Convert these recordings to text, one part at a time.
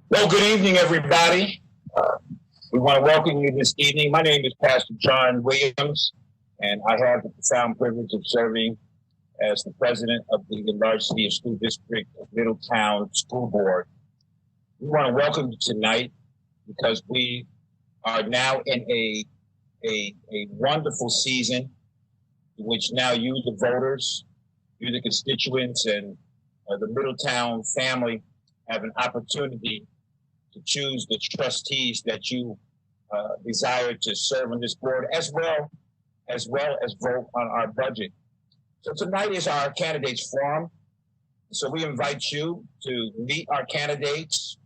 Well, good evening, everybody. We want to welcome you this evening. My name is Pastor John Williams, and I have the profound privilege of serving as the president of the enlarged city of school district of Middletown School Board. We want to welcome you tonight because we are now in a wonderful season in which now you, the voters, you, the constituents, and the Middletown family have an opportunity to choose the trustees that you desire to serve on this board, as well as vote on our budget. So tonight is our candidates forum. So we invite you to meet our candidates,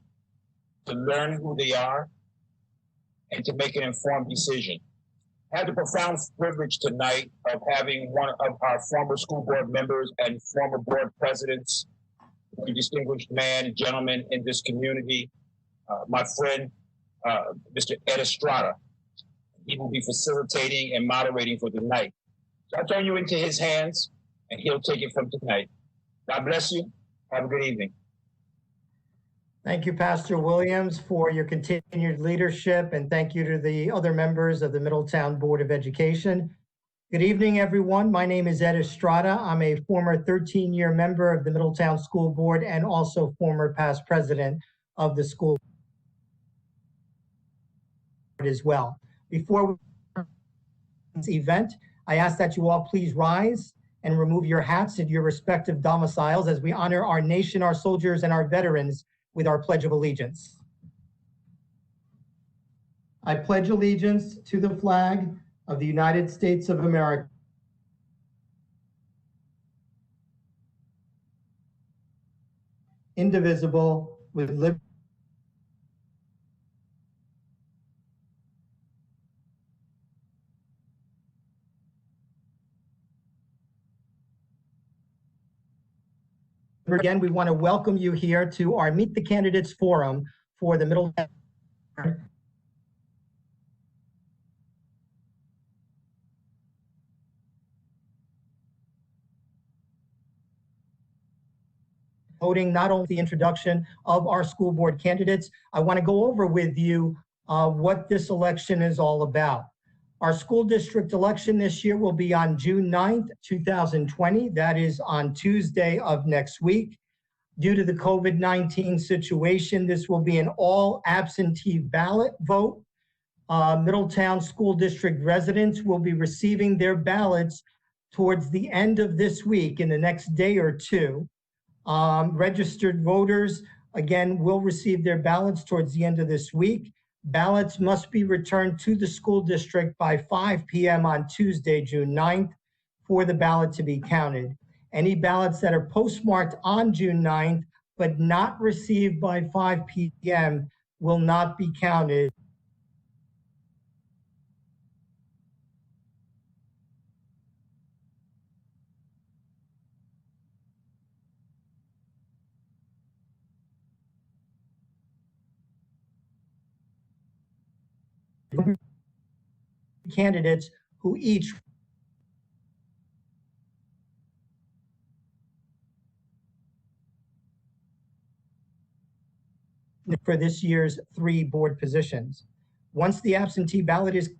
to learn who they are, and to make an informed decision. I had the profound privilege tonight of having one of our former school board members and former board presidents, a distinguished man and gentleman in this community, my friend, Mr. Estrada. He will be facilitating and moderating for tonight. So I turn you into his hands, and he'll take it from tonight. God bless you. Have a good evening. Thank you, Pastor Williams, for your continued leadership, and thank you to the other members of the Middletown Board of Education. Good evening, everyone. My name is Ed Estrada. I'm a former 13-year member of the Middletown School Board and also former past president of the school board as well. Before this event, I ask that you all please rise and remove your hats at your respective domiciles as we honor our nation, our soldiers, and our veterans with our Pledge of Allegiance. I pledge allegiance to the flag of the United States of America, indivisible, with liberty. Again, we want to welcome you here to our Meet the Candidates Forum for the Middletown. Voting not only the introduction of our school board candidates, I want to go over with you what this election is all about. Our school district election this year will be on June 9th, 2020. That is on Tuesday of next week. Due to the COVID-19 situation, this will be an all absentee ballot vote. Middletown School District residents will be receiving their ballots towards the end of this week, in the next day or two. Registered voters, again, will receive their ballots towards the end of this week. Ballots must be returned to the school district by 5 p.m. on Tuesday, June 9th, for the ballot to be counted. Any ballots that are postmarked on June 9th but not received by 5 p.m. will not be counted. Candidates who each for this year's 3 board positions. Once the absentee ballot is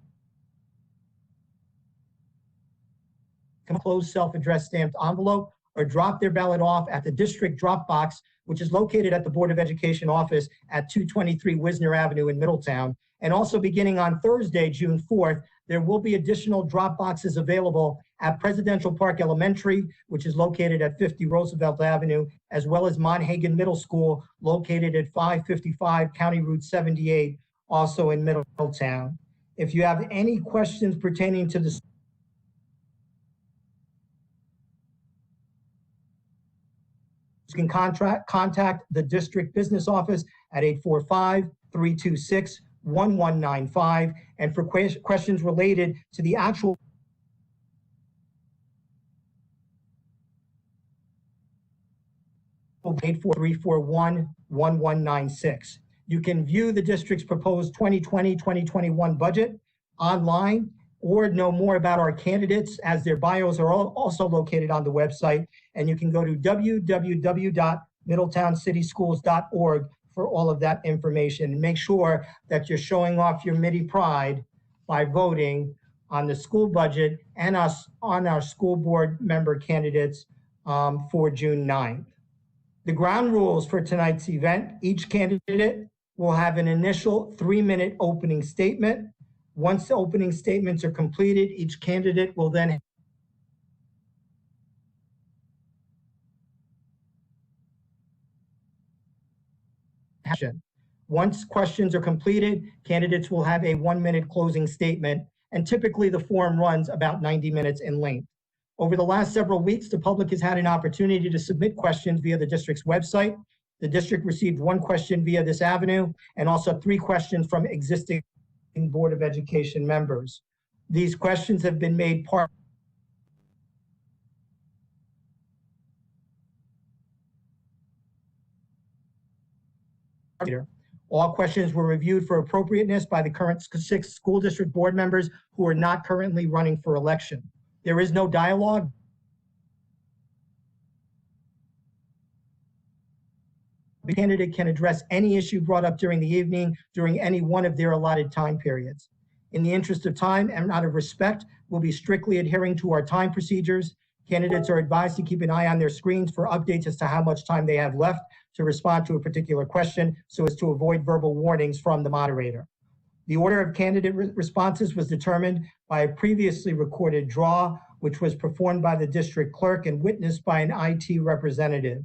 closed self-addressed stamped envelope or drop their ballot off at the district drop box, which is located at the Board of Education office at 223 Wisner Avenue in Middletown. And also beginning on Thursday, June 4th, there will be additional drop boxes available at Presidential Park Elementary, which is located at 50 Roosevelt Avenue, as well as Monhagen Middle School, located at 555 County Route 78, also in Middletown. If you have any questions pertaining to the you can contact the district business office at 845-326-1195. And for questions related to the actual Eight four three four 1196. You can view the district's proposed 2020-2021 budget online or know more about our candidates, as their bios are also located on the website. And you can go to www.middletowncityschools.org for all of that information. And make sure that you're showing off your Midi pride by voting on the school budget and us on our school board member candidates for June 9th. The ground rules for tonight's event: each candidate will have an initial 3-minute opening statement. Once the opening statements are completed, each candidate will then Once questions are completed, candidates will have a 1-minute closing statement, and typically the forum runs about 90 minutes in length. Over the last several weeks, the public has had an opportunity to submit questions via the district's website. The district received 1 question via this avenue and also 3 questions from existing Board of Education members. These questions have been made part All questions were reviewed for appropriateness by the current 6 school district board members who are not currently running for election. There is no dialogue. The candidate can address any issue brought up during the evening during any one of their allotted time periods. In the interest of time and out of respect, we'll be strictly adhering to our time procedures. Candidates are advised to keep an eye on their screens for updates as to how much time they have left to respond to a particular question so as to avoid verbal warnings from the moderator. The order of candidate responses was determined by a previously recorded draw, which was performed by the district clerk and witnessed by an IT representative.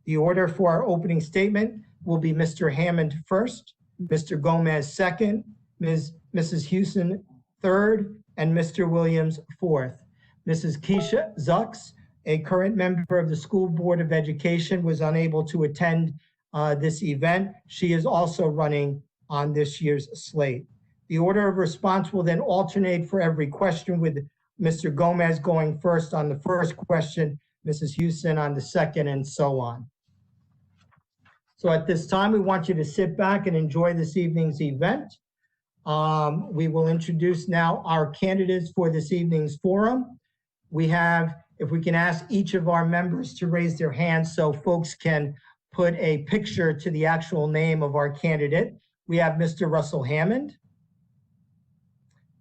The order for our opening statement will be Mr. Hammond first, Mr. Gomez second, Mrs. Houston third, and Mr. Williams fourth. Mrs. Keisha Zucks, a current member of the School Board of Education, was unable to attend this event. She is also running on this year's slate. The order of response will then alternate for every question, with Mr. Gomez going first on the first question, Mrs. Houston on the second, and so on. So at this time, we want you to sit back and enjoy this evening's event. We will introduce now our candidates for this evening's forum. We have, if we can ask each of our members to raise their hands so folks can put a picture to the actual name of our candidate. We have Mr. Russell Hammond.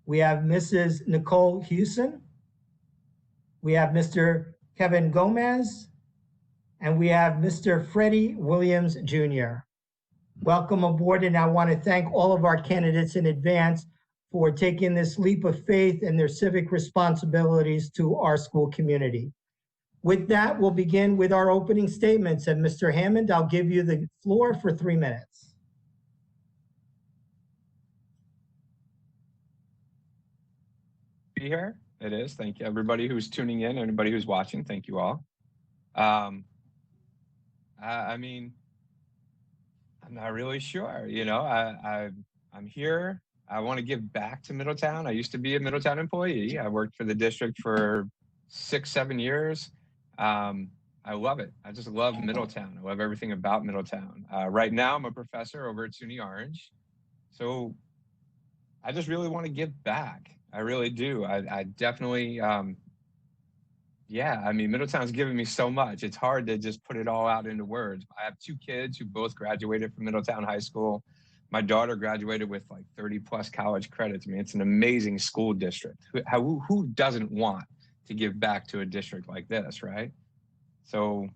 We have Mrs. Nicole Hewson. We have Mr. Kevin Gomez. And we have Mr. Freddie Williams, Jr. Welcome aboard, and I want to thank all of our candidates in advance for taking this leap of faith and their civic responsibilities to our school community. With that, we'll begin with our opening statements. And Mr. Hammond, I'll give you the floor for 3 minutes. Be here. It is. Thank you, everybody who's tuning in, everybody who's watching. Thank you all. I mean, I'm not really sure. You know, I'm here. I want to give back to Middletown. I used to be a Middletown employee. I worked for the district for 6-7 years. I love it. I just love Middletown. I love everything about Middletown. Right now, I'm a professor over at SUNY Orange. So I just really want to give back. I really do. I definitely, yeah, I mean, Middletown's given me so much. It's hard to just put it all out into words. I have 2 kids who both graduated from Middletown High School. My daughter graduated with like 30+ college credits. I mean, it's an amazing school district. Who doesn't want to give back to a district like this, right? So,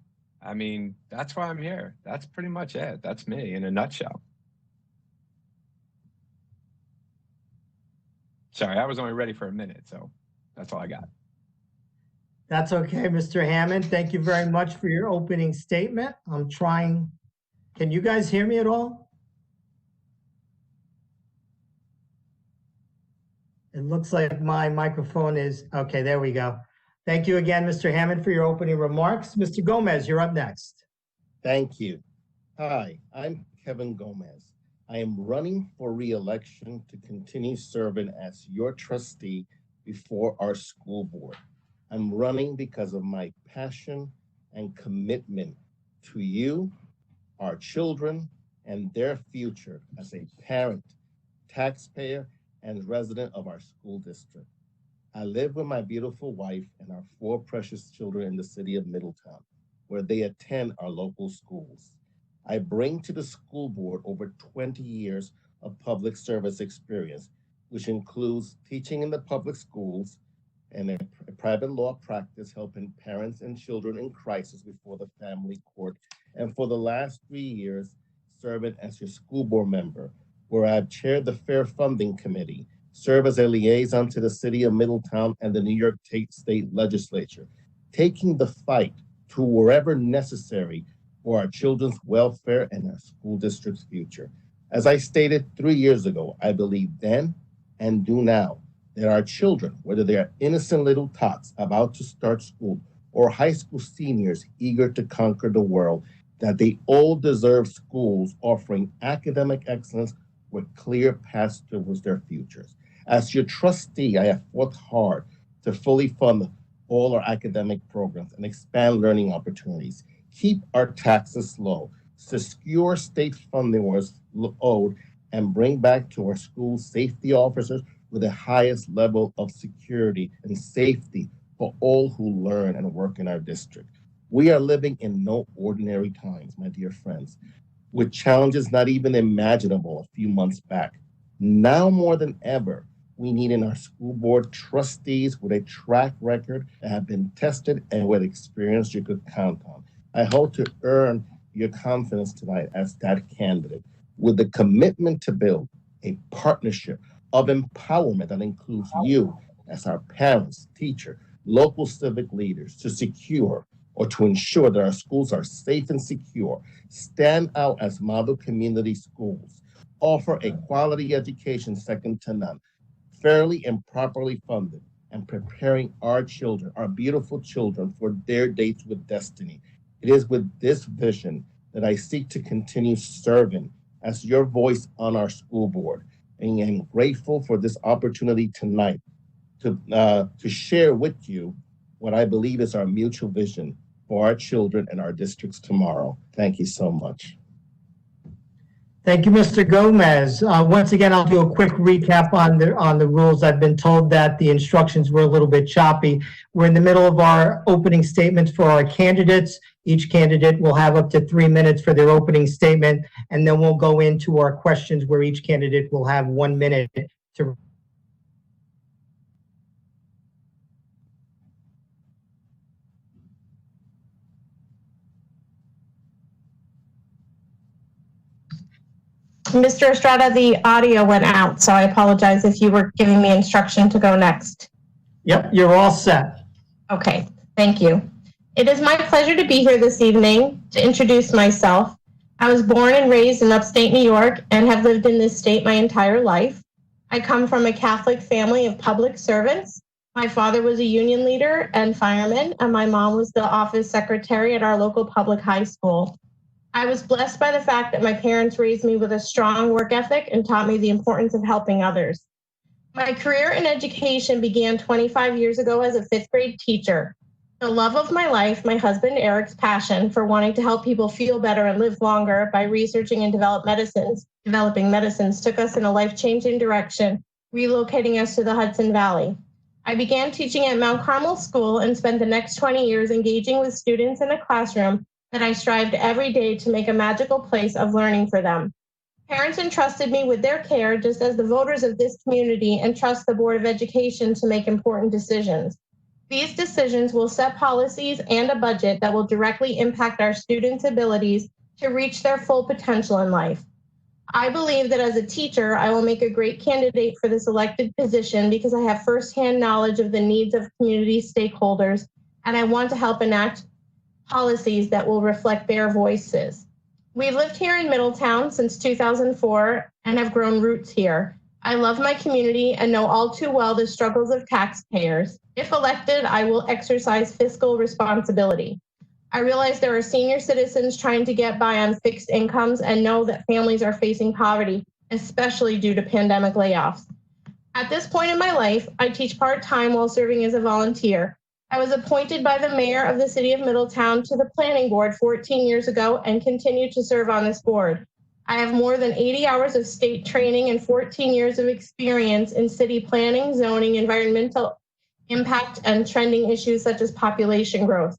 I mean, that's why I'm here. That's pretty much it. That's me in a nutshell. Sorry, I was only ready for a minute, so that's all I got. That's okay, Mr. Hammond. Thank you very much for your opening statement. I'm trying. Can you guys hear me at all? It looks like my microphone is, okay, there we go. Thank you again, Mr. Hammond, for your opening remarks. Mr. Gomez, you're up next. Thank you. Hi, I'm Kevin Gomez. I am running for re-election to continue serving as your trustee before our school board. I'm running because of my passion and commitment to you, our children, and their future as a parent, taxpayer, and resident of our school district. I live with my beautiful wife and our 4 precious children in the city of Middletown, where they attend our local schools. I bring to the school board over 20 years of public service experience, which includes teaching in the public schools and a private law practice helping parents and children in crisis before the family court. And for the last 3 years, serving as your school board member, where I've chaired the Fair Funding Committee, serve as a liaison to the city of Middletown and the New York State Legislature, taking the fight to wherever necessary for our children's welfare and our school district's future. As I stated 3 years ago, I believe then and do now that our children, whether they are innocent little tots about to start school or high school seniors eager to conquer the world, that they all deserve schools offering academic excellence with clear paths towards their futures. As your trustee, I have fought hard to fully fund all our academic programs and expand learning opportunities, keep our taxes low, secure state funding where it's owed, and bring back to our schools safety officers with the highest level of security and safety for all who learn and work in our district. We are living in no ordinary times, my dear friends, with challenges not even imaginable a few months back. Now more than ever, we need in our school board trustees with a track record that have been tested and with experience you could count on. I hope to earn your confidence tonight as that candidate with the commitment to build a partnership of empowerment that includes you as our parents, teacher, local civic leaders to secure or to ensure that our schools are safe and secure, stand out as model community schools, offer a quality education second to none, fairly and properly funded, and preparing our children, our beautiful children, for their dates with destiny. It is with this vision that I seek to continue serving as your voice on our school board. And I'm grateful for this opportunity tonight to share with you what I believe is our mutual vision for our children and our districts tomorrow. Thank you so much. Thank you, Mr. Gomez. Once again, I'll do a quick recap on the rules. I've been told that the instructions were a little bit choppy. We're in the middle of our opening statements for our candidates. Each candidate will have up to 3 minutes for their opening statement, and then we'll go into our questions where each candidate will have 1 minute to. Mr. Estrada, the audio went out, so I apologize if you were giving me instruction to go next. Yep, you're all set. Okay, thank you. It is my pleasure to be here this evening to introduce myself. I was born and raised in upstate New York and have lived in this state my entire life. I come from a Catholic family of public servants. My father was a union leader and fireman, and my mom was the office secretary at our local public high school. I was blessed by the fact that my parents raised me with a strong work ethic and taught me the importance of helping others. My career in education began 25 years ago as a fifth grade teacher. The love of my life, my husband Eric's passion for wanting to help people feel better and live longer by researching and developing medicines took us in a life-changing direction, relocating us to the Hudson Valley. I began teaching at Mount Carmel School and spent the next 20 years engaging with students in a classroom that I strived every day to make a magical place of learning for them. Parents entrusted me with their care just as the voters of this community entrust the Board of Education to make important decisions. These decisions will set policies and a budget that will directly impact our students' abilities to reach their full potential in life. I believe that as a teacher, I will make a great candidate for this elected position because I have firsthand knowledge of the needs of community stakeholders, and I want to help enact policies that will reflect their voices. We've lived here in Middletown since 2004 and have grown roots here. I love my community and know all too well the struggles of taxpayers. If elected, I will exercise fiscal responsibility. I realize there are senior citizens trying to get by on fixed incomes and know that families are facing poverty, especially due to pandemic layoffs. At this point in my life, I teach part-time while serving as a volunteer. I was appointed by the mayor of the city of Middletown to the planning board 14 years ago and continue to serve on this board. I have more than 80 hours of state training and 14 years of experience in city planning, zoning, environmental impact, and trending issues such as population growth.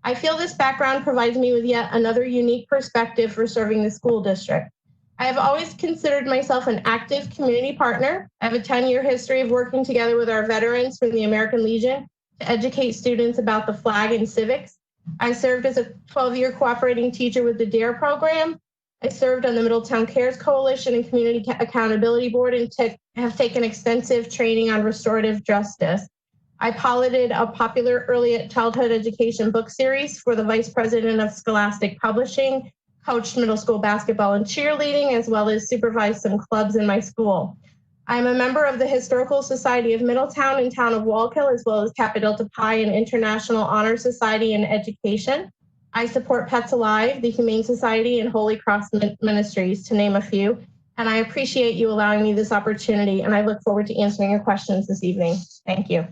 I feel this background provides me with yet another unique perspective for serving the school district. I have always considered myself an active community partner. I have a 10-year history of working together with our veterans from the American Legion to educate students about the flag and civics. I served as a 12-year cooperating teacher with the DARE program. I served on the Middletown Cares Coalition and Community Accountability Board and have taken extensive training on restorative justice. I piloted a popular early childhood education book series for the Vice President of Scholastic Publishing, coached middle school basketball and cheerleading, as well as supervised some clubs in my school. I'm a member of the Historical Society of Middletown and Town of Wallkill, as well as Kappa Delta Pi and International Honor Society in Education. I support Pets Alive, the Humane Society, and Holy Cross Ministries, to name a few. And I appreciate you allowing me this opportunity, and I look forward to answering your questions this evening. Thank you.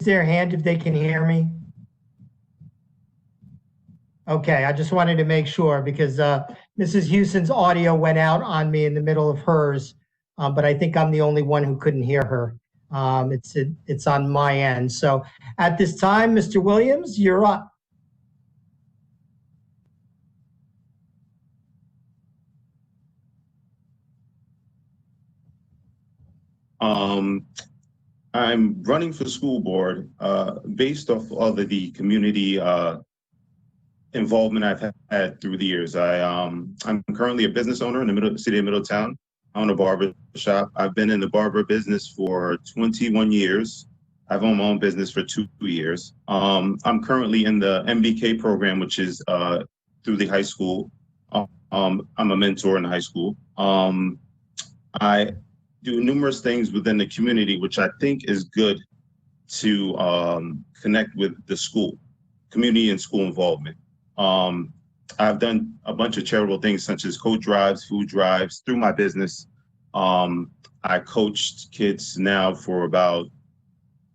Their hand if they can hear me? Okay, I just wanted to make sure because Mrs. Houston's audio went out on me in the middle of hers, but I think I'm the only one who couldn't hear her. It's on my end. So at this time, Mr. Williams, you're up. I'm running for school board based off all of the community involvement I've had through the years. I'm currently a business owner in the city of Middletown. I own a barber shop. I've been in the barber business for 21 years. I've owned my own business for 2 years. I'm currently in the MBK program, which is through the high school. I'm a mentor in the high school. I do numerous things within the community, which I think is good to connect with the school, community and school involvement. I've done a bunch of charitable things such as coat drives, food drives through my business. I coached kids now for about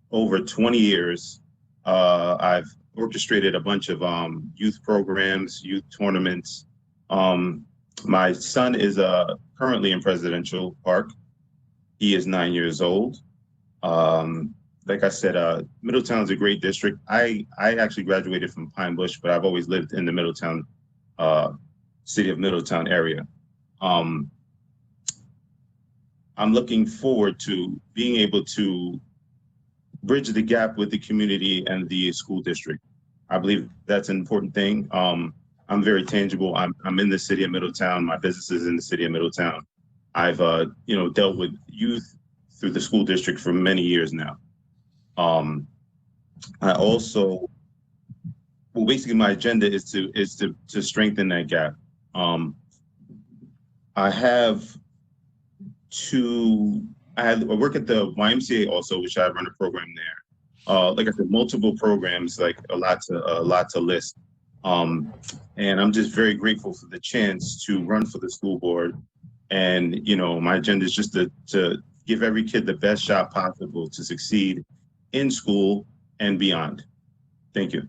over 20 years. I've orchestrated a bunch of youth programs, youth tournaments. My son is currently in Presidential Park. He is 9 years old. Like I said, Middletown's a great district. I actually graduated from Pine Bush, but I've always lived in the Middletown, city of Middletown area. I'm looking forward to being able to bridge the gap with the community and the school district. I believe that's an important thing. I'm very tangible. I'm in the city of Middletown. My business is in the city of Middletown. I've dealt with youth through the school district for many years now. I also, well, basically my agenda is to strengthen that gap. I work at the YMCA also, which I run a program there. Like I said, multiple programs, like a lot to list. And I'm just very grateful for the chance to run for the school board. And, my agenda is just to give every kid the best shot possible to succeed in school and beyond. Thank you.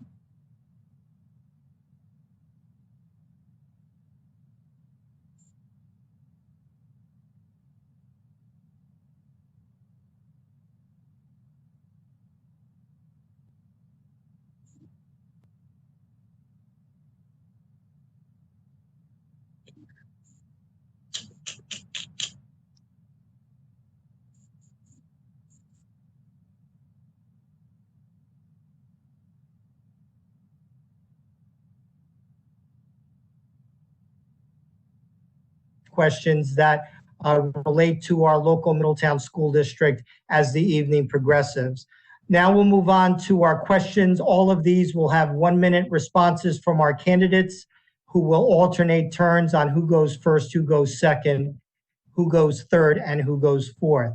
Questions that relate to our local Middletown School District as the evening progresses. Now we'll move on to our questions. All of these will have 1-minute responses from our candidates who will alternate turns on who goes first, who goes second, who goes third, and who goes fourth.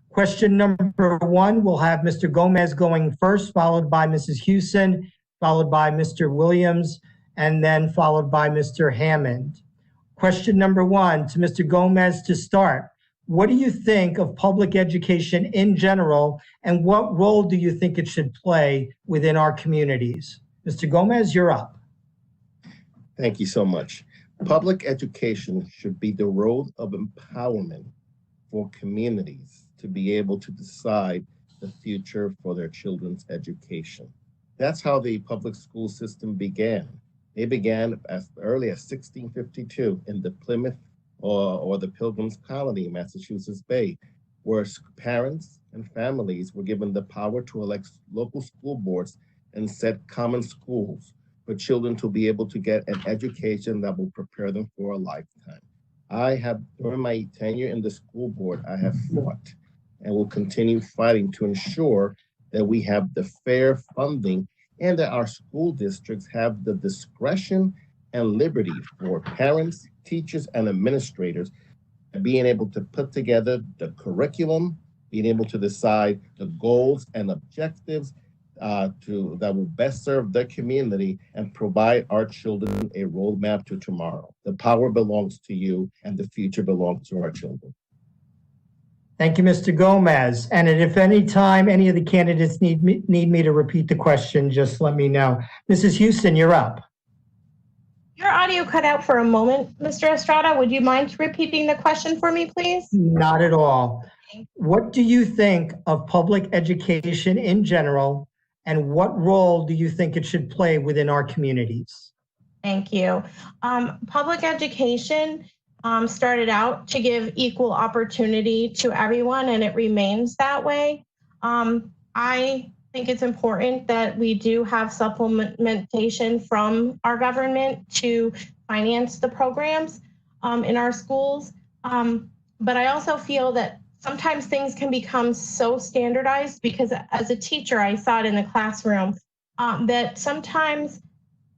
Question number 1, we'll have Mr. Gomez going first, followed by Mrs. Houston, followed by Mr. Williams, and then followed by Mr. Hammond. Question number 1 to Mr. Gomez to start. What do you think of public education in general, and what role do you think it should play within our communities? Mr. Gomez, you're up. Thank you so much. Public education should be the road of empowerment for communities to be able to decide the future for their children's education. That's how the public school system began. They began as early as 1652 in the Plymouth or the Pilgrims Colony, Massachusetts Bay, where parents and families were given the power to elect local school boards and set common schools for children to be able to get an education that will prepare them for a lifetime. During my tenure in the school board, I have fought and will continue fighting to ensure that we have the fair funding and that our school districts have the discretion and liberty for parents, teachers, and administrators being able to put together the curriculum, being able to decide the goals and objectives that will best serve their community and provide our children a roadmap to tomorrow. The power belongs to you and the future belongs to our children. Thank you, Mr. Gomez. And if any time any of the candidates need me to repeat the question, just let me know. Mrs. Houston, you're up. Your audio cut out for a moment, Mr. Estrada. Would you mind repeating the question for me, please? Not at all. What do you think of public education in general, and what role do you think it should play within our communities? Thank you. Public education started out to give equal opportunity to everyone, and it remains that way. I think it's important that we do have supplementation from our government to finance the programs in our schools. But I also feel that sometimes things can become so standardized, because as a teacher, I saw it in the classroom, that sometimes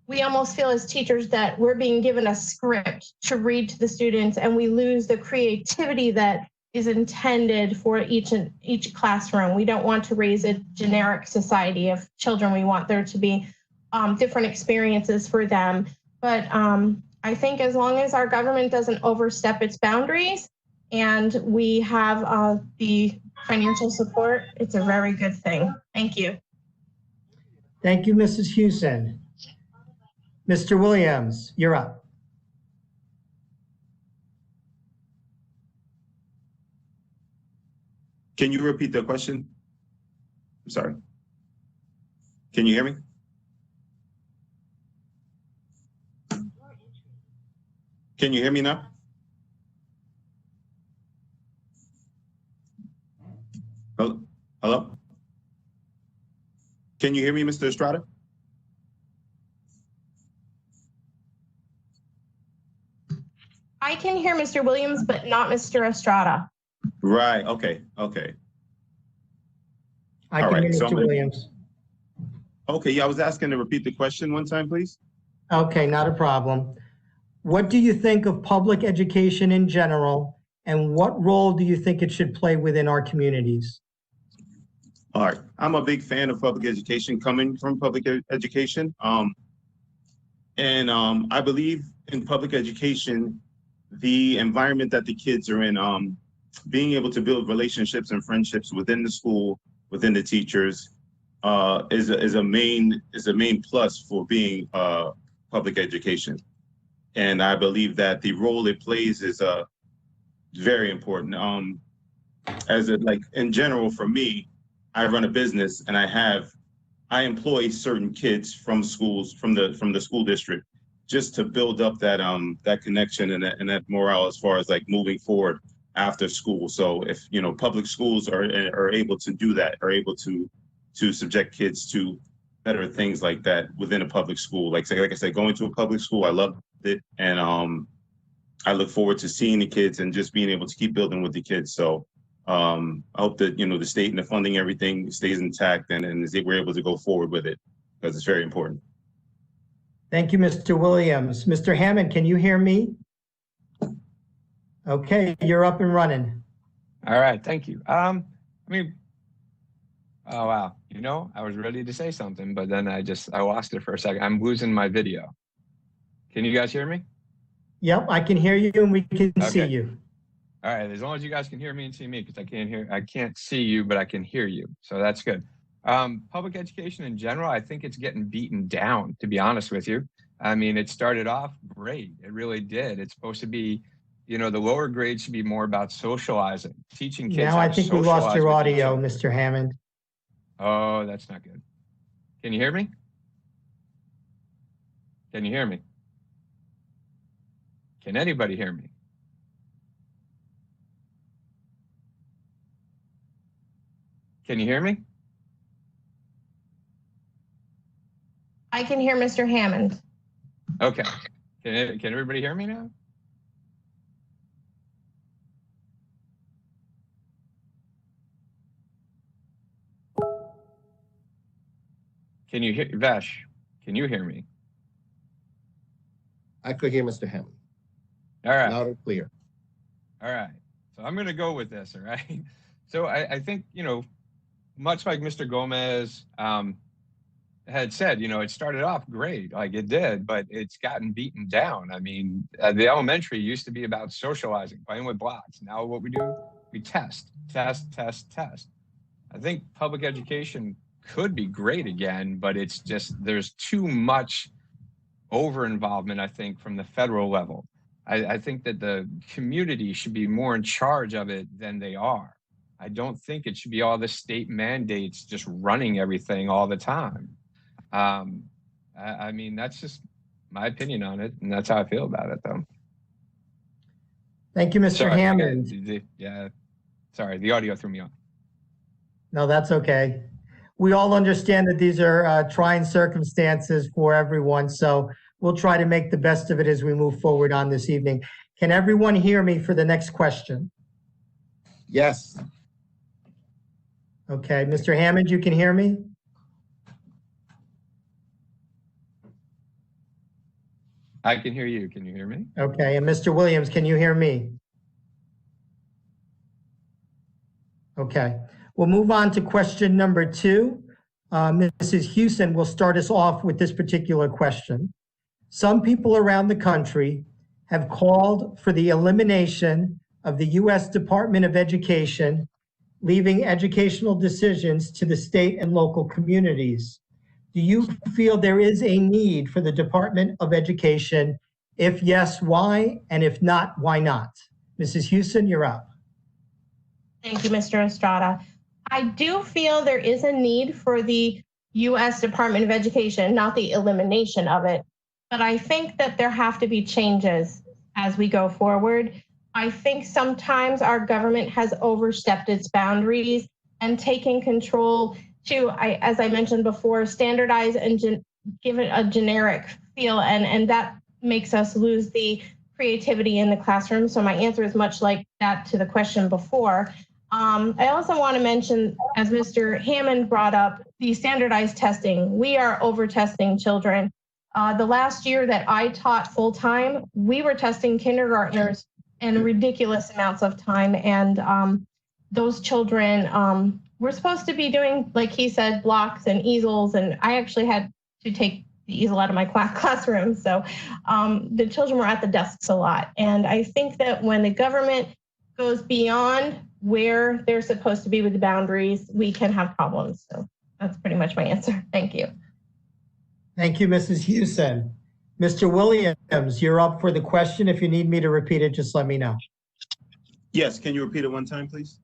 we almost feel as teachers that we're being given a script to read to the students, and we lose the creativity that is intended for each classroom. We don't want to raise a generic society of children. We want there to be different experiences for them. But I think as long as our government doesn't overstep its boundaries and we have the financial support, it's a very good thing. Thank you. Thank you, Mrs. Houston. Mr. Williams, you're up. Can you repeat the question? I'm sorry. Can you hear me? Can you hear me now? Hello? Can you hear me, Mr. Estrada? I can hear Mr. Williams, but not Mr. Estrada. Right, okay. I can hear Mr. Williams. Okay, yeah, I was asking to repeat the question one time, please. Okay, not a problem. What do you think of public education in general, and what role do you think it should play within our communities? All right, I'm a big fan of public education, coming from public education. I believe in public education, the environment that the kids are in, being able to build relationships and friendships within the school, within the teachers, is a main plus for being public education. And I believe that the role it plays is very important. In general, for me, I run a business and I employ certain kids from schools, from the school district, just to build up that that connection and that morale as far as like moving forward after school. So if public schools are able to do that, are able to subject kids to better things like that within a public school. Like I said, going to a public school, I loved it, and I look forward to seeing the kids and just being able to keep building with the kids. So I hope that the state and the funding, everything stays intact, and we're able to go forward with it, because it's very important. Thank you, Mr. Williams. Mr. Hammond, can you hear me? Okay, you're up and running. All right, thank you. Oh wow, I was ready to say something, but then I lost it for a second. I'm losing my video. Can you guys hear me? Yep, I can hear you and we can see you. All right, as long as you guys can hear me and see me, because I can't see you, but I can hear you. So that's good. Public education in general, I think it's getting beaten down, to be honest with you. I mean, it started off great. It really did. It's supposed to be, you know, the lower grades should be more about socializing, teaching kids Now how I to think we lost socialize your with each audio, other. Mr. Hammond. Oh, that's not good. Can you hear me? Can you hear me? Can anybody hear me? Can you hear me? I can hear Mr. Hammond. Okay. Can everybody hear me now? Can you hear Vesh? Can you hear me? I could hear Mr. Hammond. All right. Loud and clear. All right. So I'm going to go with this. All right. So I think, you know, much like Mr. Gomez had said, you know, it started off great, like it did, but it's gotten beaten down. I mean, the elementary used to be about socializing, playing with blocks. Now what we do, we test. I think public education could be great again, but it's just, there's too much over involvement, I think, from the federal level. I think that the community should be more in charge of it than they are. I don't think it should be all the state mandates just running everything all the time. I mean, that's just my opinion on it, and that's how I feel about it, though. Thank you, Mr. Sorry, Hammond. yeah, sorry, the audio threw me off. No, that's okay. We all understand that these are trying circumstances for everyone, so we'll try to make the best of it as we move forward on this evening. Can everyone hear me for the next question? Yes. Okay, Mr. Hammond, you can hear me? I can hear you. Can you hear me? Okay, and Mr. Williams, can you hear me? Okay, we'll move on to question number 2. Mrs. Houston will start us off with this particular question. Some people around the country have called for the elimination of the U.S. Department of Education, leaving educational decisions to the state and local communities. Do you feel there is a need for the Department of Education? If yes, why? And if not, why not? Mrs. Houston, you're up. Thank you, Mr. Estrada. I do feel there is a need for the U.S. Department of Education, not the elimination of it, but I think that there have to be changes as we go forward. I think sometimes our government has overstepped its boundaries and taken control to, as I mentioned before, standardize and give it a generic feel, and that makes us lose the creativity in the classroom. So my answer is much like that to the question before. I also want to mention, as Mr. Hammond brought up, the standardized testing. We are over-testing children. The last year that I taught full-time, we were testing kindergartners in ridiculous amounts of time. And those children were supposed to be doing, like he said, blocks and easels. And I actually had to take the easel out of my classroom. So the children were at the desks a lot. And I think that when the government goes beyond where they're supposed to be with the boundaries, we can have problems. So that's pretty much my answer. Thank you. Thank you, Mrs. Houston. Mr. Williams, you're up for the question. If you need me to repeat it, just let me know. Yes, can you repeat it one time, please?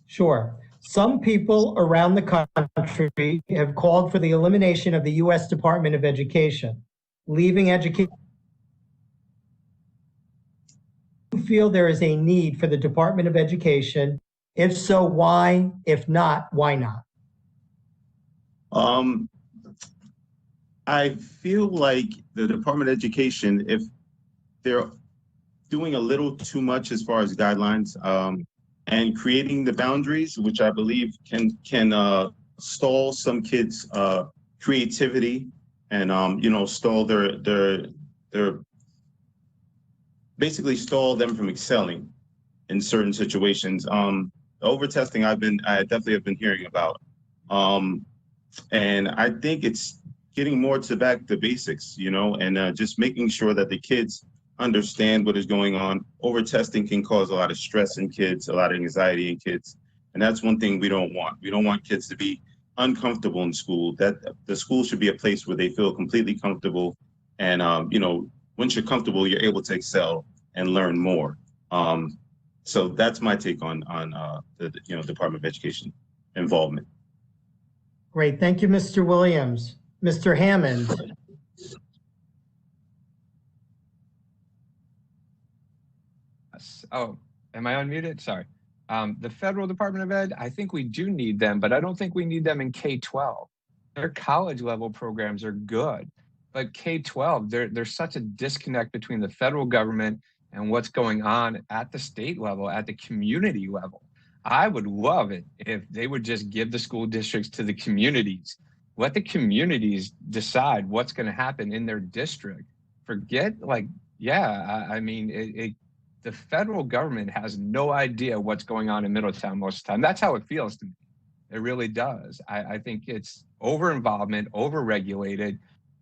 Sure. Some people around the country have called for the elimination of the U.S. Department of Education, leaving education. Do you feel there is a need for the Department of Education? If so, why? If not, why not? I feel like the Department of Education, if they're doing a little too much as far as guidelines, and creating the boundaries, which I believe can stall some kids' creativity and stall their basically stall them from excelling in certain situations. Over testing, I definitely have been hearing about, and I think it's getting more to back the basics, and just making sure that the kids understand what is going on. Over testing can cause a lot of stress in kids, a lot of anxiety in kids. And that's one thing we don't want. We don't want kids to be uncomfortable in school. That the school should be a place where they feel completely comfortable And, once you're comfortable, you're able to excel and learn more. So that's my take on the Department of Education involvement. Great. Thank you, Mr. Williams. Mr. Hammond. Oh, am I unmuted? Sorry. The federal Department of Ed, I think we do need them, but I don't think we need them in K-12. Their college level programs are good, but K-12, there's such a disconnect between the federal government and what's going on at the state level, at the community level. I would love it if they would just give the school districts to the communities. Let the communities decide what's going to happen in their district. Forget the federal government has no idea what's going on in Middletown most of the time. That's how it feels to me. It really does. I think it's over-involvement, over-regulated.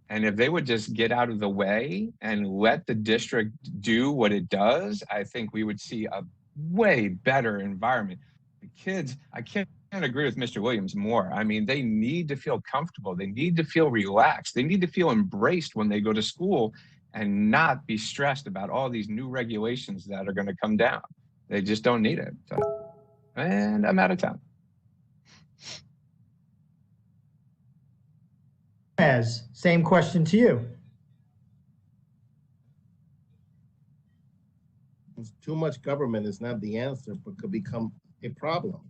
And if they would just get out of the way and let the district do what it does, I think we would see a way better environment. The kids, I can't agree with Mr. Williams more. I mean, they need to feel comfortable. They need to feel relaxed. They need to feel embraced when they go to school and not be stressed about all these new regulations that are going to come down. They just don't need it. So, and I'm out of time. Same question to you. Too much government is not the answer, but could become a problem.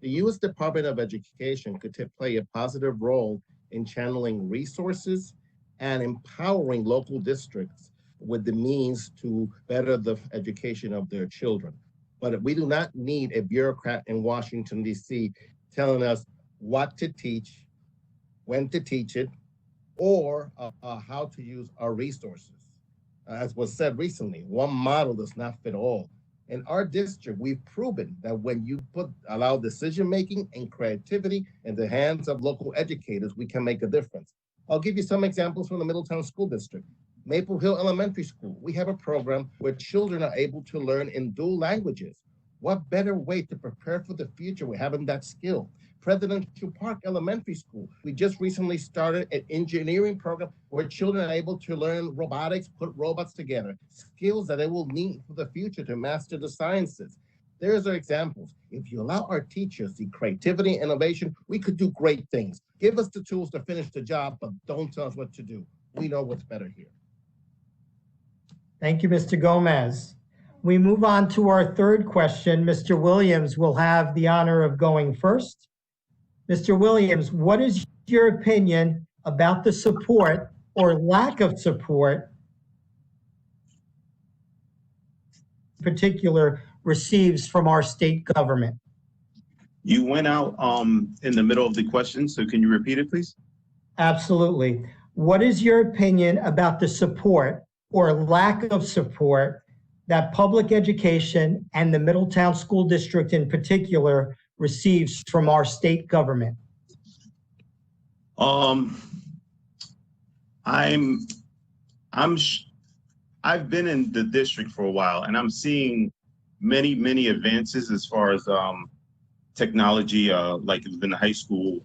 The U.S. Department of Education could play a positive role in channeling resources and empowering local districts with the means to better the education of their children. But we do not need a bureaucrat in Washington, D.C. telling us what to teach, when to teach it, or how to use our resources. As was said recently, one model does not fit all. In our district, we've proven that when you allow decision-making and creativity in the hands of local educators, we can make a difference. I'll give you some examples from the Middletown School District. Maple Hill Elementary School, we have a program where children are able to learn in dual languages. What better way to prepare for the future with having that skill? Presidential Park Elementary School, we just recently started an engineering program where children are able to learn robotics, put robots together, skills that they will need for the future to master the sciences. There's our examples. If you allow our teachers the creativity and innovation, we could do great things. Give us the tools to finish the job, but don't tell us what to do. We know what's better here. Thank you, Mr. Gomez. We move on to our third question. Mr. Williams will have the honor of going first. Mr. Williams, what is your opinion about the support or lack of support in particular receives from our state government? You went out in the middle of the question, so can you repeat it, please? Absolutely. What is your opinion about the support or lack of support that public education and the Middletown School District in particular receives from our state government? I've been in the district for a while, and I'm seeing many advances as far as technology, like in the high school,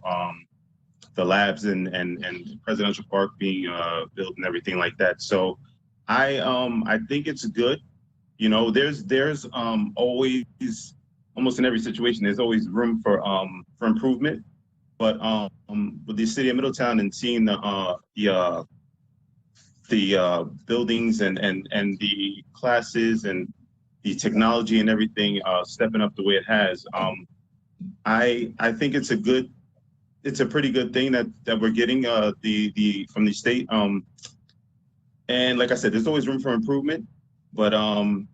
the labs and Presidential Park being built and everything like that. So I think it's good. You know, there's always, almost in every situation, there's always room for improvement. But with the city of Middletown and seeing the buildings and the classes and the technology and everything stepping up the way it has, I think it's a pretty good thing that we're getting from the state. And like I said, there's always room for improvement, but I'm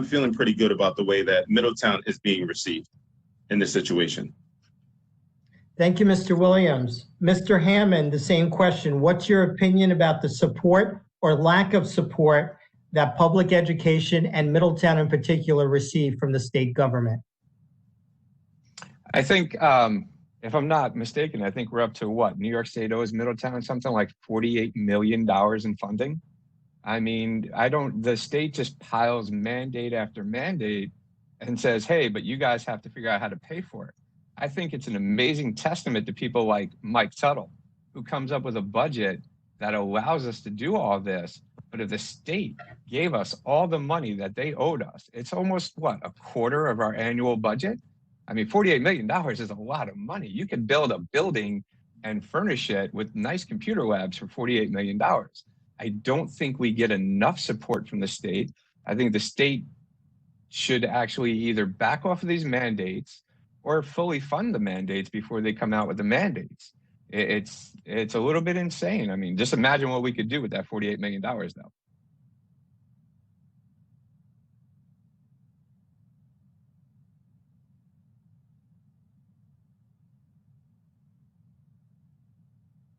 feeling pretty good about the way that Middletown is being received in this situation. Thank you, Mr. Williams. Mr. Hammond, the same question. What's your opinion about the support or lack of support that public education and Middletown in particular receive from the state government? I think, if I'm not mistaken, I think we're up to what? New York State owes Middletown something like $48 million in funding. I mean, the state just piles mandate after mandate and says, hey, but you guys have to figure out how to pay for it. I think it's an amazing testament to people like Mike Tuttle, who comes up with a budget that allows us to do all this. But if the state gave us all the money that they owed us, it's almost what, a quarter of our annual budget? I mean, $48 million is a lot of money. You can build a building and furnish it with nice computer labs for $48 million. I don't think we get enough support from the state. I think the state should actually either back off of these mandates or fully fund the mandates before they come out with the mandates. It's a little bit insane. I mean, just imagine what we could do with that $48 million though.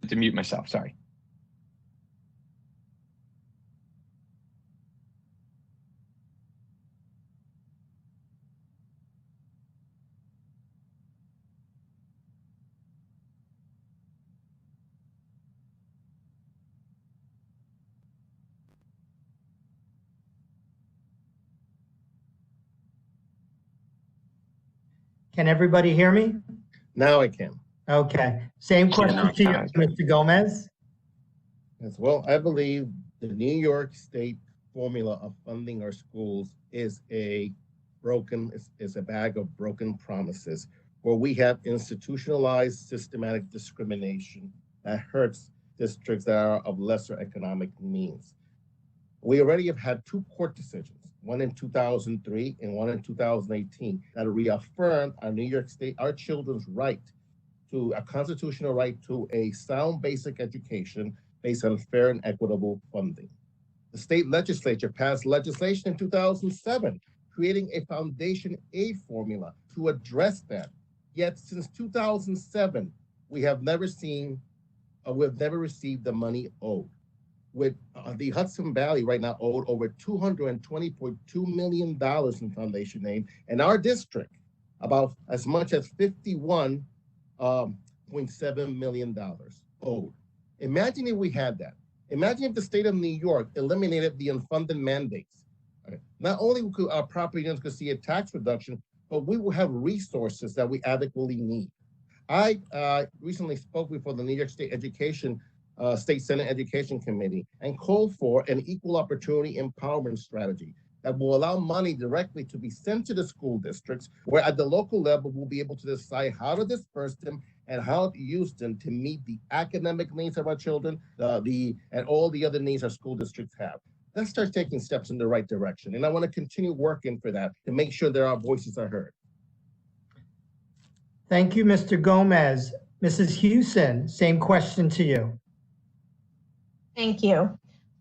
To mute myself, sorry. Can everybody hear me? Now I can. Okay. Same question to you, Mr. Gomez. As well, I believe the New York State formula of funding our schools is a bag of broken promises, where we have institutionalized systematic discrimination that hurts districts that are of lesser economic means. We already have had 2 court decisions, one in 2003 and one in 2018, that reaffirmed our children's right to a constitutional right to a sound basic education based on fair and equitable funding. The state legislature passed legislation in 2007, creating a foundation aid formula to address that. Yet since 2007, we have never received the money owed. With the Hudson Valley right now owed over $220.2 million in foundation aid, and our district about as much as $51.7 million owed. Imagine if we had that. Imagine if the state of New York eliminated the unfunded mandates. Not only could our property owners could see a tax reduction, but we will have resources that we adequately need. I recently spoke before the New York State State Senate Education Committee and called for an equal opportunity empowerment strategy that will allow money directly to be sent to the school districts, where at the local level, we'll be able to decide how to disperse them and how to use them to meet the academic needs of our children, and all the other needs our school districts have. Let's start taking steps in the right direction. And I want to continue working for that to make sure that our voices are heard. Thank you, Mr. Gomez. Mrs. Hewson, same question to you. Thank you.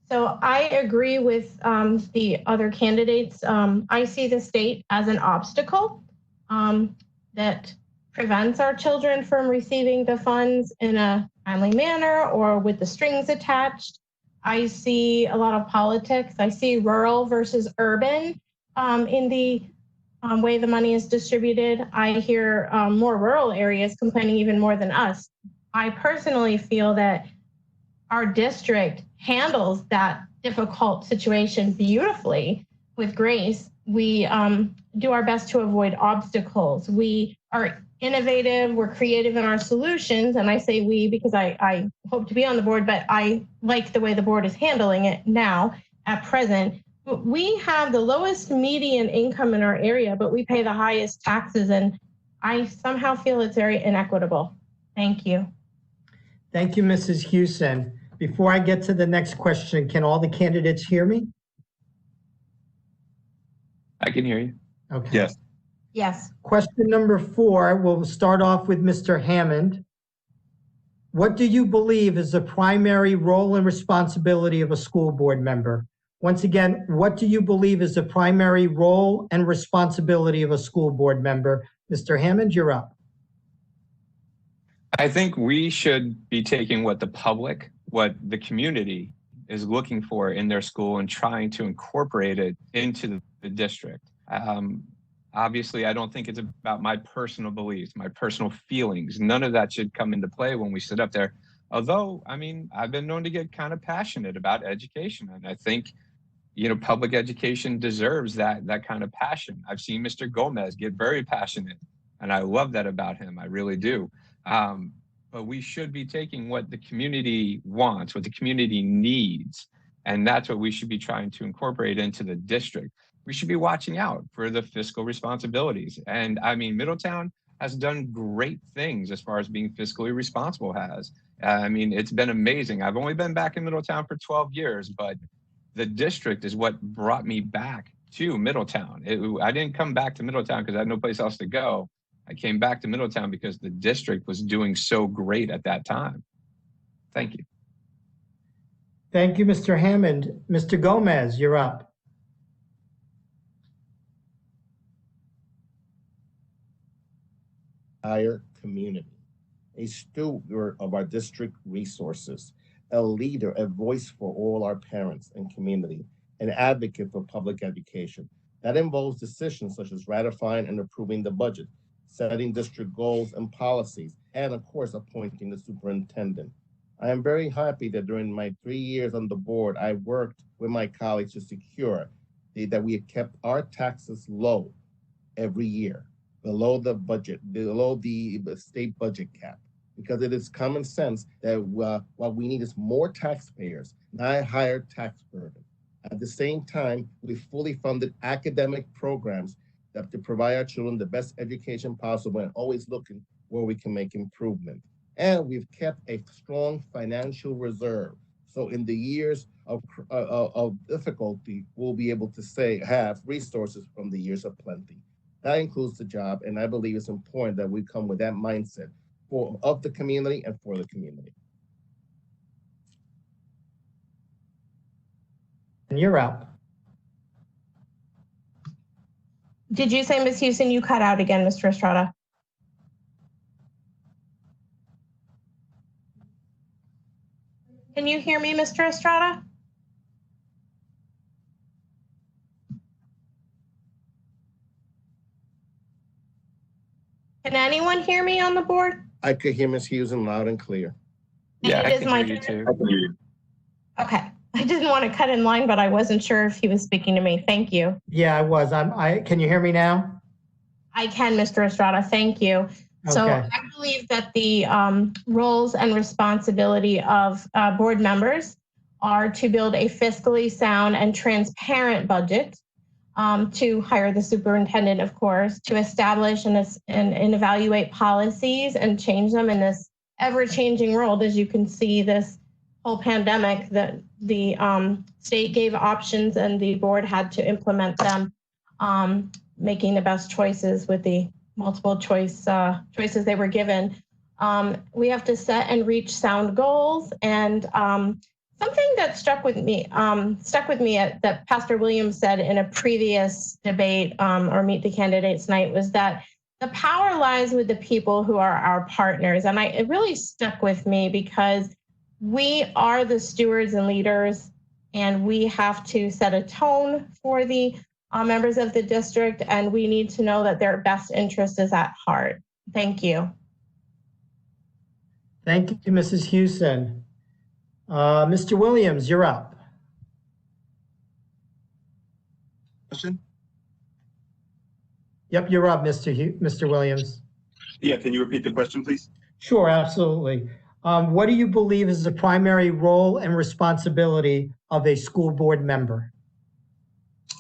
So I agree with the other candidates. I see the state as an obstacle that prevents our children from receiving the funds in a timely manner or with the strings attached. I see a lot of politics. I see rural versus urban in the way the money is distributed. I hear more rural areas complaining even more than us. I personally feel that our district handles that difficult situation beautifully with grace. We do our best to avoid obstacles. We are innovative, we're creative in our solutions. And I say we because I hope to be on the board, but I like the way the board is handling it now at present. We have the lowest median income in our area, but we pay the highest taxes. And I somehow feel it's very inequitable. Thank you. Thank you, Mrs. Hewson. Before I get to the next question, can all the candidates hear me? I can hear you. Okay. Yes. Yes. Question number 4, we'll start off with Mr. Hammond. What do you believe is the primary role and responsibility of a school board member? Once again, what do you believe is the primary role and responsibility of a school board member? Mr. Hammond, you're up. I think we should be taking what the public, what the community is looking for in their school and trying to incorporate it into the district. Obviously, I don't think it's about my personal beliefs, my personal feelings. None of that should come into play when we sit up there. Although, I mean, I've been known to get kind of passionate about education. And I think, public education deserves that kind of passion. I've seen Mr. Gomez get very passionate, and I love that about him. I really do. but we should be taking what the community wants, what the community needs. And that's what we should be trying to incorporate into the district. We should be watching out for the fiscal responsibilities. And I mean, Middletown has done great things as far as being fiscally responsible has. I mean, it's been amazing. I've only been back in Middletown for 12 years, but the district is what brought me back to Middletown. I didn't come back to Middletown because I had no place else to go. I came back to Middletown because the district was doing so great at that time. Thank you. Thank you, Mr. Hammond. Mr. Gomez, you're up. Entire community, a steward of our district resources, a leader, a voice for all our parents and community, an advocate for public education. That involves decisions such as ratifying and approving the budget, setting district goals and policies, and of course, appointing the superintendent. I am very happy that during my 3 years on the board, I worked with my colleagues to secure that we have kept our taxes low every year, below the budget, below the state budget cap, because it is common sense that what we need is more taxpayers, not a higher tax burden. At the same time, we fully funded academic programs that to provide our children the best education possible and always looking where we can make improvement. And we've kept a strong financial reserve. So in the years of difficulty, we'll be able to have resources from the years of plenty. That includes the job, and I believe it's important that we come with that mindset of the community and for the community. And you're up. Did you say, Ms. Houston, you cut out again, Mr. Estrada? Can you hear me, Mr. Estrada? Can anyone hear me on the board? I could hear Ms. Houston loud and clear. Yeah, And I it is can my hear you turn. too. Okay. I didn't want to cut in line, but I wasn't sure if he was speaking to me. Thank you. Yeah, I was. Can you hear me now? I can, Mr. Estrada. Thank you. So Okay. I believe that the roles and responsibility of board members are to build a fiscally sound and transparent budget, to hire the superintendent, of course, to establish and evaluate policies and change them in this ever-changing world. As you can see, this whole pandemic, that the state gave options and the board had to implement them, making the best choices with the multiple choices they were given. We have to set and reach sound goals. And something that stuck with me that Pastor Williams said in a previous debate or Meet the Candidates night was that the power lies with the people who are our partners. And it really stuck with me because we are the stewards and leaders, and we have to set a tone for the members of the district, and we need to know that their best interest is at heart. Thank you. Thank you, Mrs. Houston. Mr. Williams, you're up. Question? Yep, you're up, Mr. Williams. Yeah, can you repeat the question, please? Sure, absolutely. What do you believe is the primary role and responsibility of a school board member?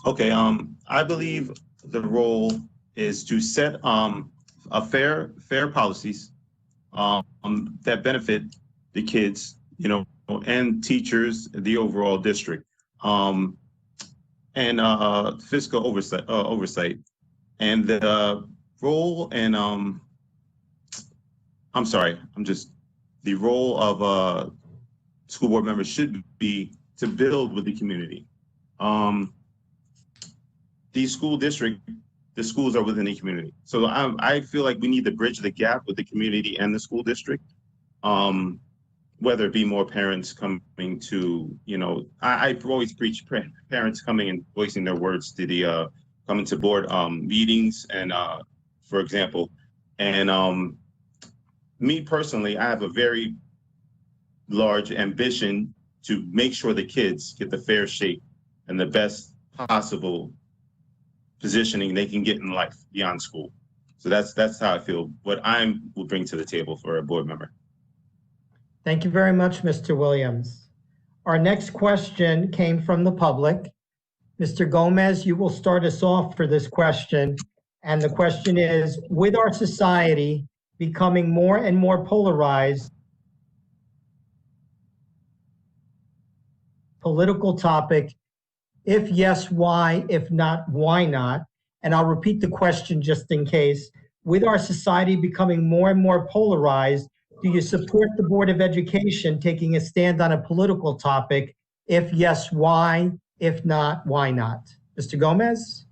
Okay, I believe the role is to set a fair policies that benefit the kids, and teachers, the overall district, and fiscal oversight, and the role and the role of a school board member should be to build with the community. The schools are within the community. So I feel like we need to bridge the gap with the community and the school district. Whether it be more parents coming to, I always preach parents coming and voicing their words to the coming to board meetings and for example, and me personally, I have a very large ambition to make sure the kids get the fair shake and the best possible positioning they can get in life beyond school. So that's how I feel, what I will bring to the table for a board member. Thank you very much, Mr. Williams. Our next question came from the public. Mr. Gomez, you will start us off for this question. And the question is, with our society becoming more and more polarized, political topic, if yes, why? If not, why not? And I'll repeat the question just in case. With our society becoming more and more polarized, do you support the Board of Education taking a stand on a political topic? If yes, why? If not, why not? Mr. Gomez?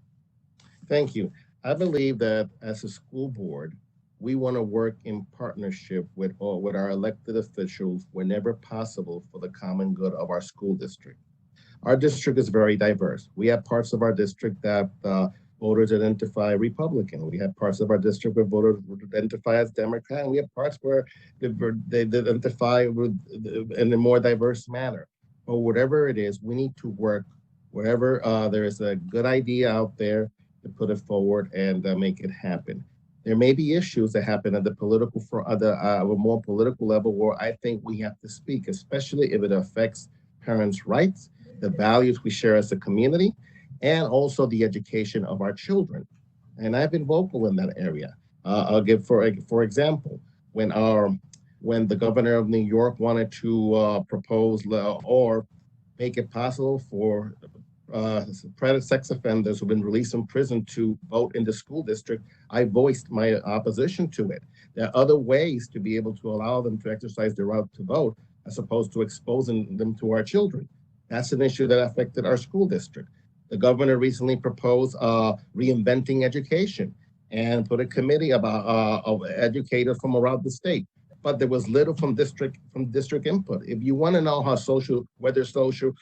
Thank you. I believe that as a school board, we want to work in partnership with our elected officials whenever possible for the common good of our school district. Our district is very diverse. We have parts of our district that voters identify Republican. We have parts of our district where voters identify as Democrat, and we have parts where they identify in a more diverse manner. But whatever it is, we need to work wherever there is a good idea out there to put it forward and make it happen. There may be issues that happen at the political, a more political level where I think we have to speak, especially if it affects parents' rights, the values we share as a community, and also the education of our children. And I've been vocal in that area. I'll give, for example, when the governor of New York wanted to propose or make it possible for sex offenders who've been released from prison to vote in the school district, I voiced my opposition to it. There are other ways to be able to allow them to exercise their right to vote as opposed to exposing them to our children. That's an issue that affected our school district. The governor recently proposed reinventing education and put a committee of educators from around the state. But there was little from district input. If you want to know how whether social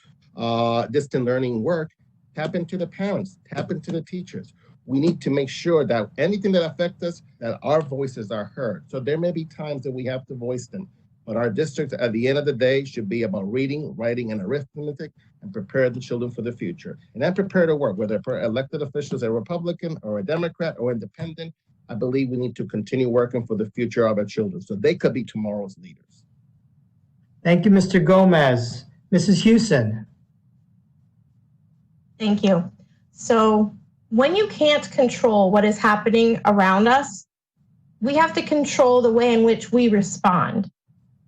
distant learning work, tap into the parents, tap into the teachers. We need to make sure that anything that affects us, that our voices are heard. So there may be times that we have to voice them, but our district at the end of the day should be about reading, writing, and arithmetic and prepare the children for the future. And then prepare to work, whether elected officials are Republican or a Democrat or independent. I believe we need to continue working for the future of our children so they could be tomorrow's leaders. Thank you, Mr. Gomez. Mrs. Houston. Thank you. So when you can't control what is happening around us, we have to control the way in which we respond.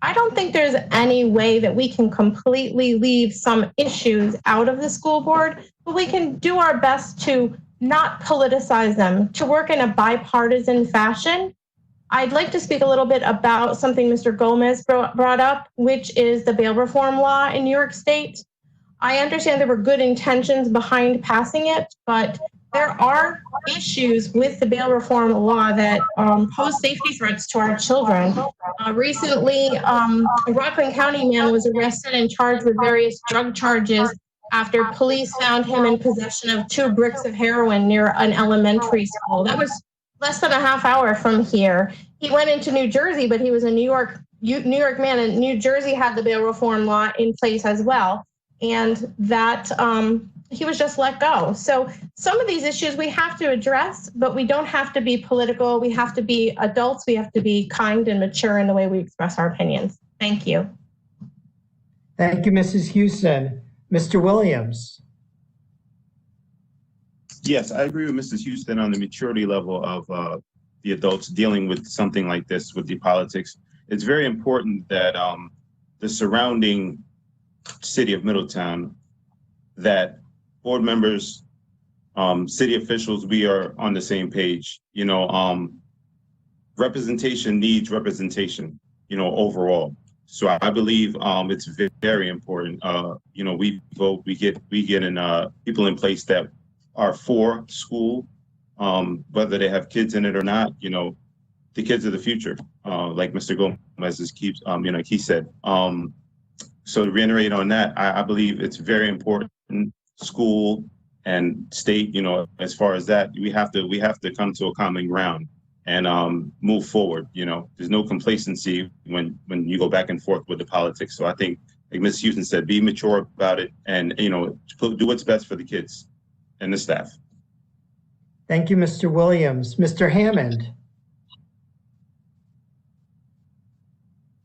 I don't think there's any way that we can completely leave some issues out of the school board, but we can do our best to not politicize them, to work in a bipartisan fashion. I'd like to speak a little bit about something Mr. Gomez brought up, which is the bail reform law in New York State. I understand there were good intentions behind passing it, but there are issues with the bail reform law that pose safety threats to our children. Recently, a Rockland County man was arrested and charged with various drug charges after police found him in possession of 2 bricks of heroin near an elementary school. That was less than a half hour from here. He went into New Jersey, but he was a New York man, and New Jersey had the bail reform law in place as well. And that he was just let go. So some of these issues we have to address, but we don't have to be political. We have to be adults. We have to be kind and mature in the way we express our opinions. Thank you. Thank you, Mrs. Houston. Mr. Williams. Yes, I agree with Mrs. Houston on the maturity level of the adults dealing with something like this, with the politics. It's very important that the surrounding city of Middletown, that board members, city officials, we are on the same page. You know, representation needs representation, you know, overall. So I believe it's very important. You know, we vote, we get in people in place that are for school, whether they have kids in it or not. You know, the kids are the future, like Mr. Gomez keeps, you know, he said. So to reiterate on that, I believe it's very important. School and state, you know, as far as that, we have to come to a common ground and move forward. You know, there's no complacency when you go back and forth with the politics. So I think, like Ms. Houston said, be mature about it and, you know, do what's best for the kids and the staff. Thank you, Mr. Williams. Mr. Hammond.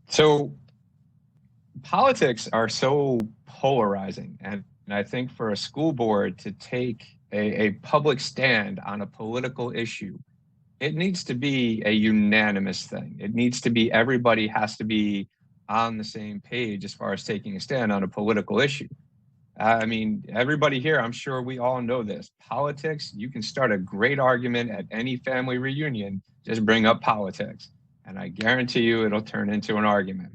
So politics are so polarizing, and I think for a school board to take a public stand on a political issue, it needs to be a unanimous thing. It needs to be everybody has to be on the same page as far as taking a stand on a political issue. I mean, everybody here, I'm sure we all know this. Politics, you can start a great argument at any family reunion, just bring up politics. And I guarantee you it'll turn into an argument.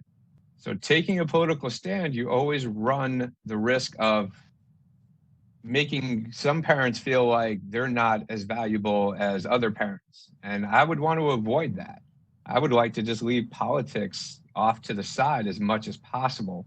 So taking a political stand, you always run the risk of making some parents feel like they're not as valuable as other parents. And I would want to avoid that. I would like to just leave politics off to the side as much as possible.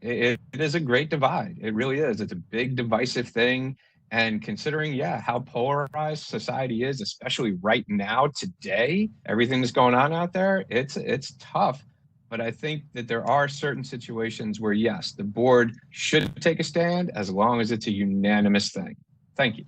It is a great divide. It really is. It's a big divisive thing. And considering, yeah, how polarized society is, especially right now, today, everything that's going on out there, it's tough. But I think that there are certain situations where, yes, the board should take a stand as long as it's a unanimous thing. Thank you.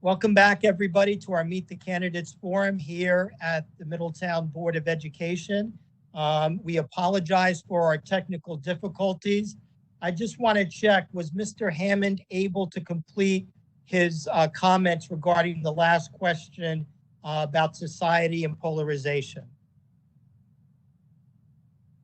Welcome back, everybody, to our Meet the Candidates Forum here at the Middletown Board of Education. We apologize for our technical difficulties. I just want to check, was Mr. Hammond able to complete his comments regarding the last question about society and polarization?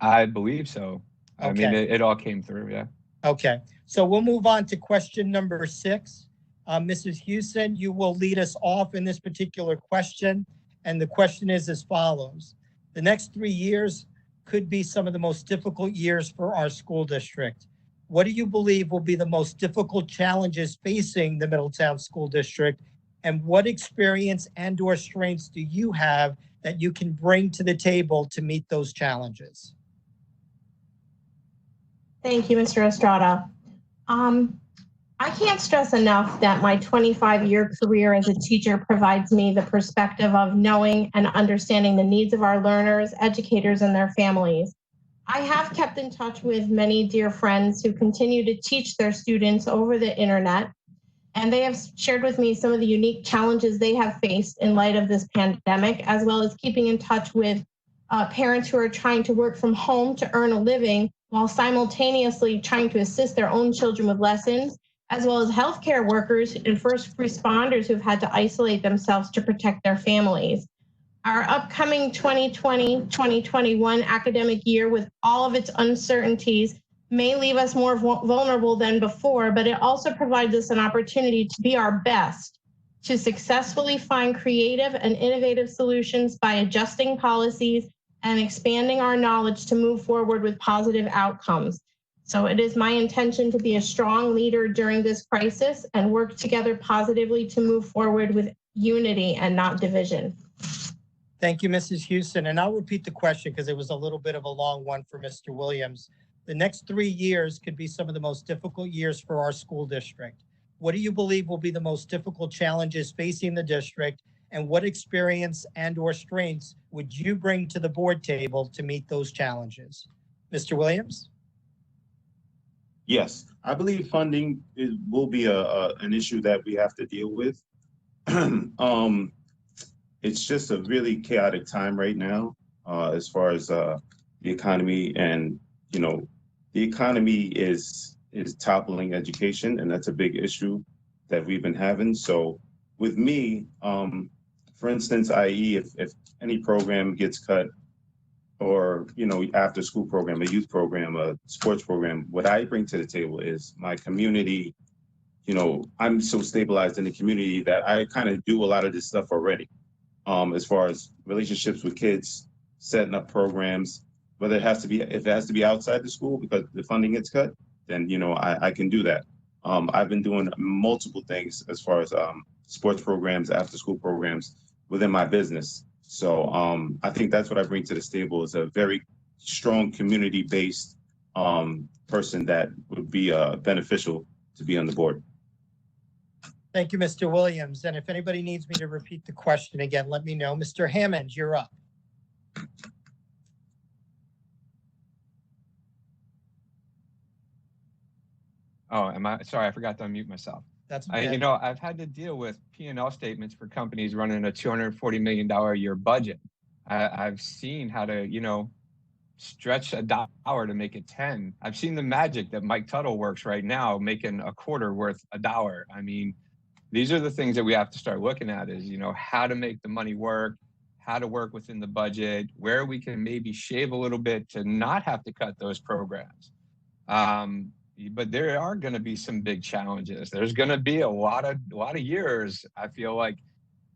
I believe so. I mean, Okay. it all came through, yeah. Okay, so we'll move on to question number 6. Mrs. Houston, you will lead us off in this particular question. And the question is as follows. The next 3 years could be some of the most difficult years for our school district. What do you believe will be the most difficult challenges facing the Middletown School District? And what experience and or strengths do you have that you can bring to the table to meet those challenges? Thank you, Mr. Estrada. I can't stress enough that my 25-year career as a teacher provides me the perspective of knowing and understanding the needs of our learners, educators, and their families. I have kept in touch with many dear friends who continue to teach their students over the internet, and they have shared with me some of the unique challenges they have faced in light of this pandemic, as well as keeping in touch with parents who are trying to work from home to earn a living while simultaneously trying to assist their own children with lessons, as well as healthcare workers and first responders who've had to isolate themselves to protect their families. Our upcoming 2020-2021 academic year, with all of its uncertainties, may leave us more vulnerable than before, but it also provides us an opportunity to be our best, to successfully find creative and innovative solutions by adjusting policies and expanding our knowledge to move forward with positive outcomes. So it is my intention to be a strong leader during this crisis and work together positively to move forward with unity and not division. Thank you, Mrs. Houston. And I'll repeat the question because it was a little bit of a long one for Mr. Williams. The next 3 years could be some of the most difficult years for our school district. What do you believe will be the most difficult challenges facing the district, and what experience and or strengths would you bring to the board table to meet those challenges? Mr. Williams? Yes, I believe funding will be an issue that we have to deal with. It's just a really chaotic time right now as far as the economy, and the economy is toppling education, and that's a big issue that we've been having. So with me, for instance, i.e. if any program gets cut, or after school program, a youth program, a sports program, what I bring to the table is my community. I'm so stabilized in the community that I kind of do a lot of this stuff already, as far as relationships with kids, setting up programs, whether if it has to be outside the school because the funding gets cut, then I can do that. I've been doing multiple things as far as sports programs, after school programs within my business. So I think that's what I bring to the table, is a very strong community-based person that would be beneficial to be on the board. Thank you, Mr. Williams. And if anybody needs me to repeat the question again, let me know. Mr. Hammond, you're up. Oh, sorry, I forgot to unmute myself. That's okay. I've had to deal with P&L statements for companies running a $240 million a year budget. I've seen how to, stretch $1 to make it 10. I've seen the magic that Mike Tuttle works right now, making a quarter worth $1. I mean, these are the things that we have to start looking at, is, how to make the money work, how to work within the budget, where we can maybe shave a little bit to not have to cut those programs. But there are going to be some big challenges. There's going to be a lot of years, I feel like.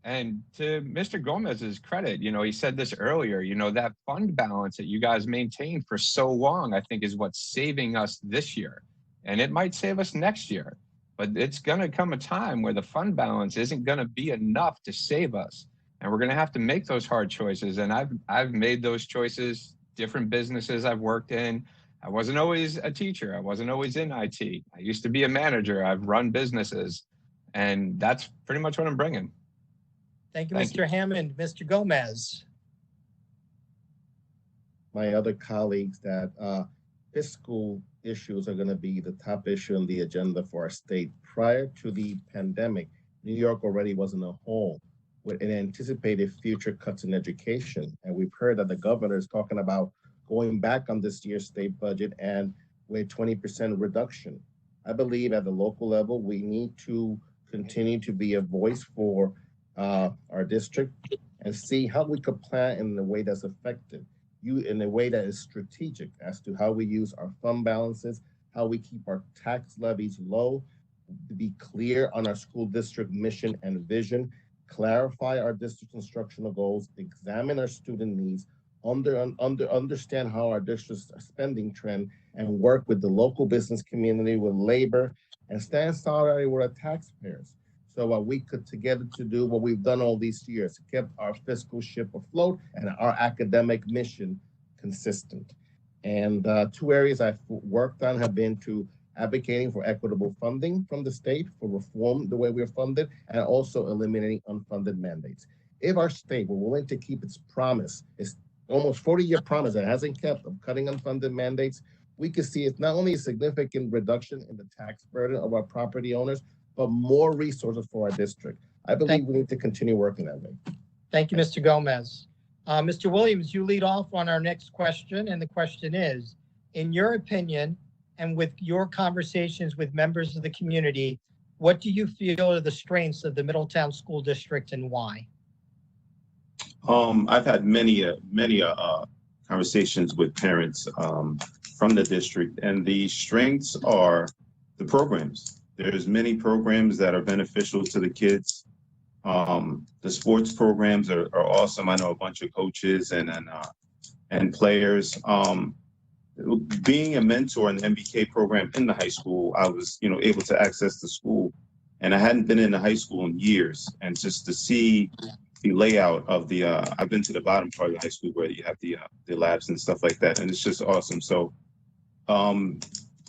And to Mr. Gomez's credit, he said this earlier, that fund balance that you guys maintained for so long, I think is what's saving us this year. And it might save us next year, but it's going to come a time where the fund balance isn't going to be enough to save us. And we're going to have to make those hard choices. And I've made those choices, different businesses I've worked in. I wasn't always a teacher. I wasn't always in IT. I used to be a manager. I've run businesses, and that's pretty much what I'm bringing. Thank you, Mr. Hammond. Mr. Gomez. My other colleagues, that fiscal issues are going to be the top issue on the agenda for our state. Prior to the pandemic, New York already was in a hole with an anticipated future cuts in education. And we've heard that the governor is talking about going back on this year's state budget and with 20% reduction. I believe at the local level, we need to continue to be a voice for our district and see how we could plan in a way that's effective, in a way that is strategic as to how we use our fund balances, how we keep our tax levies low, to be clear on our school district mission and vision, clarify our district instructional goals, examine our student needs, understand how our district's spending trend, and work with the local business community, with labor, and stand solidarity with our taxpayers. So we could together to do what we've done all these years, kept our fiscal ship afloat and our academic mission consistent. And two areas I've worked on have been to advocating for equitable funding from the state, for reform the way we're funded, and also eliminating unfunded mandates. If our state were willing to keep its promise, its almost 40-year promise that hasn't kept of cutting unfunded mandates, we could see it's not only a significant reduction in the tax burden of our property owners, but more resources for our district. I believe we need to continue working that way. Thank you, Mr. Gomez. Mr. Williams, you lead off on our next question, and the question is, in your opinion, and with your conversations with members of the community, what do you feel are the strengths of the Middletown School District and why? I've had many conversations with parents from the district, and the strengths are the programs. There's many programs that are beneficial to the kids. The sports programs are awesome. I know a bunch of coaches and players. Being a mentor in the MBK program in the high school, I was able to access the school, and I hadn't been in the high school in years. And just to see the layout of the, I've been to the bottom part of the high school where you have the labs and stuff like that, and it's just awesome. So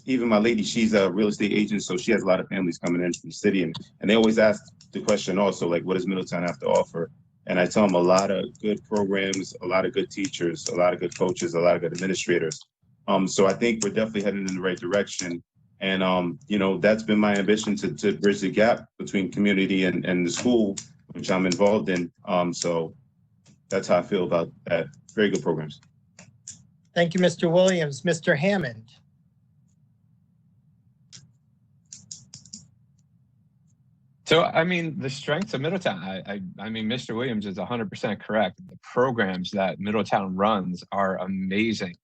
even my lady, she's a real estate agent, so she has a lot of families coming in from the city, and they always ask the question also, like, what does Middletown have to offer? And I tell them a lot of good programs, a lot of good teachers, a lot of good coaches, a lot of good administrators. So I think we're definitely headed in the right direction. And, that's been my ambition to bridge the gap between community and the school, which I'm involved in. So that's how I feel about that. Very good programs. Thank you, Mr. Williams. Mr. Hammond. So, I mean, the strengths of Middletown, I mean, Mr. Williams is 100% correct. The programs that Middletown runs are amazing.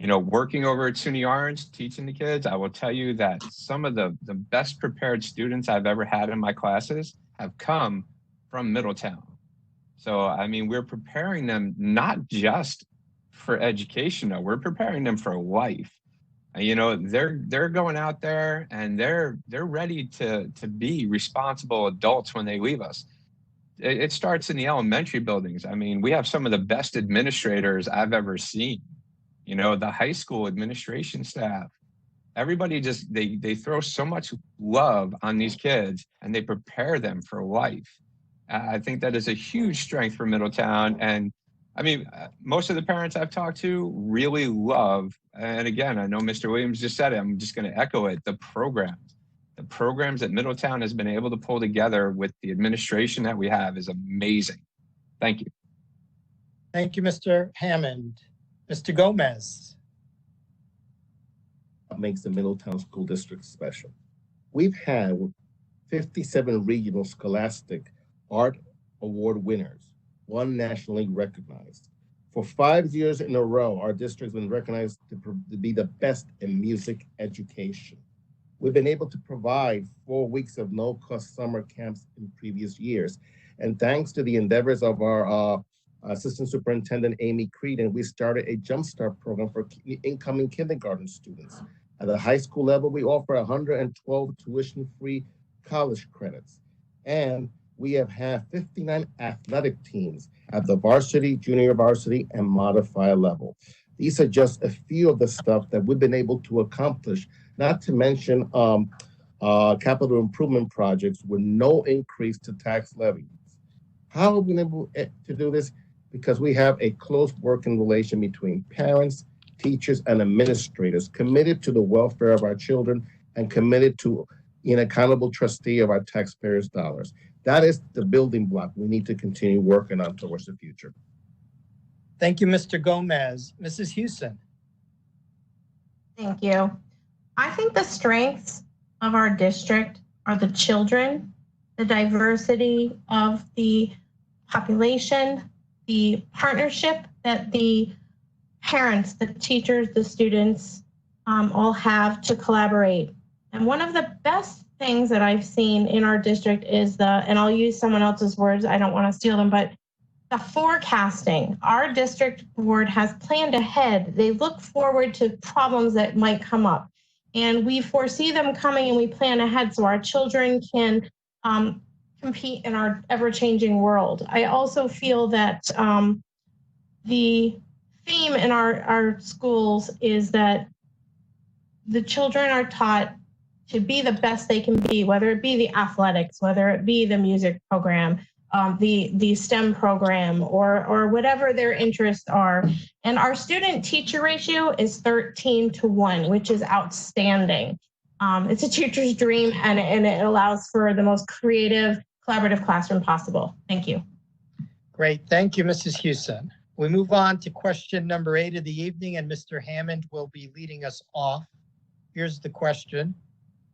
Working over at SUNY Orange, teaching the kids, I will tell you that some of the best prepared students I've ever had in my classes have come from Middletown. So, I mean, we're preparing them not just for education, though, we're preparing them for life. They're going out there and they're ready to be responsible adults when they leave us. It starts in the elementary buildings. I mean, we have some of the best administrators I've ever seen. The high school administration staff, everybody just, they throw so much love on these kids and they prepare them for life. I think that is a huge strength for Middletown. And I mean, most of the parents I've talked to really love, and again, I know Mr. Williams just said it, I'm just going to echo it, the programs. The programs that Middletown has been able to pull together with the administration that we have is amazing. Thank you. Thank you, Mr. Hammond. Mr. Gomez. What makes the Middletown School District special? We've had 57 regional scholastic art award winners, one nationally recognized. For 5 years in a row, our district has been recognized to be the best in music education. We've been able to provide 4 weeks of no-cost summer camps in previous years. And thanks to the endeavors of our Assistant Superintendent Amy Creedon, we started a Jumpstart program for incoming kindergarten students. At the high school level, we offer 112 tuition-free college credits. And we have had 59 athletic teams at the varsity, junior varsity, and modified level. These are just a few of the stuff that we've been able to accomplish, not to mention capital improvement projects with no increase to tax levies. How have we been able to do this? Because we have a close working relation between parents, teachers, and administrators committed to the welfare of our children and committed to an accountable trustee of our taxpayers' dollars. That is the building block we need to continue working on towards the future. Thank you, Mr. Gomez. Mrs. Houston. Thank you. I think the strengths of our district are the children, the diversity of the population, the partnership that the parents, the teachers, the students all have to collaborate. And one of the best things that I've seen in our district is and I'll use someone else's words, I don't want to steal them, but the forecasting. Our district board has planned ahead. They look forward to problems that might come up. And we foresee them coming and we plan ahead so our children can compete in our ever-changing world. I also feel that the theme in our schools is that the children are taught to be the best they can be, whether it be the athletics, whether it be the music program, the STEM program, or whatever their interests are. And our student-teacher ratio is 13-1, which is outstanding. It's a teacher's dream, and it allows for the most creative, collaborative classroom possible. Thank you. Great. Thank you, Mrs. Houston. We move on to question number 8 of the evening, and Mr. Hammond will be leading us off. Here's the question.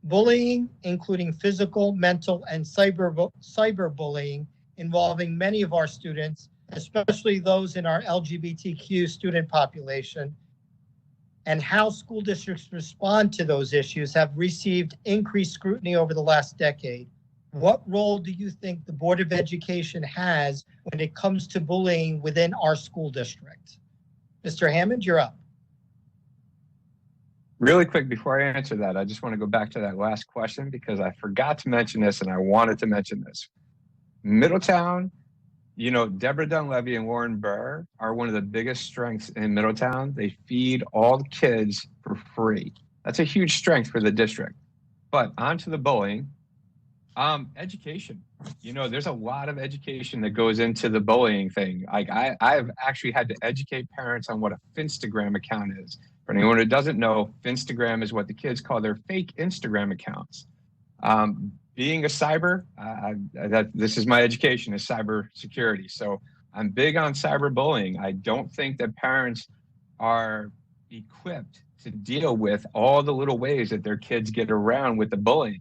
Bullying, including physical, mental, and cyberbullying, involving many of our students, especially those in our LGBTQ student population, and how school districts respond to those issues have received increased scrutiny over the last decade. What role do you think the Board of Education has when it comes to bullying within our school district? Mr. Hammond, you're up. Really quick, before I answer that, I just want to go back to that last question because I forgot to mention this and I wanted to mention this. Middletown, you know, Deborah Dunleavy and Warren Burr are one of the biggest strengths in Middletown. They feed all the kids for free. That's a huge strength for the district. But on to the bullying. Education. You know, there's a lot of education that goes into the bullying thing. Like I've actually had to educate parents on what a Finstagram account is. For anyone who doesn't know, Finstagram is what the kids call their fake Instagram accounts. Being a cyber, this is my education, is cyber security. So I'm big on cyberbullying. I don't think that parents are equipped to deal with all the little ways that their kids get around with the bullying.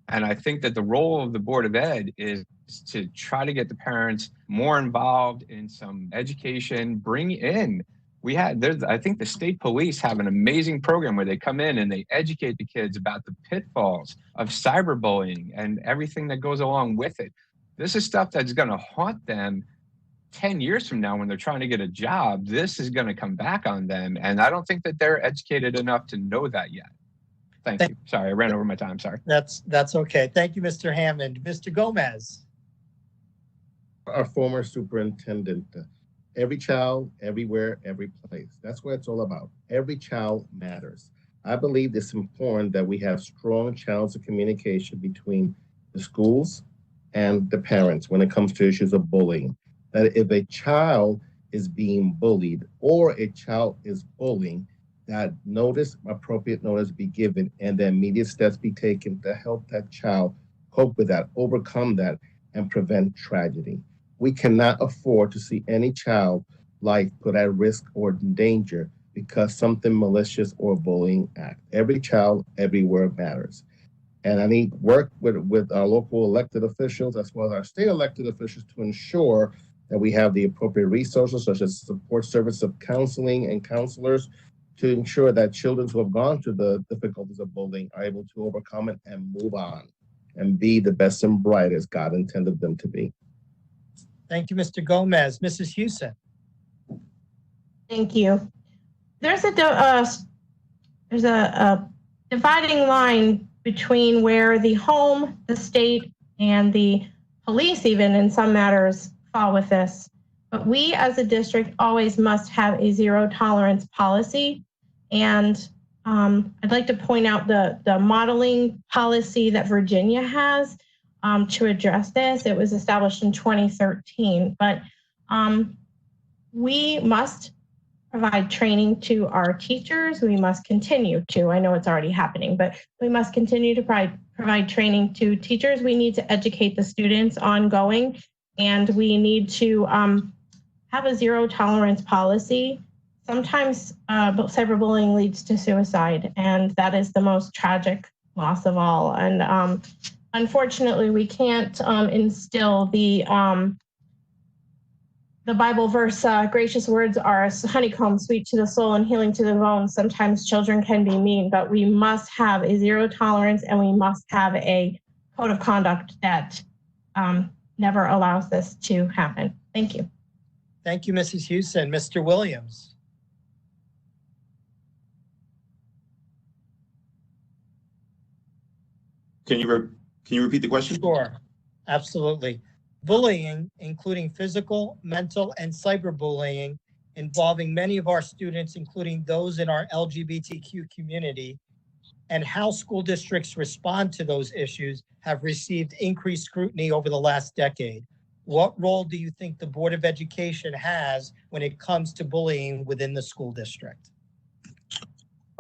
And I think that the role of the Board of Ed is to try to get the parents more involved in some education, bring in. I think the state police have an amazing program where they come in and they educate the kids about the pitfalls of cyberbullying and everything that goes along with it. This is stuff that's going to haunt them 10 years from now when they're trying to get a job. This is going to come back on them. And I don't think that they're educated enough to know that yet. Thank you. Sorry, I ran over my time. Sorry. That's okay. Thank you, Mr. Hammond. Mr. Gomez. Our former superintendent, every child, everywhere, every place. That's what it's all about. Every child matters. I believe it's important that we have strong channels of communication between the schools and the parents when it comes to issues of bullying. That if a child is being bullied or a child is bullying, that appropriate notice be given, and the immediate steps be taken to help that child cope with that, overcome that, and prevent tragedy. We cannot afford to see any child life put at risk or in danger because something malicious or bullying act. Every child, everywhere matters. And I need work with our local elected officials as well as our state elected officials to ensure that we have the appropriate resources such as support service of counseling and counselors to ensure that children who have gone through the difficulties of bullying are able to overcome it and move on and be the best and brightest God intended them to be. Thank you, Mr. Gomez. Mrs. Houston. Thank you. There's a dividing line between where the home, the state, and the police even in some matters fall with this. But we as a district always must have a zero tolerance policy. And I'd like to point out the modeling policy that Virginia has to address this. It was established in 2013, but we must provide training to our teachers. We must continue to, I know it's already happening, but we must continue to provide training to teachers. We need to educate the students ongoing, and we need to have a zero tolerance policy. Sometimes cyberbullying leads to suicide, and that is the most tragic loss of all. And unfortunately, we can't instill the Bible verse, gracious words are a honeycomb, sweet to the soul and healing to the bones. Sometimes children can be mean, but we must have a zero tolerance, and we must have a code of conduct that never allows this to happen. Thank you. Thank you, Mrs. Houston. Mr. Williams. Can you repeat the question? Sure, absolutely. Bullying, including physical, mental, and cyberbullying, involving many of our students, including those in our LGBTQ community, and how school districts respond to those issues have received increased scrutiny over the last decade. What role do you think the Board of Education has when it comes to bullying within the school district?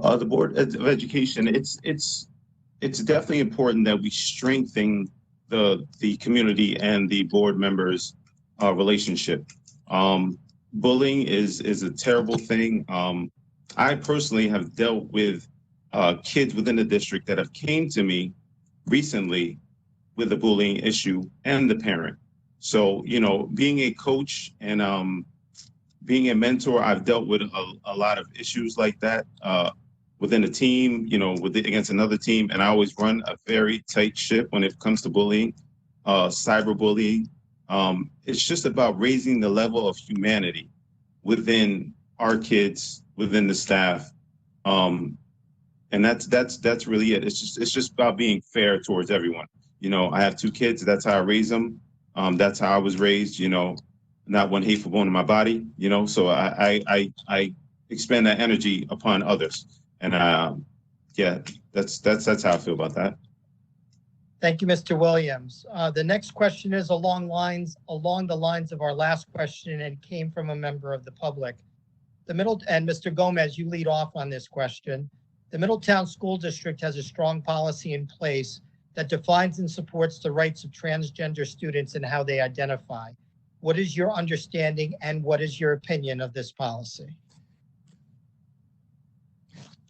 The Board of Education, it's definitely important that we strengthen the community and the board members' relationship. Bullying is a terrible thing. I personally have dealt with kids within the district that have came to me recently with the bullying issue and the parent. So, you know, being a coach and being a mentor, I've dealt with a lot of issues like that within a team, you know, against another team. And I always run a very tight ship when it comes to bullying, cyberbullying. It's just about raising the level of humanity within our kids, within the staff. And that's really it. It's just about being fair towards everyone. You know, I have 2 kids. That's how I raise them. That's how I was raised, you know, not one hateful bone in my body, you know, so I expend that energy upon others. And yeah, that's how I feel about that. Thank you, Mr. Williams. The next question is along the lines of our last question, and came from a member of the public. And Mr. Gomez, you lead off on this question. The Middletown School District has a strong policy in place that defines and supports the rights of transgender students and how they identify. What is your understanding and what is your opinion of this policy?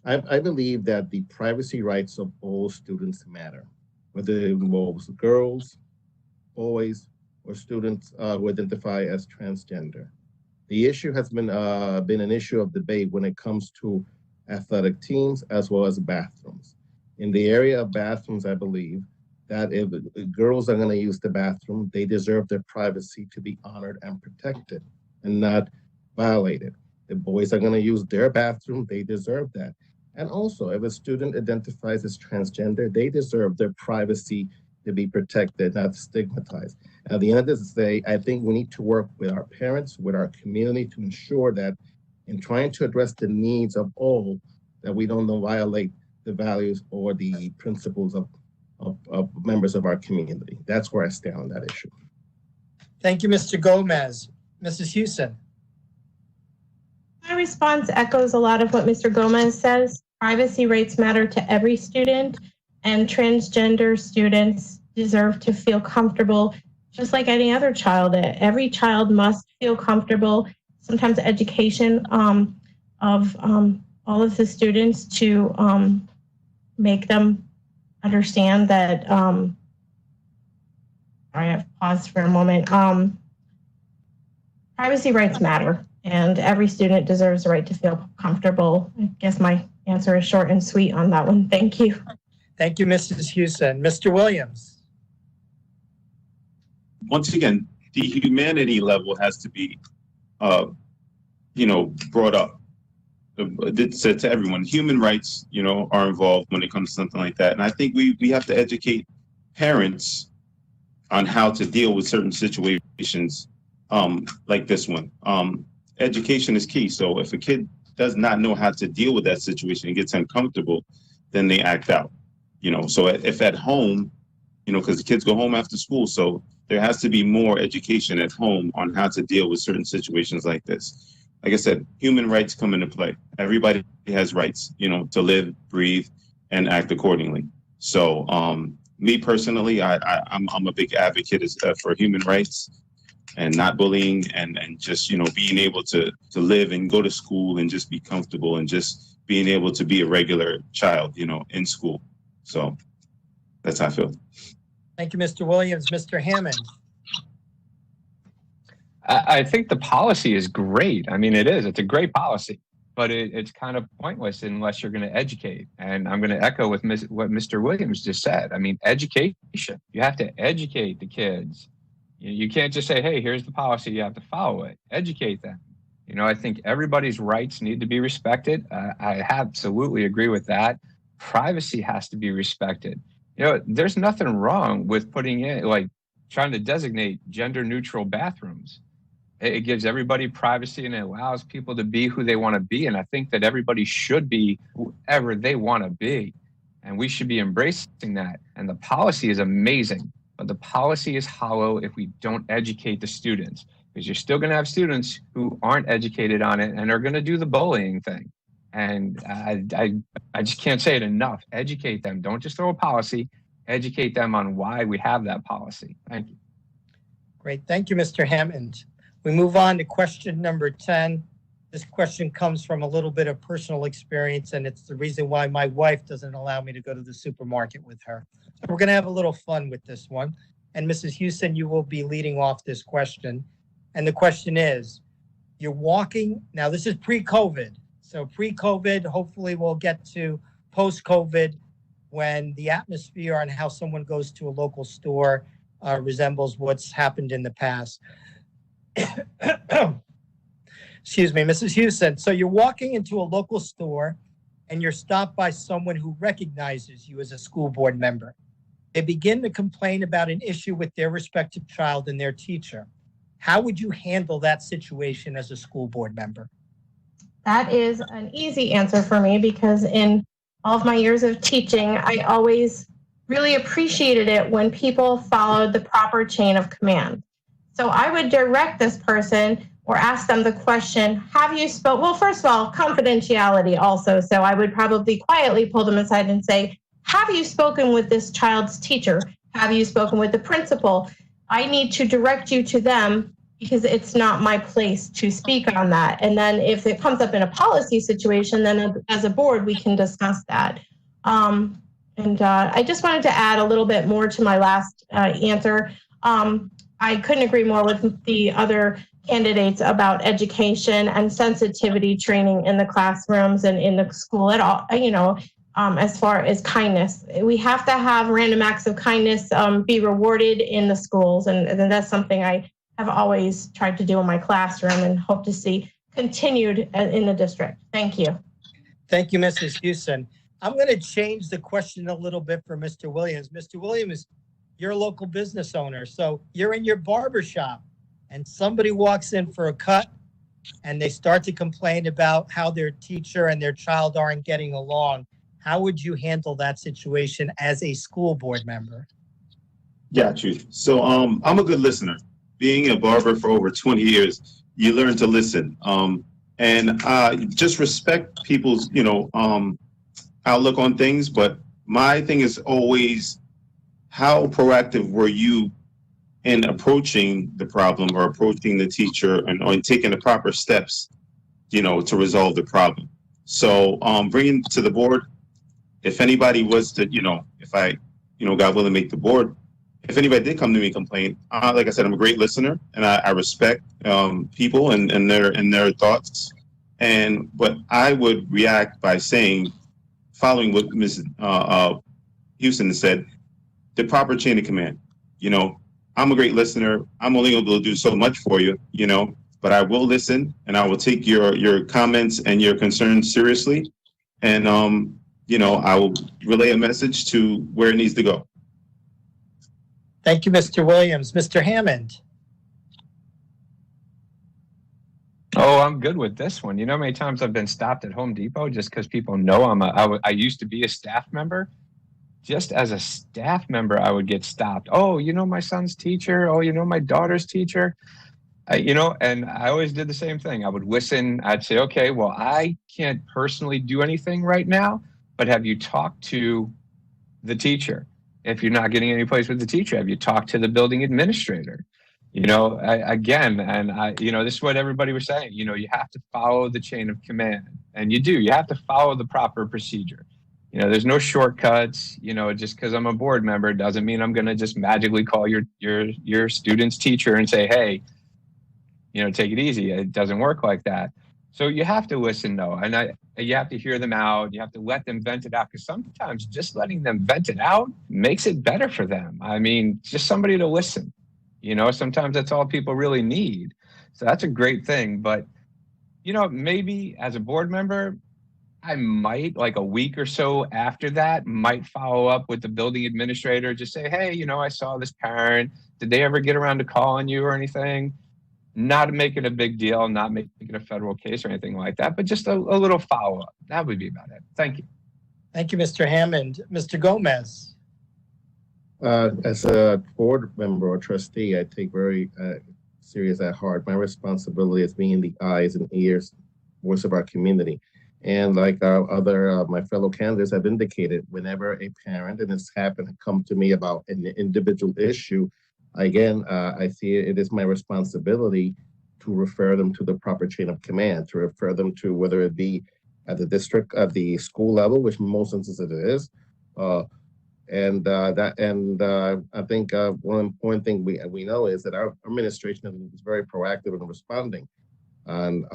I believe that the privacy rights of all students matter, whether it involves girls, boys, or students who identify as transgender. The issue has been an issue of debate when it comes to athletic teams as well as bathrooms. In the area of bathrooms, I believe that if girls are going to use the bathroom, they deserve their privacy to be honored and protected and not violated. If boys are going to use their bathroom, they deserve that. And also, if a student identifies as transgender, they deserve their privacy to be protected, not stigmatized. At the end of this day, I think we need to work with our parents, with our community, to ensure that in trying to address the needs of all, that we don't violate the values or the principles of members of our community. That's where I stand on that issue. Thank you, Mr. Gomez. Mrs. Houston. My response echoes a lot of what Mr. Gomez says. Privacy rights matter to every student, and transgender students deserve to feel comfortable just like any other child. Every child must feel comfortable. Sometimes education of all of the students to make them understand that, sorry, I've paused for a moment. Privacy rights matter, and every student deserves the right to feel comfortable. I guess my answer is short and sweet on that one. Thank you. Thank you, Mrs. Houston. Mr. Williams. Once again, the humanity level has to be, brought up to everyone. Human rights, are involved when it comes to something like that. And I think we have to educate parents on how to deal with certain situations like this one. Education is key. So if a kid does not know how to deal with that situation and gets uncomfortable, then they act out. So if at home, because the kids go home after school, so there has to be more education at home on how to deal with certain situations like this. like I said, human rights come into play. Everybody has rights, to live, breathe, and act accordingly. So me personally, I'm a big advocate for human rights and not bullying, and just being able to live and go to school and just be comfortable and just being able to be a regular child, in school. So that's how I feel. Thank you, Mr. Williams. Mr. Hammond. I think the policy is great. I mean, it is. It's a great policy, but it's kind of pointless unless you're going to educate. And I'm going to echo with what Mr. Williams just said. I mean, education. You have to educate the kids. You can't just say, hey, here's the policy. You have to follow it. Educate them. I think everybody's rights need to be respected. I absolutely agree with that. Privacy has to be respected. There's nothing wrong with putting in, like, trying to designate gender neutral bathrooms. It gives everybody privacy and it allows people to be who they want to be. And I think that everybody should be whoever they want to be. And we should be embracing that. And the policy is amazing, but the policy is hollow if we don't educate the students, because you're still going to have students who aren't educated on it and are going to do the bullying thing. And I just can't say it enough. Educate them. Don't just throw a policy. Educate them on why we have that policy. Thank you. Great. Thank you, Mr. Hammond. We move on to question number 10. This question comes from a little bit of personal experience, and it's the reason why my wife doesn't allow me to go to the supermarket with her. So we're going to have a little fun with this one. And Mrs. Houston, you will be leading off this question. And the question is, you're walking, now this is pre-COVID. So pre-COVID, hopefully we'll get to post-COVID when the atmosphere on how someone goes to a local store resembles what's happened in the past. Excuse me, Mrs. Houston. So you're walking into a local store and you're stopped by someone who recognizes you as a school board member. They begin to complain about an issue with their respective child and their teacher. How would you handle that situation as a school board member? That is an easy answer for me, because in all of my years of teaching, I always really appreciated it when people followed the proper chain of command. So I would direct this person or ask them the question, have you spoke? Well, first of all, confidentiality also. So I would probably quietly pull them aside and say, have you spoken with this child's teacher? Have you spoken with the principal? I need to direct you to them because it's not my place to speak on that. And then if it comes up in a policy situation, then as a board, we can discuss that. I just wanted to add a little bit more to my last answer. I couldn't agree more with the other candidates about education and sensitivity training in the classrooms and in the school at all, as far as kindness. We have to have random acts of kindness be rewarded in the schools. And that's something I have always tried to do in my classroom and hope to see continued in the district. Thank you. Thank you, Mrs. Houston. I'm going to change the question a little bit for Mr. Williams. Mr. Williams, you're a local business owner. So you're in your barber shop and somebody walks in for a cut and they start to complain about how their teacher and their child aren't getting along. How would you handle that situation as a school board member? Got you. So I'm a good listener. Being a barber for over 20 years, you learn to listen and just respect people's, outlook on things. But my thing is always, how proactive were you in approaching the problem or approaching the teacher and taking the proper steps, to resolve the problem? So bringing to the board, if anybody was to, if I, God willing, make the board, if anybody did come to me and complain, like I said, I'm a great listener and I respect people and their thoughts. But I would react by saying, following what Mrs. Houston said, the proper chain of command. I'm a great listener. I'm only able to do so much for you, but I will listen and I will take your comments and your concerns seriously. And, I will relay a message to where it needs to go. Thank you, Mr. Williams. Mr. Hammond. Oh, I'm good with this one. You know how many times I've been stopped at Home Depot just because people know I used to be a staff member? Just as a staff member, I would get stopped. Oh, my son's teacher. Oh, my daughter's teacher. And I always did the same thing. I would listen. I'd say, okay, well, I can't personally do anything right now, but have you talked to the teacher? If you're not getting any place with the teacher, have you talked to the building administrator? This is what everybody was saying. You have to follow the chain of command, and you do. You have to follow the proper procedure. There's no shortcuts. Just because I'm a board member doesn't mean I'm going to just magically call your student's teacher and say, hey, take it easy. It doesn't work like that. So you have to listen, though, and you have to hear them out. You have to let them vent it out, because sometimes just letting them vent it out makes it better for them. Just somebody to listen. Sometimes that's all people really need. So that's a great thing. But, maybe as a board member, I might, like a week or so after that, might follow up with the building administrator, just say, hey, I saw this parent. Did they ever get around to calling you or anything? Not making a big deal, not making a federal case or anything like that, but just a little follow-up. That would be about it. Thank you. Thank you, Mr. Hammond. Mr. Gomez. As a board member or trustee, I take very serious at heart my responsibility as being the eyes and ears, voice of our community. And like my fellow candidates have indicated, whenever a parent, and it's happened, come to me about an individual issue, again, I see it is my responsibility to refer them to the proper chain of command, to refer them to whether it be at the district, at the school level, which in most instances it is. I think one important thing we know is that our administration is very proactive in responding. And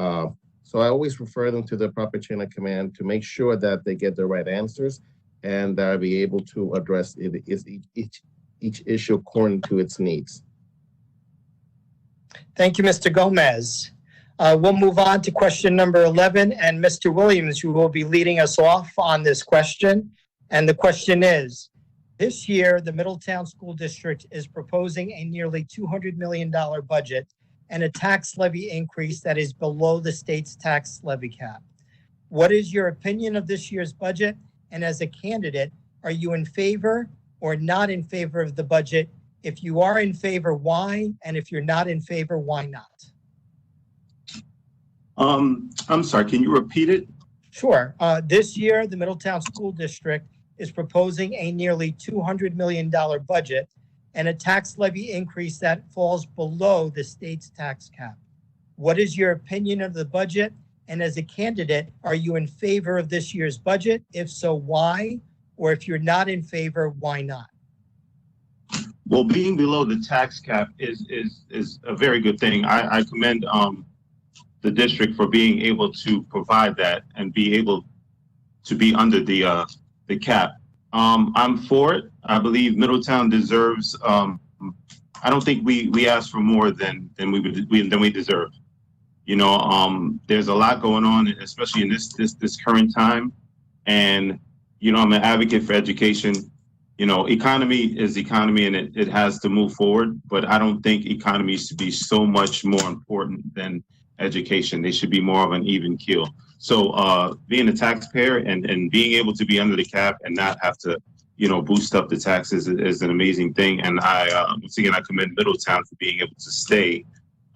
so I always refer them to the proper chain of command to make sure that they get the right answers and be able to address each issue according to its needs. Thank you, Mr. Gomez. We'll move on to question number 11, and Mr. Williams, who will be leading us off on this question. And the question is, this year, the Middletown School District is proposing a nearly $200 million budget and a tax levy increase that is below the state's tax levy cap. What is your opinion of this year's budget? And as a candidate, are you in favor or not in favor of the budget? If you are in favor, why? And if you're not in favor, why not? I'm sorry, can you repeat it? Sure. This year, the Middletown School District is proposing a nearly $200 million budget and a tax levy increase that falls below the state's tax cap. What is your opinion of the budget? And as a candidate, are you in favor of this year's budget? If so, why? Or if you're not in favor, why not? Well, being below the tax cap is a very good thing. I commend the district for being able to provide that and be able to be under the cap. I'm for it. I believe Middletown deserves. I don't think we asked for more than we deserve. There's a lot going on, especially in this current time. And I'm an advocate for education. Economy is economy, and it has to move forward. But I don't think economy should be so much more important than education. They should be more of an even keel. So being a taxpayer and being able to be under the cap and not have to, boost up the taxes is an amazing thing. And once again, I commend Middletown for being able to stay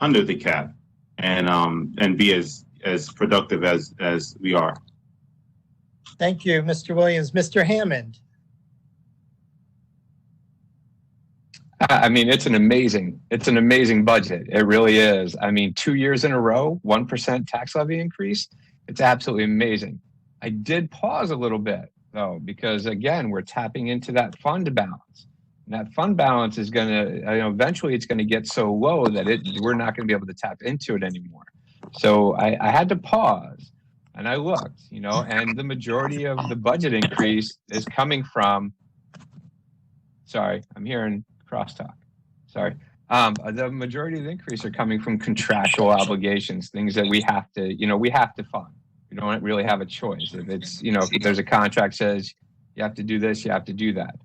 under the cap and be as productive as we are. Thank you, Mr. Williams. Mr. Hammond. It's an amazing budget. It really is. 2 years in a row, 1% tax levy increase. It's absolutely amazing. I did pause a little bit though, because again, we're tapping into that fund balance. And that fund balance is going to, eventually it's going to get so low that we're not going to be able to tap into it anymore. So I had to pause and I looked, and the majority of the budget increase is coming from, sorry, I'm hearing crosstalk. Sorry. The majority of the increase are coming from contractual obligations, things that we have to fund. We don't really have a choice. If it's, if there's a contract says you have to do this, you have to do that.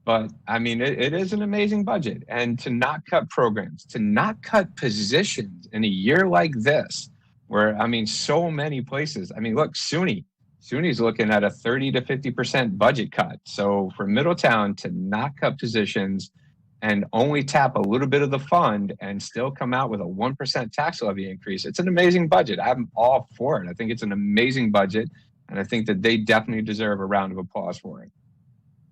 But it is an amazing budget. And to not cut programs, to not cut positions in a year like this, where, so many places, look, SUNY's looking at a 30 to 50% budget cut. So for Middletown to not cut positions and only tap a little bit of the fund and still come out with a 1% tax levy increase, it's an amazing budget. I'm all for it. I think it's an amazing budget, and I think that they definitely deserve a round of applause for it.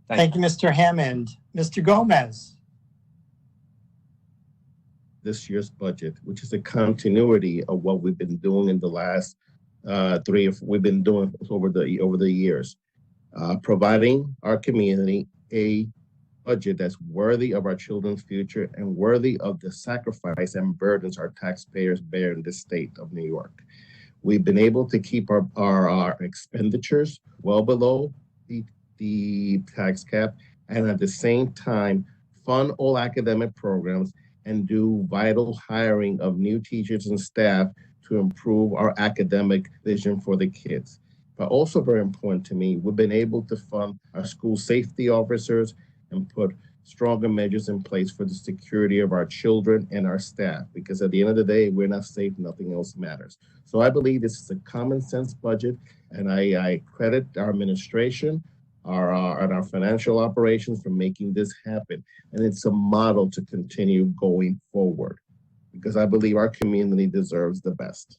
Thank you, Mr. Hammond. Mr. Gomez. This year's budget, which is a continuity of what we've been doing in the last we've been doing over the years, providing our community a budget that's worthy of our children's future and worthy of the sacrifice and burdens our taxpayers bear in the state of New York. We've been able to keep our expenditures well below the tax cap, and at the same time fund all academic programs and do vital hiring of new teachers and staff to improve our academic vision for the kids. But also very important to me, we've been able to fund our school safety officers and put stronger measures in place for the security of our children and our staff, because at the end of the day, we're not safe, nothing else matters. So I believe this is a common sense budget, and I credit our administration, our financial operations for making this happen. And it's a model to continue going forward, because I believe our community deserves the best.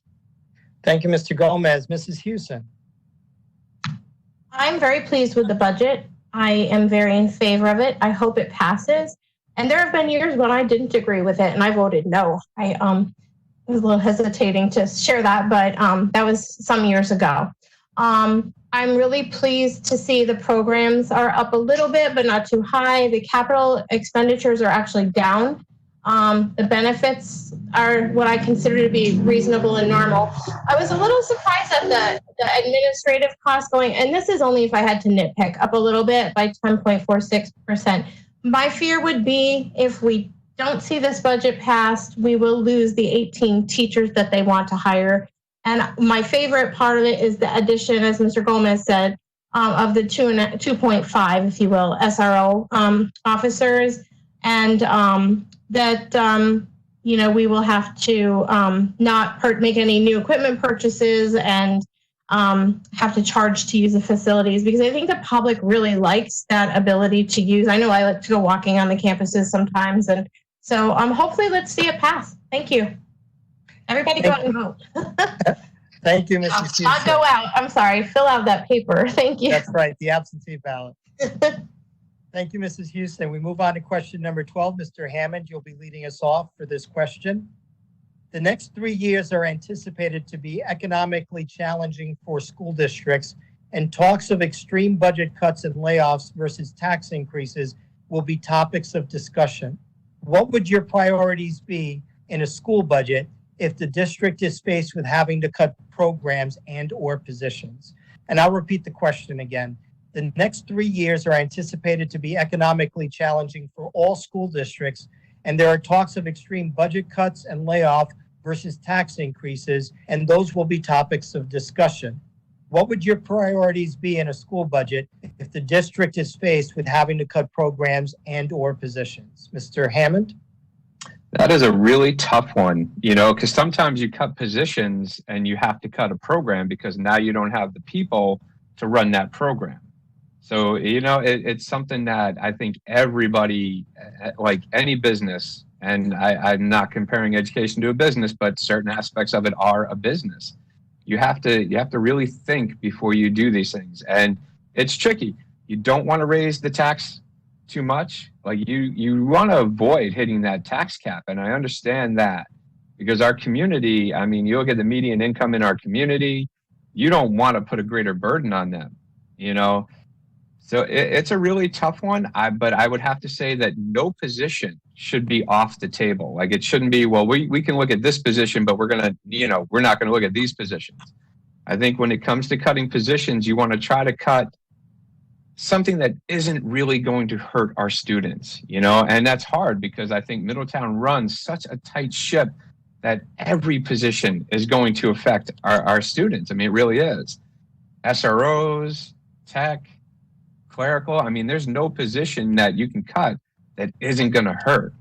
Thank you, Mr. Gomez. Mrs. Houston. I'm very pleased with the budget. I am very in favor of it. I hope it passes. And there have been years when I didn't agree with it and I voted no. I was a little hesitating to share that, but that was some years ago. I'm really pleased to see the programs are up a little bit, but not too high. The capital expenditures are actually down. The benefits are what I consider to be reasonable and normal. I was a little surprised at the administrative costs going, and this is only if I had to nitpick, up a little bit by 10.46%. My fear would be if we don't see this budget passed, we will lose the 18 teachers that they want to hire. And my favorite part of it is the addition, as Mr. Gomez said, of the 2.5, if you will, SRO officers, and that we will have to not make any new equipment purchases and have to charge to use the facilities, because I think the public really likes that ability to use. I know I like to go walking on the campuses sometimes, and so hopefully let's see it pass. Thank you. Everybody go out and vote. Thank you, Mrs. Houston. Not go out. I'm sorry. Fill out that paper. Thank you. That's right, the absentee ballot. Thank you, Mrs. Houston. We move on to question number 12. Mr. Hammond, you'll be leading us off for this question. The next 3 years are anticipated to be economically challenging for school districts, and talks of extreme budget cuts and layoffs versus tax increases will be topics of discussion. What would your priorities be in a school budget if the district is faced with having to cut programs and/or positions? And I'll repeat the question again. The next 3 years are anticipated to be economically challenging for all school districts, and there are talks of extreme budget cuts and layoff versus tax increases, and those will be topics of discussion. What would your priorities be in a school budget if the district is faced with having to cut programs and/or positions? Mr. Hammond? That is a really tough one, because sometimes you cut positions and you have to cut a program because now you don't have the people to run that program. So, it's something that I think everybody, like any business, and I'm not comparing education to a business, but certain aspects of it are a business. You have to really think before you do these things. And it's tricky. You don't want to raise the tax too much. Like you want to avoid hitting that tax cap. And I understand that, because our community, you look at the median income in our community, you don't want to put a greater burden on them, So it's a really tough one. But I would have to say that no position should be off the table. Like, it shouldn't be, well, we can look at this position, but we're not going to look at these positions. I think when it comes to cutting positions, you want to try to cut something that isn't really going to hurt our students, and that's hard because I think Middletown runs such a tight ship that every position is going to affect our students. It really is. SROs, tech, clerical. There's no position that you can cut that isn't going to hurt.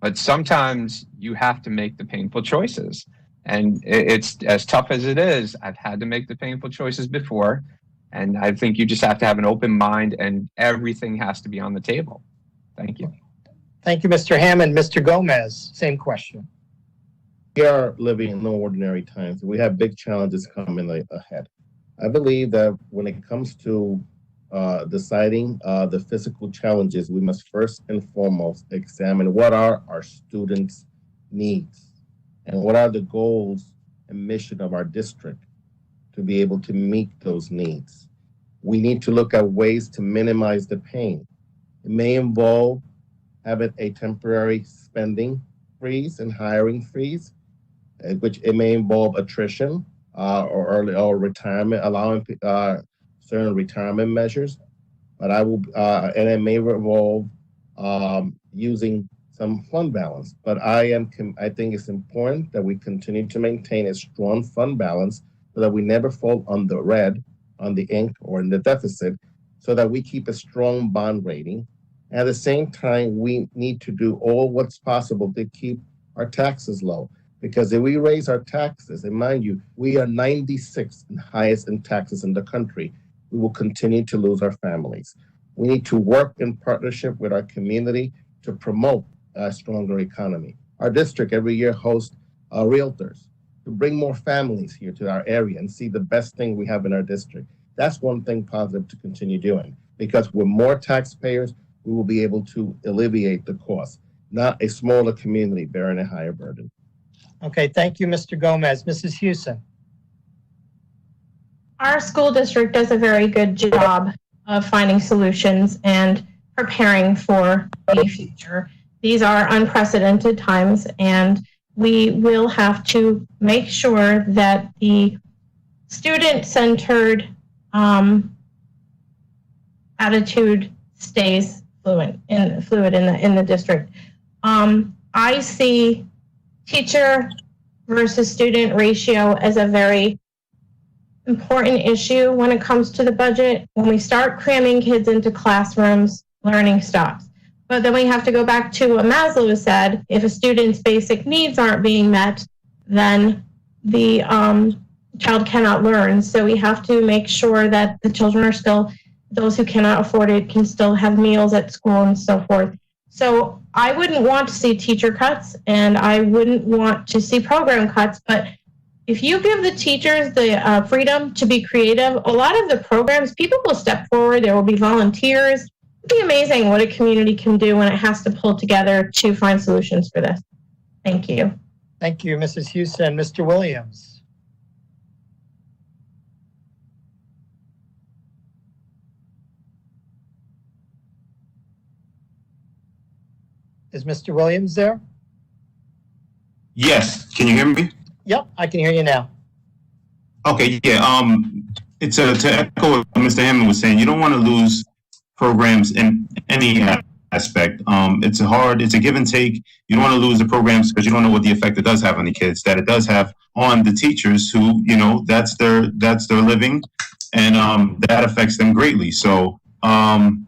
But sometimes you have to make the painful choices. And it's as tough as it is. I've had to make the painful choices before. And I think you just have to have an open mind, and everything has to be on the table. Thank you. Thank you, Mr. Hammond. Mr. Gomez, same question. We are living in no ordinary times. We have big challenges coming ahead. I believe that when it comes to deciding the physical challenges, we must first and foremost examine what are our students' needs and what are the goals and mission of our district to be able to meet those needs. We need to look at ways to minimize the pain. It may involve having a temporary spending freeze and hiring freeze, which it may involve attrition or early or retirement, allowing certain retirement measures. But and it may involve using some fund balance. But I think it's important that we continue to maintain a strong fund balance so that we never fall on the red, on the ink, or in the deficit, so that we keep a strong bond rating. At the same time, we need to do all what's possible to keep our taxes low. Because if we raise our taxes, and mind you, we are 96th and highest in taxes in the country, we will continue to lose our families. We need to work in partnership with our community to promote a stronger economy. Our district every year hosts realtors to bring more families here to our area and see the best thing we have in our district. That's one thing positive to continue doing, because with more taxpayers, we will be able to alleviate the cost, not a smaller community bearing a higher burden. Okay, thank you, Mr. Gomez. Mrs. Houston. Our school district does a very good job of finding solutions and preparing for the future. These are unprecedented times, and we will have to make sure that the student-centered attitude stays fluid in the district. I see teacher versus student ratio as a very important issue when it comes to the budget. When we start cramming kids into classrooms, learning stops. But then we have to go back to what Maslow said: if a student's basic needs aren't being met, then the child cannot learn. So we have to make sure that the children are still, those who cannot afford it can still have meals at school and so forth. So I wouldn't want to see teacher cuts, and I wouldn't want to see program cuts, but if you give the teachers the freedom to be creative, a lot of the programs, people will step forward, there will be volunteers. It'd be amazing what a community can do when it has to pull together to find solutions for this. Thank you. Thank you, Mrs. Houston. Mr. Williams. Is Mr. Williams there? Yes, can you hear me? Yep, I can hear you now. Okay, yeah. It's to echo what Mr. Hammond was saying. You don't want to lose programs in any aspect. It's a give and take. You don't want to lose the programs because you don't know what the effect it does have on the kids, that it does have on the teachers who, that's their living, and that affects them greatly. So, and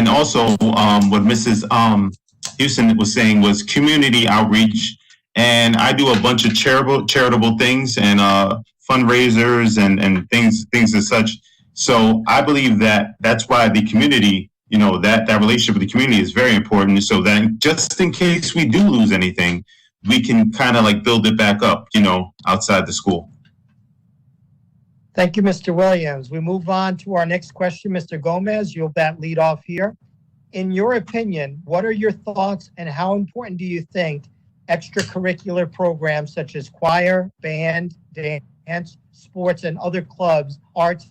also what Mrs. Houston was saying was community outreach. And I do a bunch of charitable things and fundraisers and things as such. So I believe that that's why the community, that relationship with the community is very important. So that just in case we do lose anything, we can kind of build it back up, outside the school. Thank you, Mr. Williams. We move on to our next question. Mr. Gomez, you'll lead off here. In your opinion, what are your thoughts and how important do you think extracurricular programs such as choir, band, dance, sports, and other clubs are to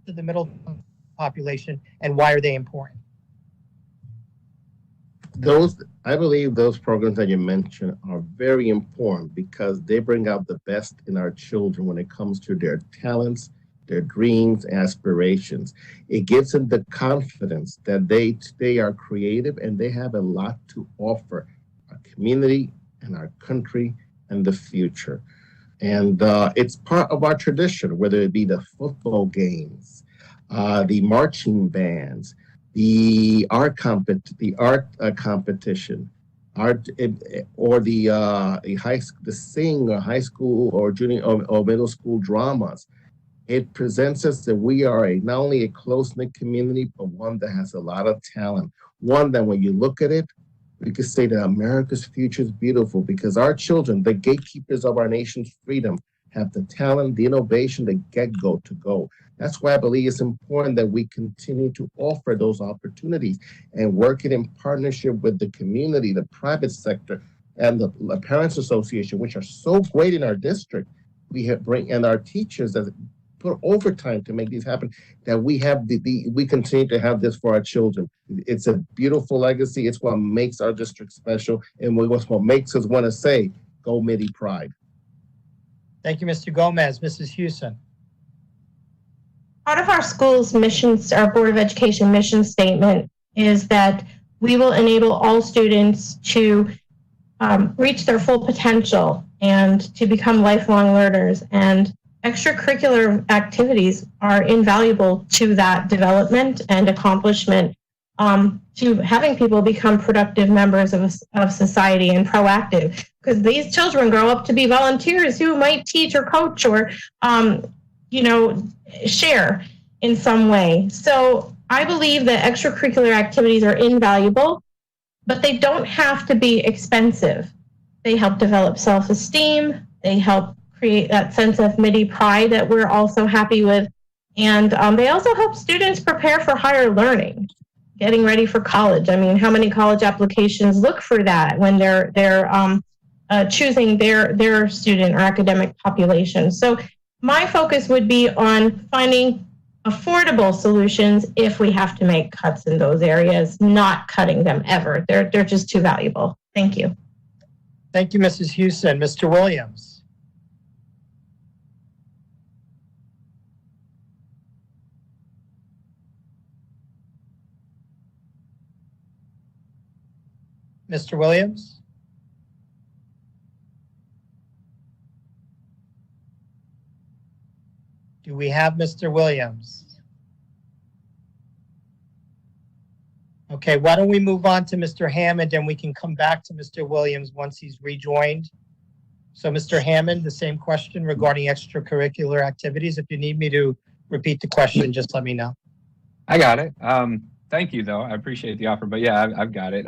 the middle population, and why are they important? I believe those programs that you mentioned are very important because they bring out the best in our children when it comes to their talents, their dreams, aspirations. It gives them the confidence that they are creative and they have a lot to offer our community and our country and the future. And it's part of our tradition, whether it be the football games, the marching bands, the art competition, or the sing or high school or junior or middle school dramas. It presents us that we are not only a close-knit community, but one that has a lot of talent. one that when you look at it, we could say that America's future is beautiful because our children, the gatekeepers of our nation's freedom, have the talent, the innovation, the get-go to go. That's why I believe it's important that we continue to offer those opportunities and work it in partnership with the community, the private sector, and the Parents Association, which are so great in our district. We have and our teachers that put overtime to make these happen, that we have we continue to have this for our children. It's a beautiful legacy. It's what makes our district special, and what makes us want to say, go Midi Pride. Thank you, Mr. Gomez. Mrs. Houston. Part of our school's missions, our Board of Education mission statement, is that we will enable all students to reach their full potential and to become lifelong learners. And extracurricular activities are invaluable to that development and accomplishment, to having people become productive members of society and proactive. Because these children grow up to be volunteers who might teach or coach or, share in some way. So I believe that extracurricular activities are invaluable, but they don't have to be expensive. They help develop self-esteem. They help create that sense of Midi pride that we're also happy with. And they also help students prepare for higher learning, getting ready for college. I mean, how many college applications look for that when they're choosing their student or academic population? So my focus would be on finding affordable solutions if we have to make cuts in those areas, not cutting them ever. They're just too valuable. Thank you. Thank you, Mrs. Houston. Mr. Williams. Mr. Williams? Do we have Mr. Williams? Okay, why don't we move on to Mr. Hammond and we can come back to Mr. Williams once he's rejoined. So Mr. Hammond, the same question regarding extracurricular activities. If you need me to repeat the question, just let me know. I got it. Thank you, though. I appreciate the offer, but yeah, I've got it.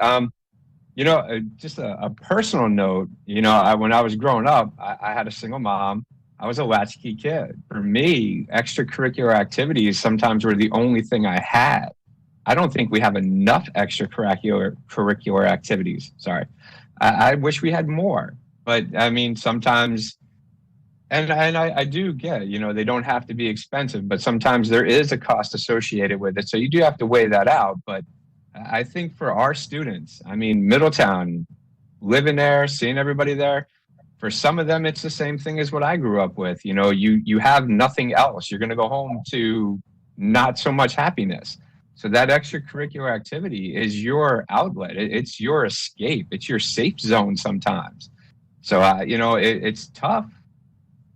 Just a personal note, when I was growing up, I had a single mom. I was a latchkey kid. For me, extracurricular activities sometimes were the only thing I had. I don't think we have enough extracurricular activities. Sorry. I wish we had more, but I mean, sometimes, and I do get, they don't have to be expensive, but sometimes there is a cost associated with it. So you do have to weigh that out. But I think for our students, I mean, Middletown, living there, seeing everybody there, for some of them, it's the same thing as what I grew up with. You have nothing else. You're going to go home to not so much happiness. So that extracurricular activity is your outlet. It's your escape. It's your safe zone sometimes. So, it's tough,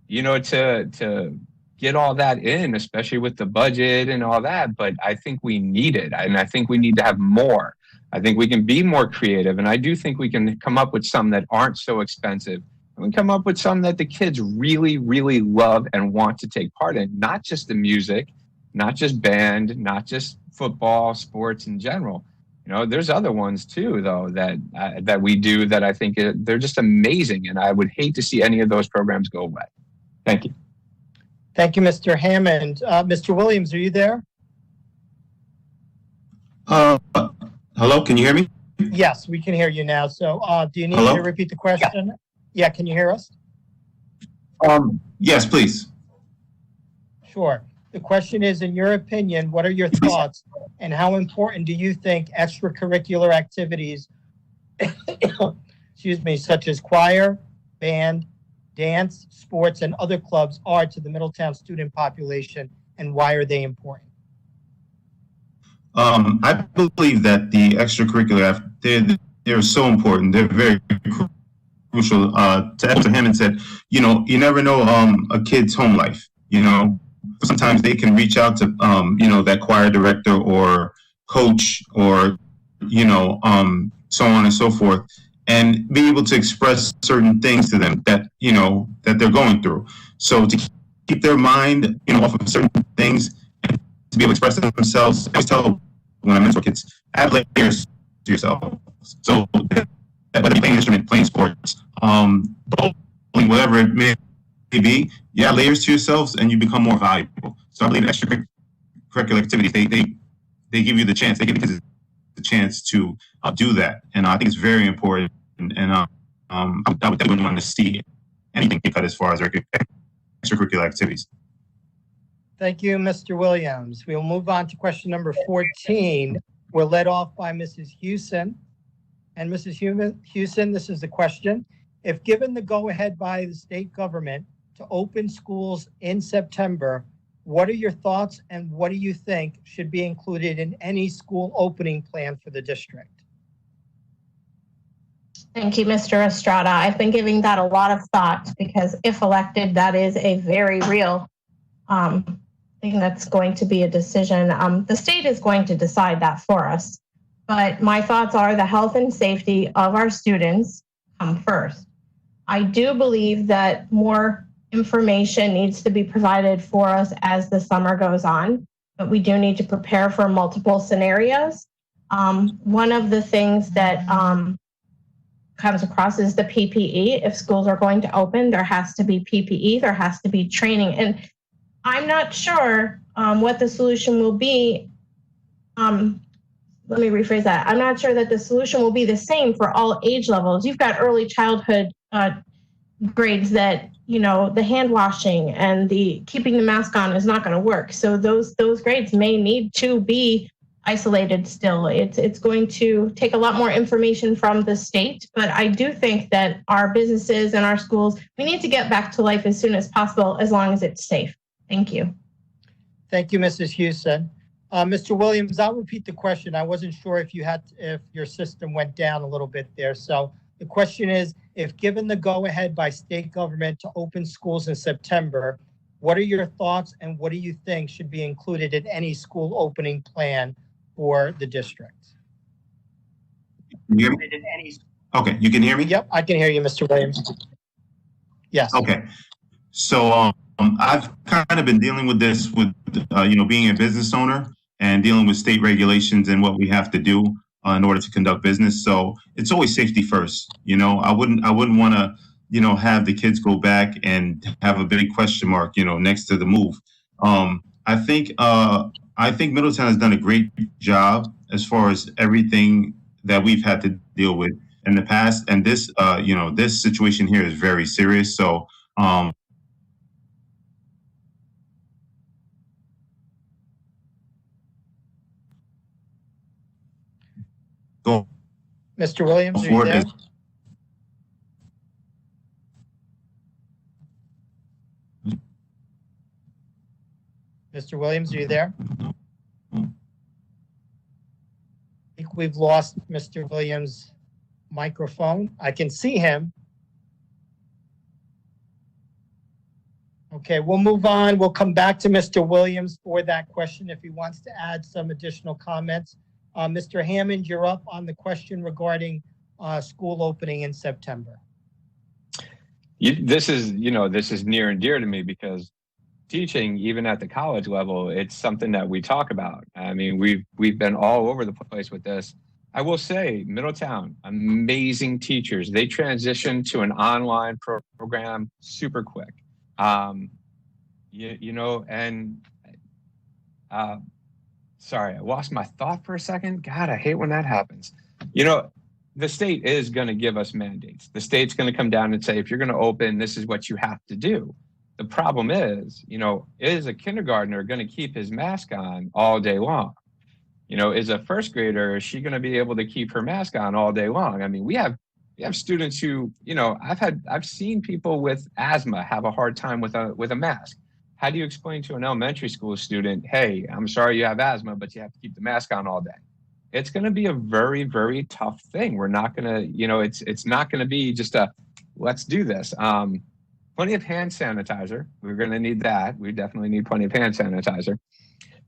to get all that in, especially with the budget and all that. But I think we need it. And I think we need to have more. I think we can be more creative. And I do think we can come up with some that aren't so expensive. And we come up with some that the kids really, really love and want to take part in, not just the music, not just band, not just football, sports in general. There's other ones too, though, that we do that I think they're just amazing. And I would hate to see any of those programs go away. Thank you. Thank you, Mr. Hammond. Mr. Williams, are you there? Hello, can you hear me? Yes, we can hear you now. So do you need me to repeat the question? Yeah, can you hear us? Yes, please. Sure. The question is, in your opinion, what are your thoughts and how important do you think extracurricular activities, such as choir, band, dance, sports, and other clubs are to the Middletown student population, and why are they important? I believe that the extracurricular, they're so important. They're very crucial. To Mr. Hammond said, you never know a kid's home life, Sometimes they can reach out to, that choir director or coach or, so on and so forth, and be able to express certain things to them that, that they're going through. So to keep their mind, off of certain things and to be able to express themselves, I always tell when I mentor kids, add layers to yourself. So whether you're playing an instrument, playing sports, bowling, whatever it may be, you add layers to yourselves and you become more valuable. So I believe extracurricular activities, they give you the chance, they give you the chance to do that. And I think it's very important. And I would definitely want to see anything cut as far as extracurricular activities. Thank you, Mr. Williams. We'll move on to question number 14. We're led off by Mrs. Hewson. And Mrs. Hewson, this is the question. If given the go-ahead by the state government to open schools in September, what are your thoughts and what do you think should be included in any school opening plan for the district? Thank you, Mr. Estrada. I've been giving that a lot of thought because if elected, that is a very real thing that's going to be a decision. The state is going to decide that for us. But my thoughts are the health and safety of our students come first. I do believe that more information needs to be provided for us as the summer goes on, but we do need to prepare for multiple scenarios. One of the things that comes across is the PPE. If schools are going to open, there has to be PPE, there has to be training. And I'm not sure what the solution will be. Let me rephrase that. I'm not sure that the solution will be the same for all age levels. You've got early childhood grades that, you know, the hand washing and the keeping the mask on is not going to work. So those grades may need to be isolated still. It's going to take a lot more information from the state, but I do think that our businesses and our schools, we need to get back to life as soon as possible, as long as it's safe. Thank you. Thank you, Mrs. Hewson. Mr. Williams, I'll repeat the question. I wasn't sure if if your system went down a little bit there. So the question is, if given the go-ahead by state government to open schools in September, what are your thoughts and what do you think should be included in any school opening plan for the district? Can you hear me? Okay, you can hear me? Yep, I can hear you, Mr. Williams. Yes. Okay. So I've kind of been dealing with this with, being a business owner and dealing with state regulations and what we have to do in order to conduct business. So it's always safety first. You know, I wouldn't want to, have the kids go back and have a big question mark, next to the move. I think Middletown has done a great job as far as everything that we've had to deal with in the past. And this, this situation here is very serious. So, go Mr. Williams, are you forward there? Mr. Williams, are you there? I think we've lost Mr. Williams' microphone. I can see him. Okay, we'll move on. We'll come back to Mr. Williams for that question if he wants to add some additional comments. Mr. Hammond, you're up on the question regarding school opening in September. This is near and dear to me because teaching, even at the college level, it's something that we talk about. I mean, we've been all over the place with this. I will say, Middletown, amazing teachers. They transitioned to an online program super quick. Sorry, I lost my thought for a second. God, I hate when that happens. The state is going to give us mandates. The state's going to come down and say, if you're going to open, this is what you have to do. The problem is a kindergartner going to keep his mask on all day long? Is a first grader, is she going to be able to keep her mask on all day long? I mean, we have students who, I've seen people with asthma have a hard time with a mask. How do you explain to an elementary school student, hey, I'm sorry you have asthma, but you have to keep the mask on all day? It's going to be a very, very tough thing. We're not going to, it's not going to be just let's do this. Plenty of hand sanitizer. We're going to need that. We definitely need plenty of hand sanitizer.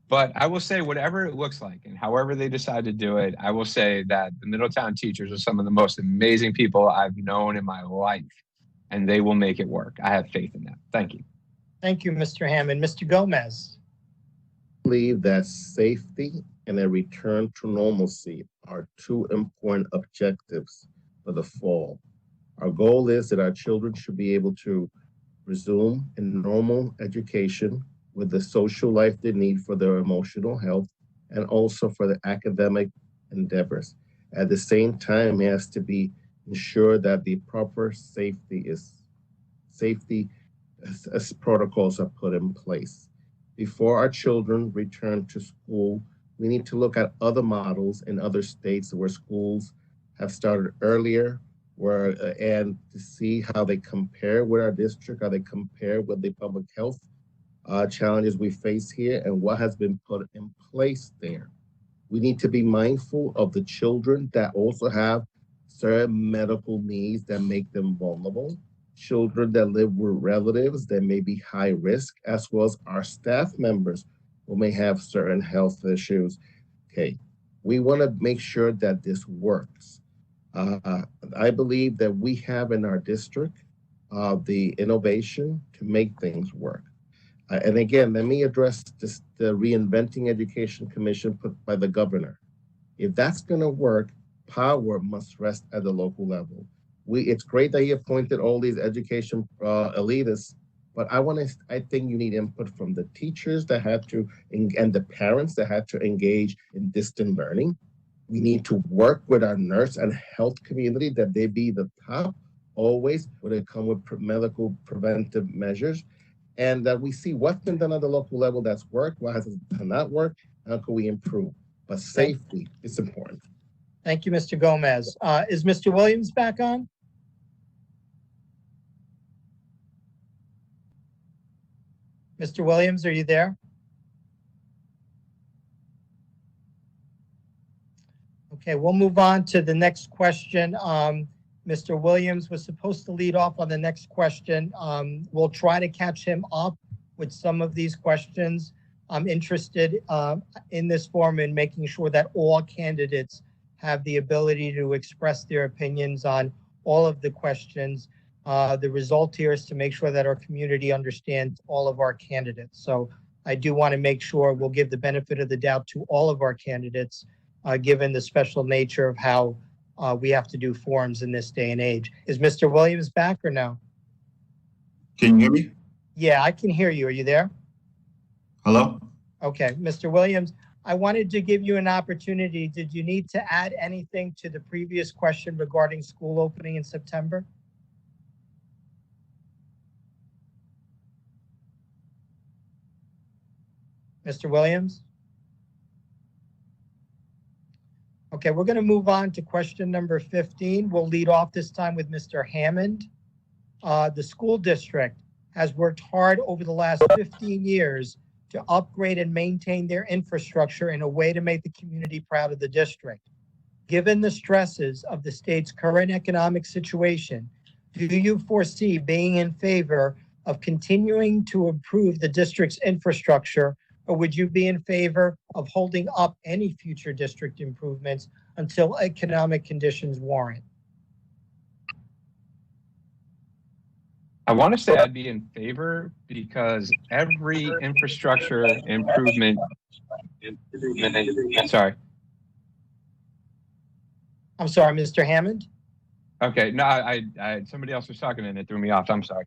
But I will say, whatever it looks like and however they decide to do it, I will say that the Middletown teachers are some of the most amazing people I've known in my life, and they will make it work. I have faith in that. Thank you. Thank you, Mr. Hammond. Mr. Gomez. I believe that safety and a return to normalcy are two important objectives for the fall. Our goal is that our children should be able to resume a normal education with the social life they need for their emotional health and also for the academic endeavors. At the same time, it has to be ensured that the proper safety as protocols are put in place. Before our children return to school, we need to look at other models in other states where schools have started earlier, and to see how they compare with our district, how they compare with the public health challenges we face here, and what has been put in place there. We need to be mindful of the children that also have certain medical needs that make them vulnerable, children that live with relatives that may be high risk, as well as our staff members who may have certain health issues. Okay, we want to make sure that this works. I believe that we have in our district the innovation to make things work. And again, let me address this, the Reinventing Education Commission put by the governor. If that's going to work, power must rest at the local level. It's great that he appointed all these education elitists, but I think you need input from the teachers that had to, and the parents that had to engage in distant learning. We need to work with our nurse and health community that they be the top always when it comes with medical preventive measures, and that we see what's been done at the local level that's worked, what has not worked, how can we improve? But safety is important. Thank you, Mr. Gomez. Is Mr. Williams back on? Mr. Williams, are you there? Okay, we'll move on to the next question. Mr. Williams was supposed to lead off on the next question. We'll try to catch him up with some of these questions. I'm interested in this forum in making sure that all candidates have the ability to express their opinions on all of the questions. The result here is to make sure that our community understands all of our candidates. So I do want to make sure we'll give the benefit of the doubt to all of our candidates, given the special nature of how we have to do forums in this day and age. Is Mr. Williams back or no? Can you hear me? Yeah, I can hear you. Are you there? Hello? Okay, Mr. Williams, I wanted to give you an opportunity. Did you need to add anything to the previous question regarding school opening in September? Mr. Williams? Okay, we're going to move on to question number 15. We'll lead off this time with Mr. Hammond. The school district has worked hard over the last 15 years to upgrade and maintain their infrastructure in a way to make the community proud of the district. Given the stresses of the state's current economic situation, do you foresee being in favor of continuing to improve the district's infrastructure, or would you be in favor of holding up any future district improvements until economic conditions warrant? I want to say I'd be in favor because every infrastructure improvement. Sorry. I'm sorry, Mr. Hammond? Okay, no, I somebody else was talking and it threw me off. I'm sorry.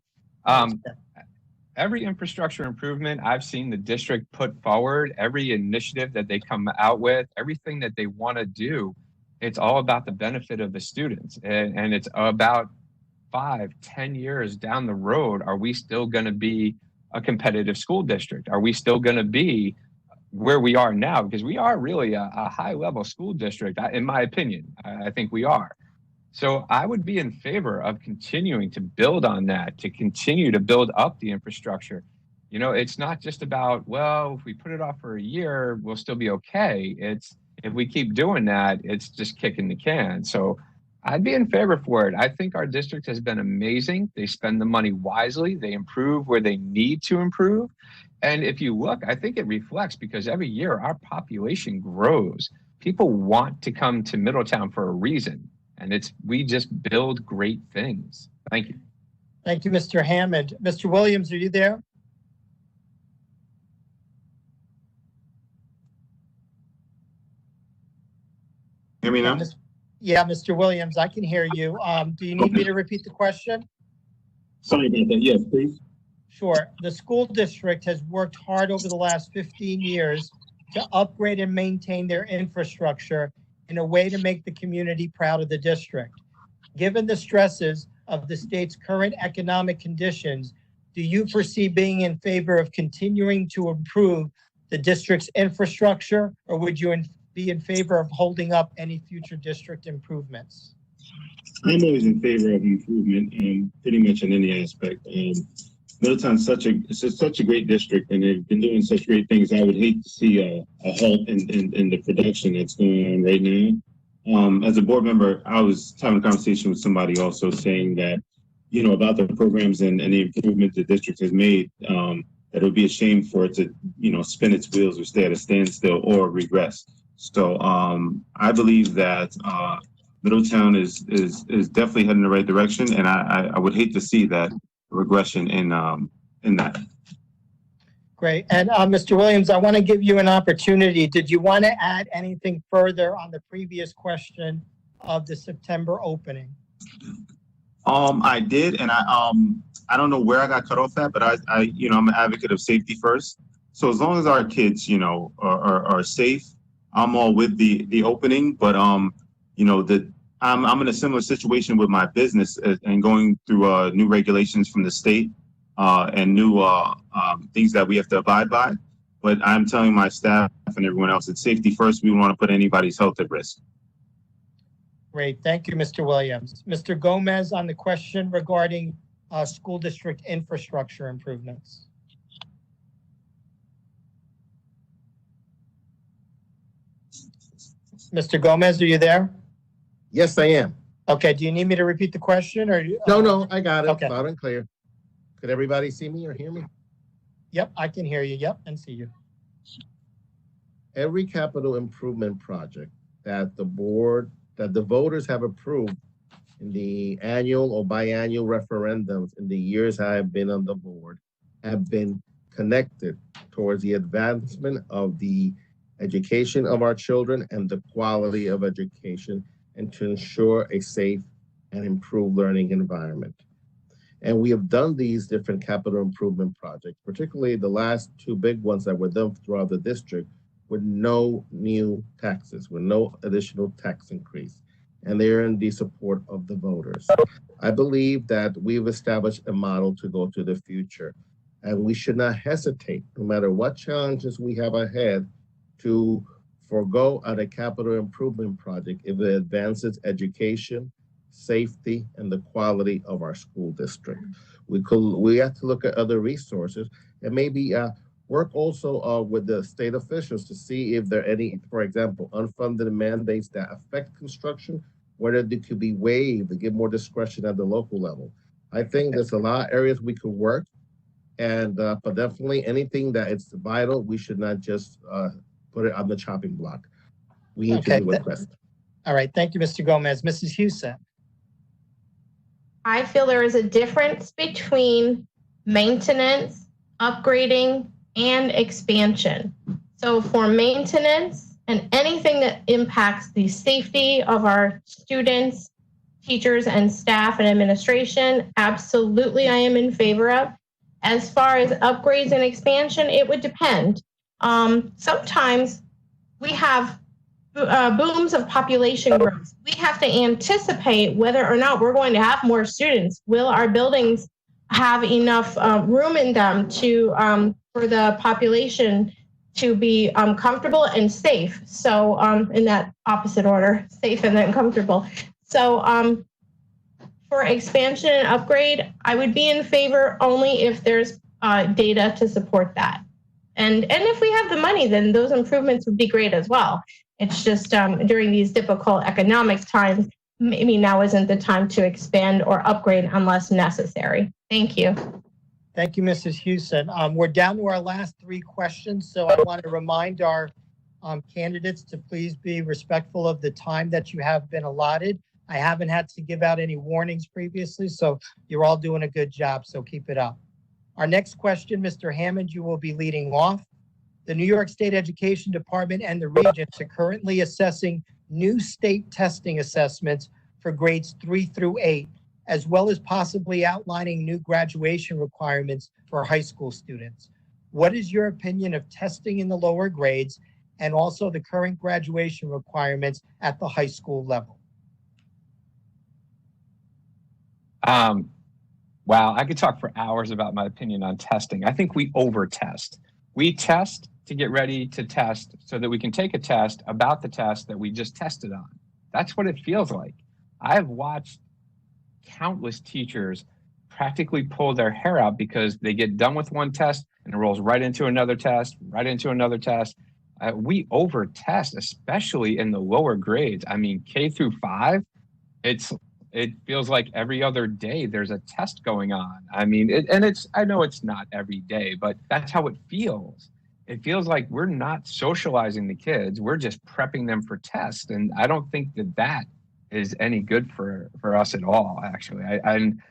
Every infrastructure improvement I've seen the district put forward, every initiative that they come out with, everything that they want to do, it's all about the benefit of the students. And it's about 5-10 years down the road, are we still going to be a competitive school district? Are we still going to be where we are now? Because we are really a high level school district, in my opinion. I think we are. So I would be in favor of continuing to build on that, to continue to build up the infrastructure. You know, it's not just about, well, if we put it off for a year, we'll still be okay. It's if we keep doing that, it's just kicking the can. So I'd be in favor for it. I think our district has been amazing. They spend the money wisely. They improve where they need to improve. And if you look, I think it reflects because every year our population grows. People want to come to Middletown for a reason. And we just build great things. Thank you. Thank you, Mr. Hammond. Mr. Williams, are you there? Hear me now? Yeah, Mr. Williams, I can hear you. Do you need me to repeat the question? Sorry about that. Yes, please. Sure. The school district has worked hard over the last 15 years to upgrade and maintain their infrastructure in a way to make the community proud of the district. Given the stresses of the state's current economic conditions, do you foresee being in favor of continuing to improve the district's infrastructure, or would you be in favor of holding up any future district improvements? I'm always in favor of improvement, pretty much in any aspect. Middletown's such a great district, and they've been doing such great things. I would hate to see a halt in the production that's going on right now. As a board member, I was having a conversation with somebody also saying that, you know, about the programs and the improvement the district has made, that it would be a shame for it to, you know, spin its wheels or stay at a standstill or regress. So I believe that Middletown is definitely heading in the right direction, and I would hate to see that regression in that. Great. And Mr. Williams, I want to give you an opportunity. Did you want to add anything further on the previous question of the September opening? I did, and I don't know where I got cut off at, but I you know, I'm an advocate of safety first. So as long as our kids, you know, are safe, I'm all with the opening. But you know, I'm in a similar situation with my business and going through new regulations from the state and new things that we have to abide by. But I'm telling my staff and everyone else, it's safety first. We don't want to put anybody's health at risk. Great. Thank you, Mr. Williams. Mr. Gomez, on the question regarding school district infrastructure improvements. Mr. Gomez, are you there? Yes, I am. Okay. Do you need me to repeat the question or? No, I got it. Okay. Loud and clear. Could everybody see me or hear me? Yep, I can hear you. Yep, and see you. Every capital improvement project that the voters have approved in the annual or biannual referendums in the years I have been on the board have been connected towards the advancement of the education of our children and the quality of education, and to ensure a safe and improved learning environment. And we have done these different capital improvement projects, particularly the last two big ones that were done throughout the district, with no new taxes, with no additional tax increase. And they're in the support of the voters. I believe that we've established a model to go to the future, and we should not hesitate, no matter what challenges we have ahead, to forego on a capital improvement project if it advances education, safety, and the quality of our school district. We have to look at other resources and maybe work also with the state officials to see if there are any, for example, unfunded mandates that affect construction, whether they could be waived to give more discretion at the local level. I think there's a lot of areas we could work, and but definitely anything that it's vital, we should not just put it on the chopping block. We need to do what's best. All right, thank you, Mr. Gomez. Mrs. Houston. I feel there is a difference between maintenance, upgrading, and expansion. So for maintenance and anything that impacts the safety of our students, teachers, and staff and administration, absolutely I am in favor of. As far as upgrades and expansion, it would depend. Sometimes we have booms of population growth. We have to anticipate whether or not we're going to have more students. Will our buildings have enough room in them to for the population to be comfortable and safe? So in that opposite order, safe and then comfortable. So for expansion and upgrade, I would be in favor only if there's data to support that. And if we have the money, then those improvements would be great as well. It's just during these difficult economic times, maybe now isn't the time to expand or upgrade unless necessary. Thank you. Thank you, Mrs. Houston. We're down to our last three questions, so I want to remind our candidates to please be respectful of the time that you have been allotted. I haven't had to give out any warnings previously, so you're all doing a good job, so keep it up. Our next question, Mr. Hammond, you will be leading off. The New York State Education Department and the Regents are currently assessing new state testing assessments for grades 3 through 8, as well as possibly outlining new graduation requirements for high school students. What is your opinion of testing in the lower grades and also the current graduation requirements at the high school level? Wow, I could talk for hours about my opinion on testing. I think we over-test. We test to get ready to test so that we can take a test about the test that we just tested on. That's what it feels like. I've watched countless teachers practically pull their hair out because they get done with one test and it rolls right into another test, right into another test. We over-test, especially in the lower grades. I mean, K through 5, it feels like every other day there's a test going on. I mean, I know it's not every day, but that's how it feels. It feels like we're not socializing the kids. We're just prepping them for tests. And I don't think that is any good for us at all, actually. And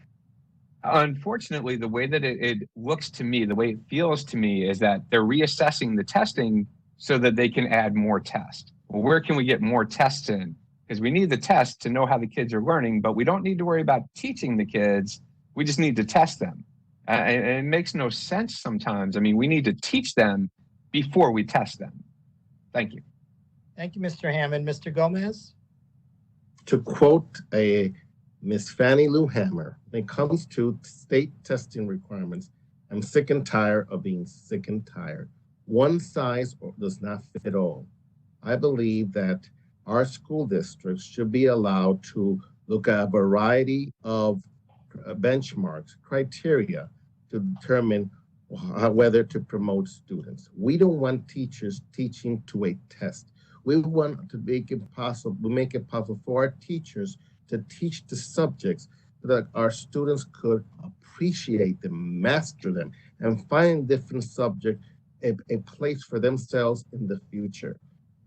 unfortunately, the way that it looks to me, the way it feels to me is that they're reassessing the testing so that they can add more tests. Well, where can we get more tests in? Because we need the tests to know how the kids are learning, but we don't need to worry about teaching the kids. We just need to test them. And it makes no sense sometimes. I mean, we need to teach them before we test them. Thank you. Thank you, Mr. Hammond. Mr. Gomez? To quote a Miss Fannie Lou Hammer, when it comes to state testing requirements, I'm sick and tired of being sick and tired. One size does not fit all. I believe that our school districts should be allowed to look at a variety of benchmarks, criteria to determine whether to promote students. We don't want teachers teaching to a test. We want to make it possible for our teachers to teach the subjects so that our students could appreciate them, master them, and find different subjects a place for themselves in the future.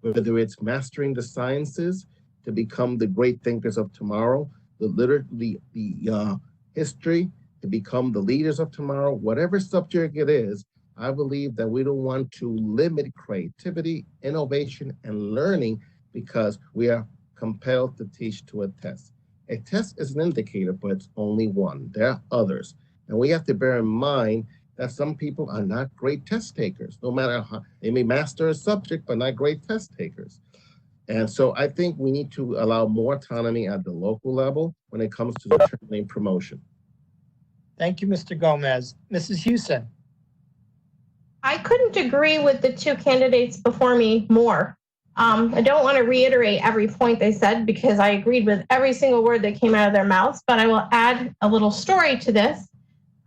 Whether it's mastering the sciences to become the great thinkers of tomorrow, the history to become the leaders of tomorrow, whatever subject it is, I believe that we don't want to limit creativity, innovation, and learning because we are compelled to teach to a test. A test is an indicator, but it's only one. There are others. And we have to bear in mind that some people are not great test takers, no matter how they may master a subject, but not great test takers. And so I think we need to allow more autonomy at the local level when it comes to determining promotion. Thank you, Mr. Gomez. Mrs. Houston? I couldn't agree with the two candidates before me more. I don't want to reiterate every point they said because I agreed with every single word that came out of their mouths, but I will add a little story to this.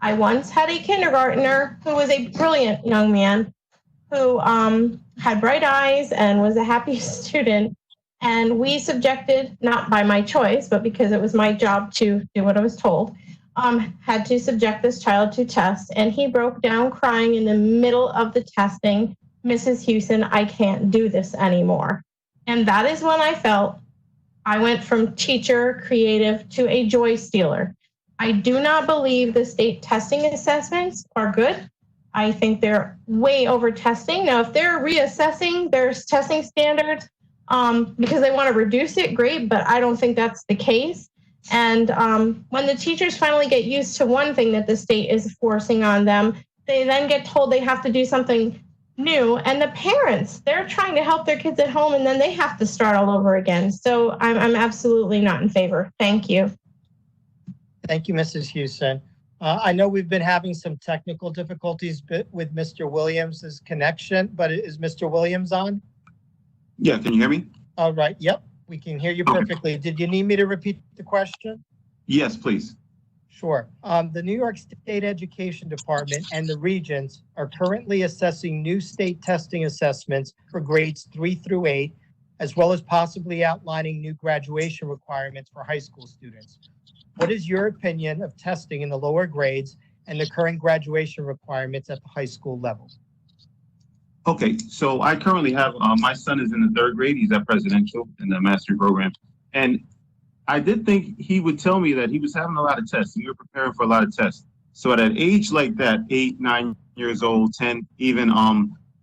I once had a kindergartner who was a brilliant young man who had bright eyes and was a happy student. And we subjected, not by my choice, but because it was my job to do what I was told, had to subject this child to tests. And he broke down crying in the middle of the testing. Mrs. Houston, I can't do this anymore. And that is when I felt I went from teacher, creative, to a joy stealer. I do not believe the state testing assessments are good. I think they're way over testing. Now, if they're reassessing their testing standards because they want to reduce it, great, but I don't think that's the case. And when the teachers finally get used to one thing that the state is forcing on them, they then get told they have to do something new. And the parents, they're trying to help their kids at home and then they have to start all over again. So I'm absolutely not in favor. Thank you. Thank you, Mrs. Houston. I know we've been having some technical difficulties with Mr. Williams' connection, but is Mr. Williams on? Yeah, can you hear me? All right. Yep, we can hear you perfectly. Okay. Did you need me to repeat the question? Yes, please. Sure. The New York State Education Department and the regions are currently assessing new state testing assessments for grades 3 through 8, as well as possibly outlining new graduation requirements for high school students. What is your opinion of testing in the lower grades and the current graduation requirements at the high school level? Okay, so I currently have, my son is in the 3rd grade. He's at Presidential in the mastery program. And I did think he would tell me that he was having a lot of tests and we were preparing for a lot of tests. So at an age like that, 8, 9 years old, 10, even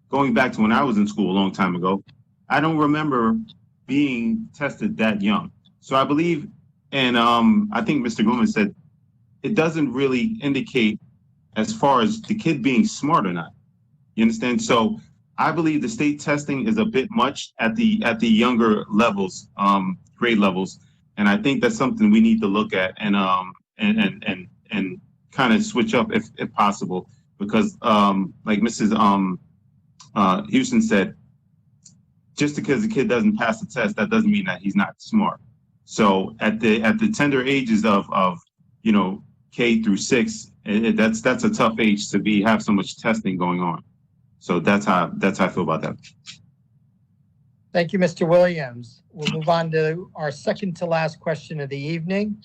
going back to when I was in school a long time ago, I don't remember being tested that young. So I believe, and I think Mr. Gomez said, it doesn't really indicate as far as the kid being smart or not. You understand? So I believe the state testing is a bit much at the younger levels, grade levels, and I think that's something we need to look at and kind of switch up if possible, because like Mrs. Houston said, just because the kid doesn't pass the test, that doesn't mean that he's not smart. So at the tender ages of K through 6, that's a tough age to have so much testing going on. So that's how I feel about that. Thank you, Mr. Williams. We'll move on to our second to last question of the evening.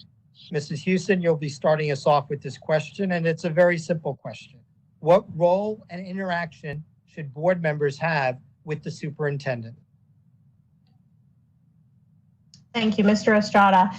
Mrs. Houston, you'll be starting us off with this question, and it's a very simple question. What role and interaction should board members have with the superintendent? Thank you, Mr. Estrada.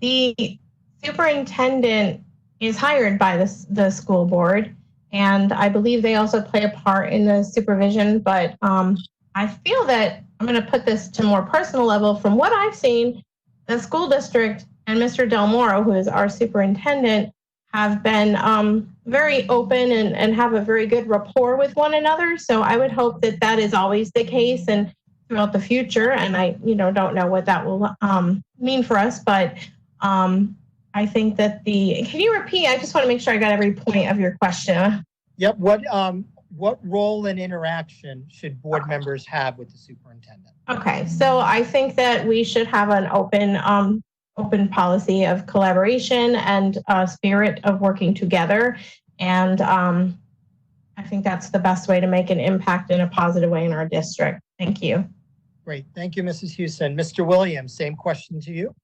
The superintendent is hired by the school board, and I believe they also play a part in the supervision, but I feel that I'm going to put this to a more personal level. From what I've seen, the school district and Mr. Del Moro, who is our superintendent, have been very open and have a very good rapport with one another. So I would hope that that is always the case and throughout the future. And I, don't know what that will mean for us, but I think that can you repeat? I just want to make sure I got every point of your question. Yep. What role and interaction should board members have with the superintendent? Okay, so I think that we should have an open policy of collaboration and spirit of working together. And I think that's the best way to make an impact in a positive way in our district. Thank you. Great. Thank you, Mrs. Houston. Mr. Williams, same question to you.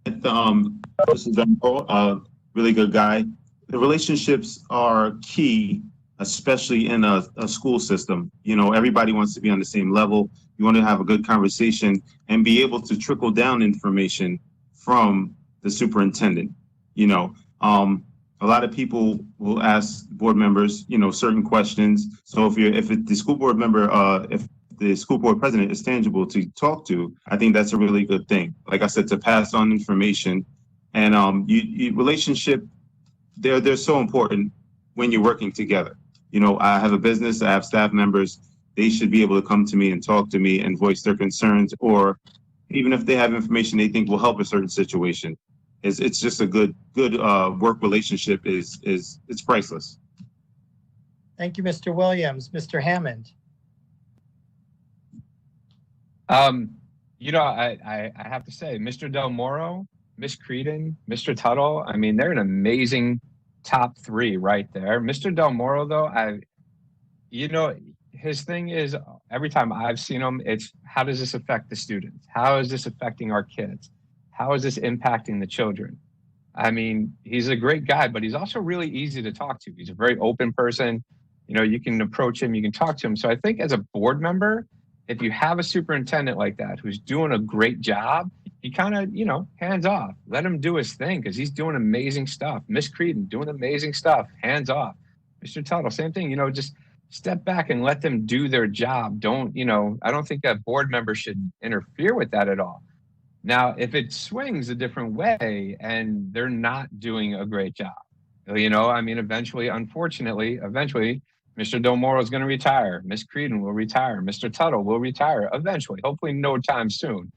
This is a really good guy. The relationships are key, especially in a school system. Everybody wants to be on the same level. You want to have a good conversation and be able to trickle down information from the superintendent. A lot of people will ask board members, certain questions. So if the school board member, if the school board president is tangible to talk to, I think that's a really good thing. Like I said, to pass on information, and relationship, they're so important when you're working together. I have a business, I have staff members. They should be able to come to me and talk to me and voice their concerns, or even if they have information they think will help a certain situation. It's just a good work relationship. It's priceless. Thank you, Mr. Williams. Mr. Hammond. I have to say, Mr. Del Moro, Miss Creedon, Mr. Tuttle, they're an amazing top 3 right there. Mr. Del Moro, though, his thing is, every time I've seen him, it's how does this affect the students? How is this affecting our kids? How is this impacting the children? He's a great guy, but he's also really easy to talk to. He's a very open person. You can approach him, you can talk to him. So I think as a board member, if you have a superintendent like that who's doing a great job, you kind of, hands off. Let him do his thing because he's doing amazing stuff. Miss Creedon doing amazing stuff, hands off. Mr. Tuttle, same thing, just step back and let them do their job. I don't think that board member should interfere with that at all. Now, if it swings a different way and they're not doing a great job, eventually, unfortunately, Mr. Del Moro is going to retire. Miss Creedon will retire. Mr. Tuttle will retire eventually, hopefully no time soon.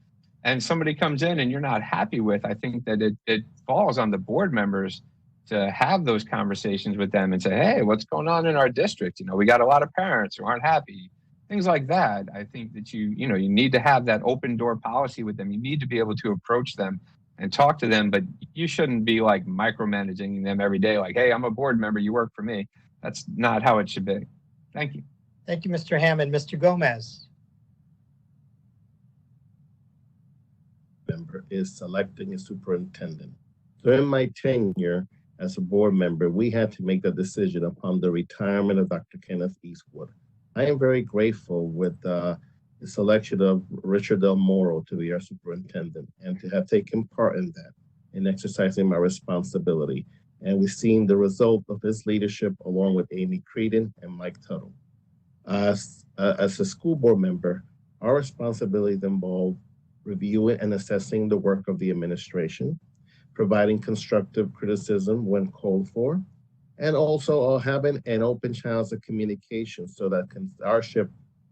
And somebody comes in and you're not happy with, I think that it falls on the board members to have those conversations with them and say, hey, what's going on in our district? We got a lot of parents who aren't happy. Things like that. I think that you need to have that open door policy with them. You need to be able to approach them and talk to them, but you shouldn't be like micromanaging them every day. Like, hey, I'm a board member, you work for me. That's not how it should be. Thank you. Thank you, Mr. Hammond. Mr. Gomez. Member is selecting a superintendent. During my tenure as a board member, we had to make the decision upon the retirement of Dr. Kenneth Eastwood. I am very grateful with the selection of Richard Del Moro to be our superintendent and to have taken part in that, in exercising my responsibility. And we've seen the result of his leadership along with Amy Creedon and Mike Tuttle. As a school board member, our responsibilities involve reviewing and assessing the work of the administration, providing constructive criticism when called for, and also having an open channels of communication so that our ship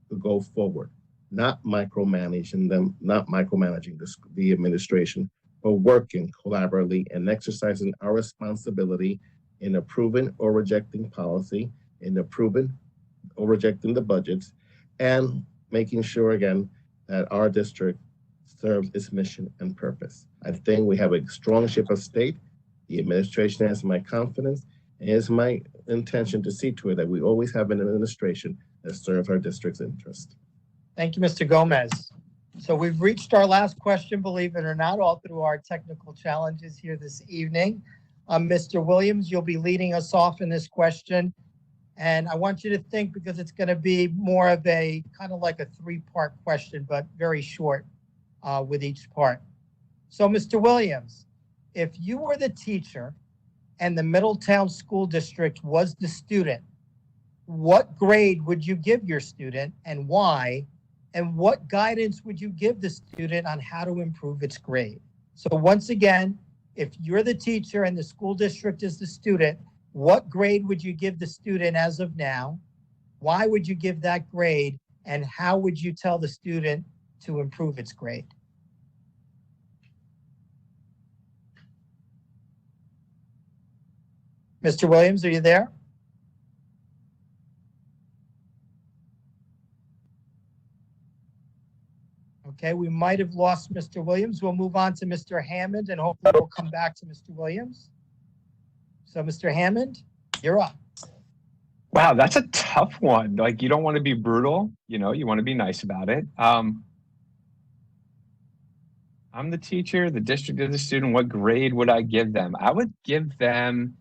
could go forward, not micromanaging them, not micromanaging the administration, but working collaboratively and exercising our responsibility in approving or rejecting policy, in approving or rejecting the budgets, and making sure again that our district serves its mission and purpose. I think we have a strong ship of state. The administration has my confidence, and it's my intention to see to it that we always have an administration that serves our district's interest. Thank you, Mr. Gomez. So we've reached our last question, believe it or not, all through our technical challenges here this evening. Mr. Williams, you'll be leading us off in this question. And I want you to think, because it's going to be more of a kind of like a three-part question, but very short with each part. So, Mr. Williams, if you were the teacher and the Middletown School District was the student, what grade would you give your student and why? And what guidance would you give the student on how to improve its grade? So once again, if you're the teacher and the school district is the student, what grade would you give the student as of now? Why would you give that grade? And how would you tell the student to improve its grade? Mr. Williams, are you there? Okay, we might have lost Mr. Williams. We'll move on to Mr. Hammond, and hopefully we'll come back to Mr. Williams. So, Mr. Hammond, you're up. Wow, that's a tough one. Like, you don't want to be brutal, you know, you want to be nice about it. I'm the teacher, the district is the student. What grade would I give them? I would give them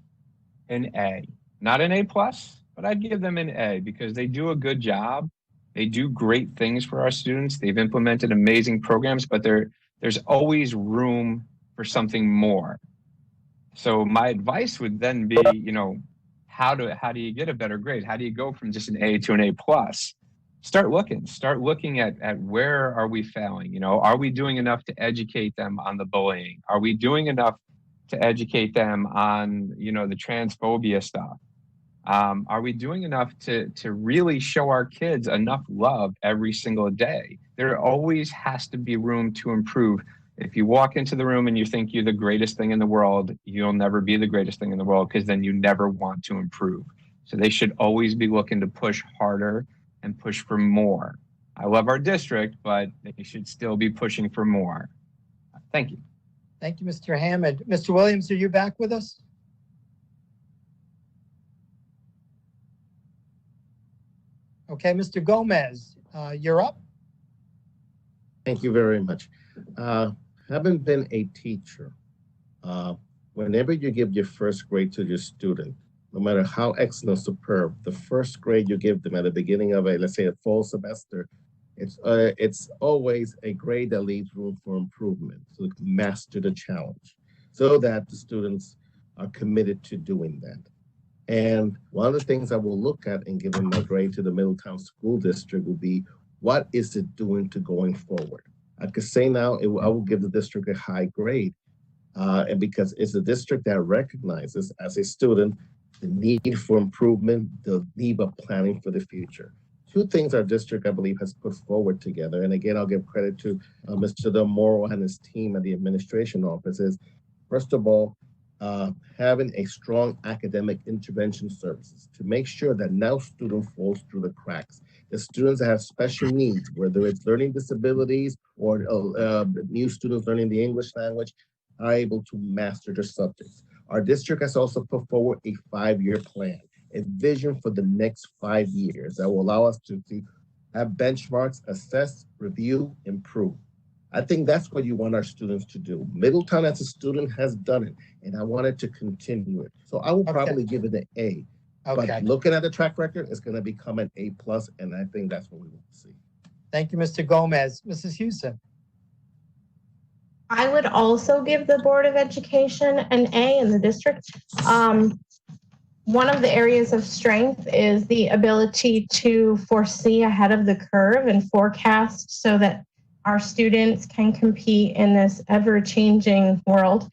an A, not an A+, but I'd give them an A because they do a good job. They do great things for our students. They've implemented amazing programs, but there's always room for something more. So my advice would then be, you know, how do you get a better grade? How do you go from just an A to an A+? Start looking at where are we failing? You know, are we doing enough to educate them on the bullying? Are we doing enough to educate them on, you know, the transphobia stuff? Are we doing enough to really show our kids enough love every single day? There always has to be room to improve. If you walk into the room and you think you're the greatest thing in the world, you'll never be the greatest thing in the world because then you never want to improve. So they should always be looking to push harder and push for more. I love our district, but they should still be pushing for more. Thank you. Thank you, Mr. Hammond. Mr. Williams, are you back with us? Okay, Mr. Gomez, you're up. Thank you very much. Having been a teacher, whenever you give your first grade to your student, no matter how excellent or superb, the first grade you give them at the beginning of let's say a fall semester, it's always a grade that leaves room for improvement, so to master the challenge, so that the students are committed to doing that. And one of the things I will look at in giving my grade to the Middletown School District will be, what is it doing to going forward? I could say now, I will give the district a high grade, and because it's a district that recognizes as a student the need for improvement, the need of planning for the future. Two things our district, I believe, has put forward together, and again, I'll give credit to Mr. Del Moro and his team at the administration office, is first of all, having a strong academic intervention services to make sure that no student falls through the cracks. The students that have special needs, whether it's learning disabilities or new students learning the English language, are able to master their subjects. Our district has also put forward a 5-year plan, a vision for the next 5 years that will allow us to have benchmarks, assess, review, improve. I think that's what you want our students to do. Middletown as a student has done it, and I wanted to continue it. So I will probably give it an A. Okay. But looking at the track record, it's going to become an A+, and I think that's what we want to see. Thank you, Mr. Gomez. Mrs. Houston. I would also give the Board of Education an A in the district. one of the areas of strength is the ability to foresee ahead of the curve and forecast so that our students can compete in this ever-changing world.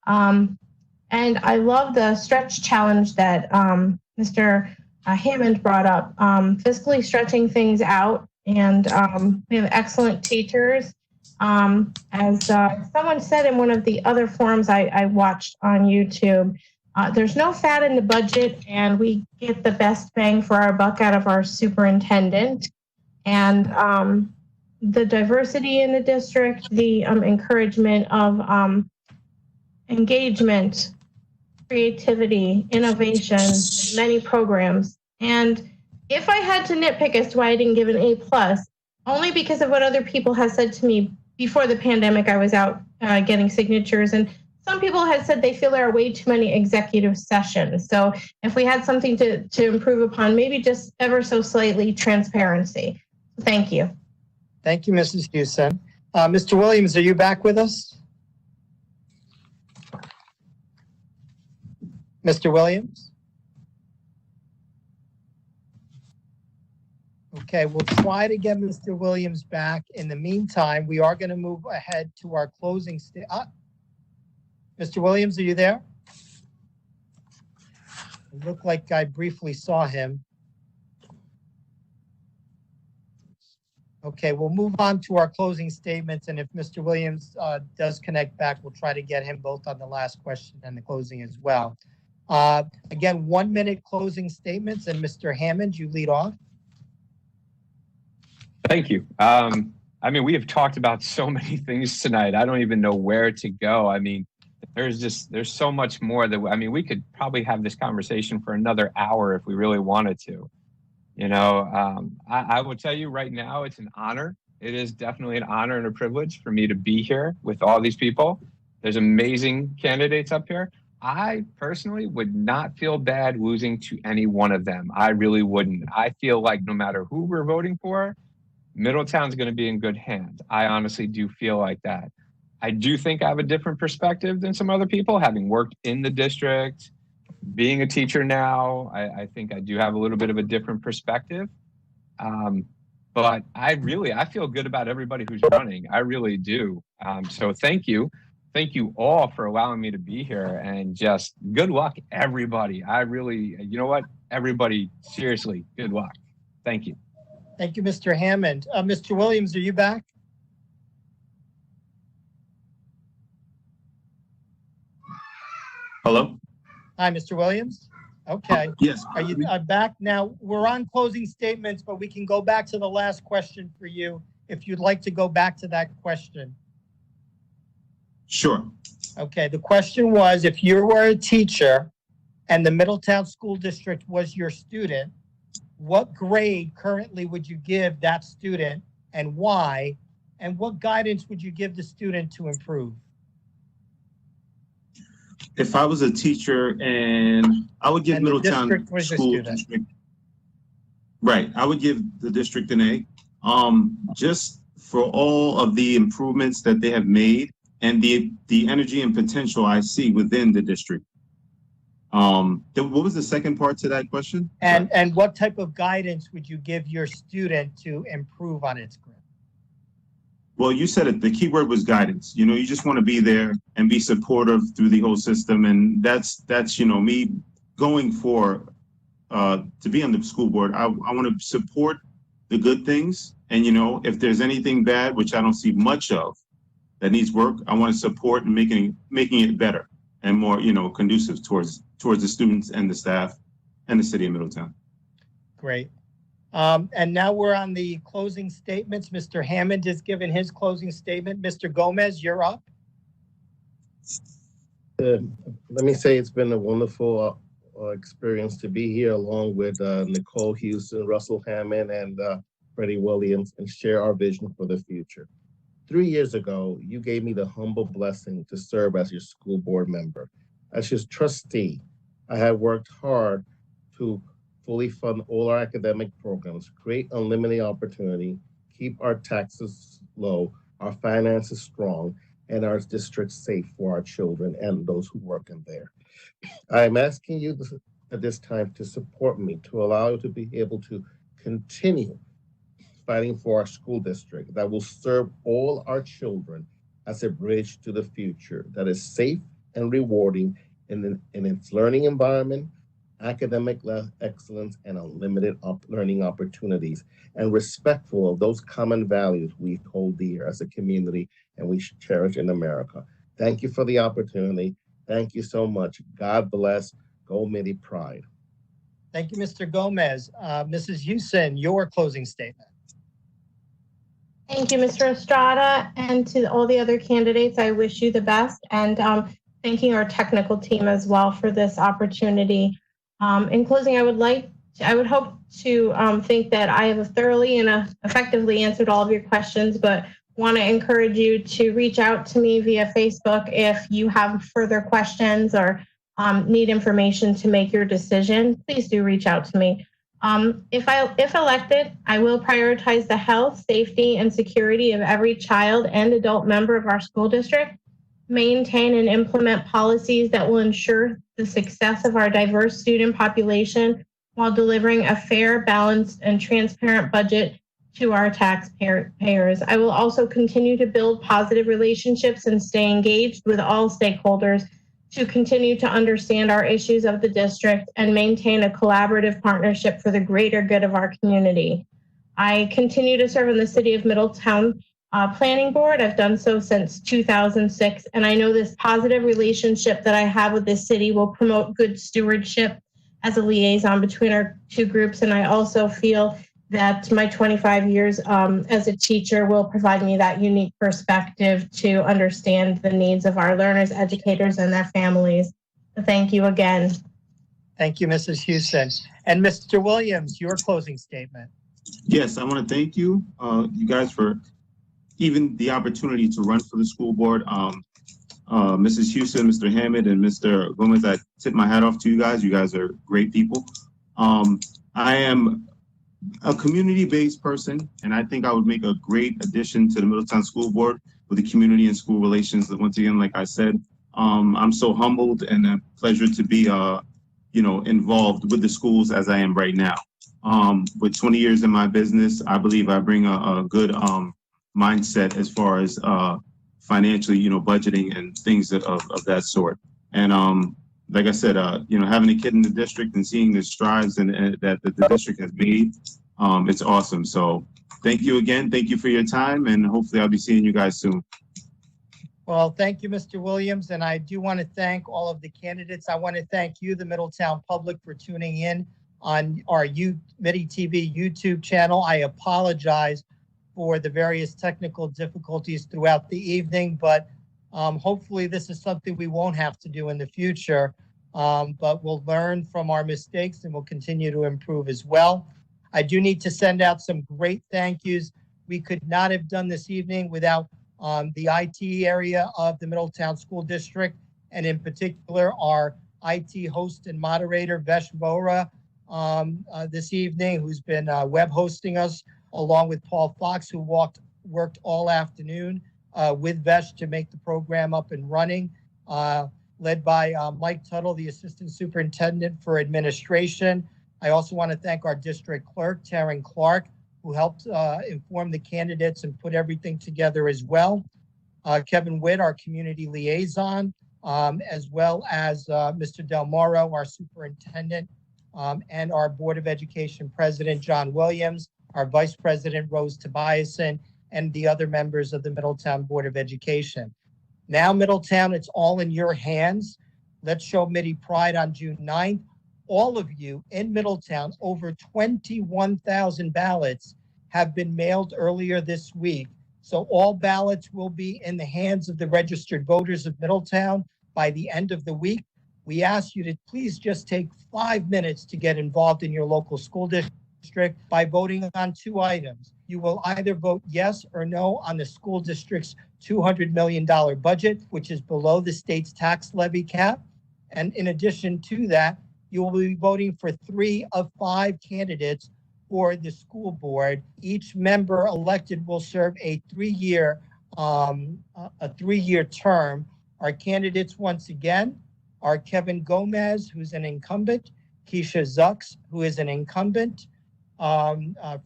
And I love the stretch challenge that Mr. Hammond brought up, fiscally stretching things out. And we have excellent teachers. As someone said in one of the other forums I watched on YouTube, there's no fat in the budget, and we get the best bang for our buck out of our superintendent. And the diversity in the district, the encouragement of engagement, creativity, innovation, many programs. And if I had to nitpick as to why I didn't give an A+, only because of what other people have said to me before the pandemic, I was out getting signatures, and some people had said they feel there are way too many executive sessions. So if we had something to improve upon, maybe just ever so slightly transparency. Thank you. Thank you, Mrs. Houston. Mr. Williams, are you back with us? Mr. Williams? Okay, we'll try to get Mr. Williams back. In the meantime, we are going to move ahead to our closing statement. Mr. Williams, are you there? It looked like I briefly saw him. Okay, we'll move on to our closing statements, and if Mr. Williams does connect back, we'll try to get him both on the last question and the closing as well. Again, 1 minute closing statements, and Mr. Hammond, you lead off. Thank you. I mean, we have talked about so many things tonight. I don't even know where to go. I mean, there's so much more that, I mean, we could probably have this conversation for another hour if we really wanted to. You know, I will tell you right now, it's an honor. It is definitely an honor and a privilege for me to be here with all these people. There's amazing candidates up here. I personally would not feel bad losing to any one of them. I really wouldn't. I feel like no matter who we're voting for, Middletown's going to be in good hands. I honestly do feel like that. I do think I have a different perspective than some other people, having worked in the district, being a teacher now. I think I do have a little bit of a different perspective. But I feel good about everybody who's running. I really do. So thank you. Thank you all for allowing me to be here, and just good luck, everybody. I really, you know what? Everybody, seriously, good luck. Thank you. Thank you, Mr. Hammond. Mr. Williams, are you back? Hello? Hi, Mr. Williams. Okay. Yes. Are you back now? We're on closing statements, but we can go back to the last question for you if you'd like to go back to that question. Sure. Okay. The question was, if you were a teacher and the Middletown School District was your student, what grade currently would you give that student and why? And what guidance would you give the student to improve? If I was a teacher, and I would give And the Middletown district was your School student. District. Right, I would give the district an A. Just for all of the improvements that they have made and the energy and potential I see within the district. What was the second part to that question? And what type of guidance would you give your student to improve on its grade? Well, you said it, the key word was guidance. You know, you just want to be there and be supportive through the whole system. And that's, you know, me going for, to be on the school board. I want to support the good things. And, you know, if there's anything bad, which I don't see much of, that needs work, I want to support and making it better and more, you know, conducive towards the students and the staff and the city of Middletown. Great. And now we're on the closing statements. Mr. Hammond has given his closing statement. Mr. Gomez, you're up. Let me say it's been a wonderful experience to be here along with Nicole Houston, Russell Hammond, and Freddie Williams, and share our vision for the future. 3 years ago, you gave me the humble blessing to serve as your school board member. As your trustee, I have worked hard to fully fund all our academic programs, create unlimited opportunity, keep our taxes low, our finances strong, and our district safe for our children and those who work in there. I am asking you at this time to support me, to allow you to be able to continue fighting for our school district that will serve all our children as a bridge to the future that is safe and rewarding in its learning environment, academic excellence, and unlimited learning opportunities, and respectful of those common values we hold dear as a community and we cherish in America. Thank you for the opportunity. Thank you so much. God bless. Go Midi Pride. Thank you, Mr. Gomez. Mrs. Houston, your closing statement. Thank you, Mr. Estrada, and to all the other candidates, I wish you the best, and thanking our technical team as well for this opportunity. In closing, I would hope to think that I have thoroughly and effectively answered all of your questions, but want to encourage you to reach out to me via Facebook if you have further questions or need information to make your decision. Please do reach out to me. If elected, I will prioritize the health, safety, and security of every child and adult member of our school district, maintain and implement policies that will ensure the success of our diverse student population while delivering a fair, balanced, and transparent budget to our taxpayers. I will also continue to build positive relationships and stay engaged with all stakeholders to continue to understand our issues of the district and maintain a collaborative partnership for the greater good of our community. I continue to serve in the City of Middletown Planning Board. I've done so since 2006, and I know this positive relationship that I have with this city will promote good stewardship as a liaison between our two groups, and I also feel that my 25 years as a teacher will provide me that unique perspective to understand the needs of our learners, educators, and their families. So thank you again. Thank you, Mrs. Houston. And Mr. Williams, your closing statement. Yes, I want to thank you, you guys, for even the opportunity to run for the school board. Mrs. Houston, Mr. Hammond, and Mr. Gomez, I tip my hat off to you guys. You guys are great people. I am a community-based person, and I think I would make a great addition to the Middletown School Board with the community and school relations. Once again, like I said, I'm so humbled and a pleasure to be, involved with the schools as I am right now. With 20 years in my business, I believe I bring a good mindset as far as financially, budgeting and things of that sort. And like I said, having a kid in the district and seeing the strides that the district has made, it's awesome. So thank you again. Thank you for your time, and hopefully I'll be seeing you guys soon. Well, thank you, Mr. Williams, and I do want to thank all of the candidates. I want to thank you, the Middletown public, for tuning in on our Midi TV YouTube channel. I apologize for the various technical difficulties throughout the evening, but hopefully this is something we won't have to do in the future, but we'll learn from our mistakes and we'll continue to improve as well. I do need to send out some great thank yous. We could not have done this evening without the IT area of the Middletown School District, and in particular, our IT host and moderator, Vesh Vora, this evening, who's been web hosting us, along with Paul Fox, who worked all afternoon with Vesh to make the program up and running, led by Mike Tuttle, the Assistant Superintendent for Administration. I also want to thank our district clerk, Taryn Clark, who helped inform the candidates and put everything together as well. Kevin Witt, our community liaison, as well as Mr. Del Moro, our superintendent, and our Board of Education President, John Williams, our Vice President, Rose Tobiasen, and the other members of the Middletown Board of Education. Now, Middletown, it's all in your hands. Let's show Midi Pride on June 9th. All of you in Middletown, over 21,000 ballots have been mailed earlier this week. So all ballots will be in the hands of the registered voters of Middletown by the end of the week. We ask you to please just take 5 minutes to get involved in your local school district by voting on 2 items. You will either vote yes or no on the school district's $200 million budget, which is below the state's tax levy cap. And in addition to that, you will be voting for 3 of 5 candidates for the school board. Each member elected will serve a 3-year term. Our candidates, once again, are Kevin Gomez, who's an incumbent, Keisha Zucks, who is an incumbent,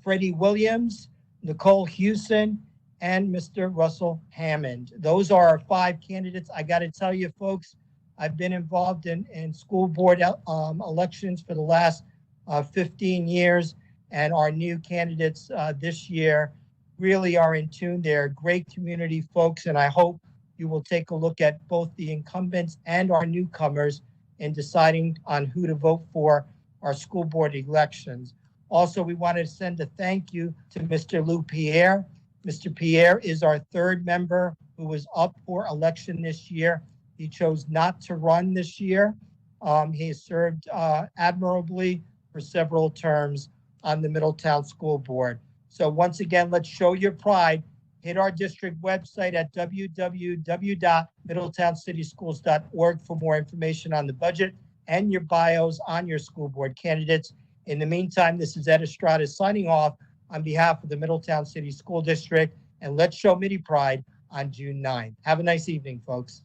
Freddie Williams, Nicole Hewson, and Mr. Russell Hammond. Those are our 5 candidates. I got to tell you, folks, I've been involved in school board elections for the last 15 years, and our new candidates this year really are in tune. They're great community folks, and I hope you will take a look at both the incumbents and our newcomers in deciding on who to vote for our school board elections. Also, we want to send a thank you to Mr. Lou Pierre. Mr. Pierre is our 3rd member who was up for election this year. He chose not to run this year. He served admirably for several terms on the Middletown School Board. So once again, let's show your pride. Hit our district website at www.middletowncityschools.org for more information on the budget and your bios on your school board candidates. In the meantime, this is Ed Estrada signing off on behalf of the Middletown City School District, and let's show Midi Pride on June 9th. Have a nice evening, folks.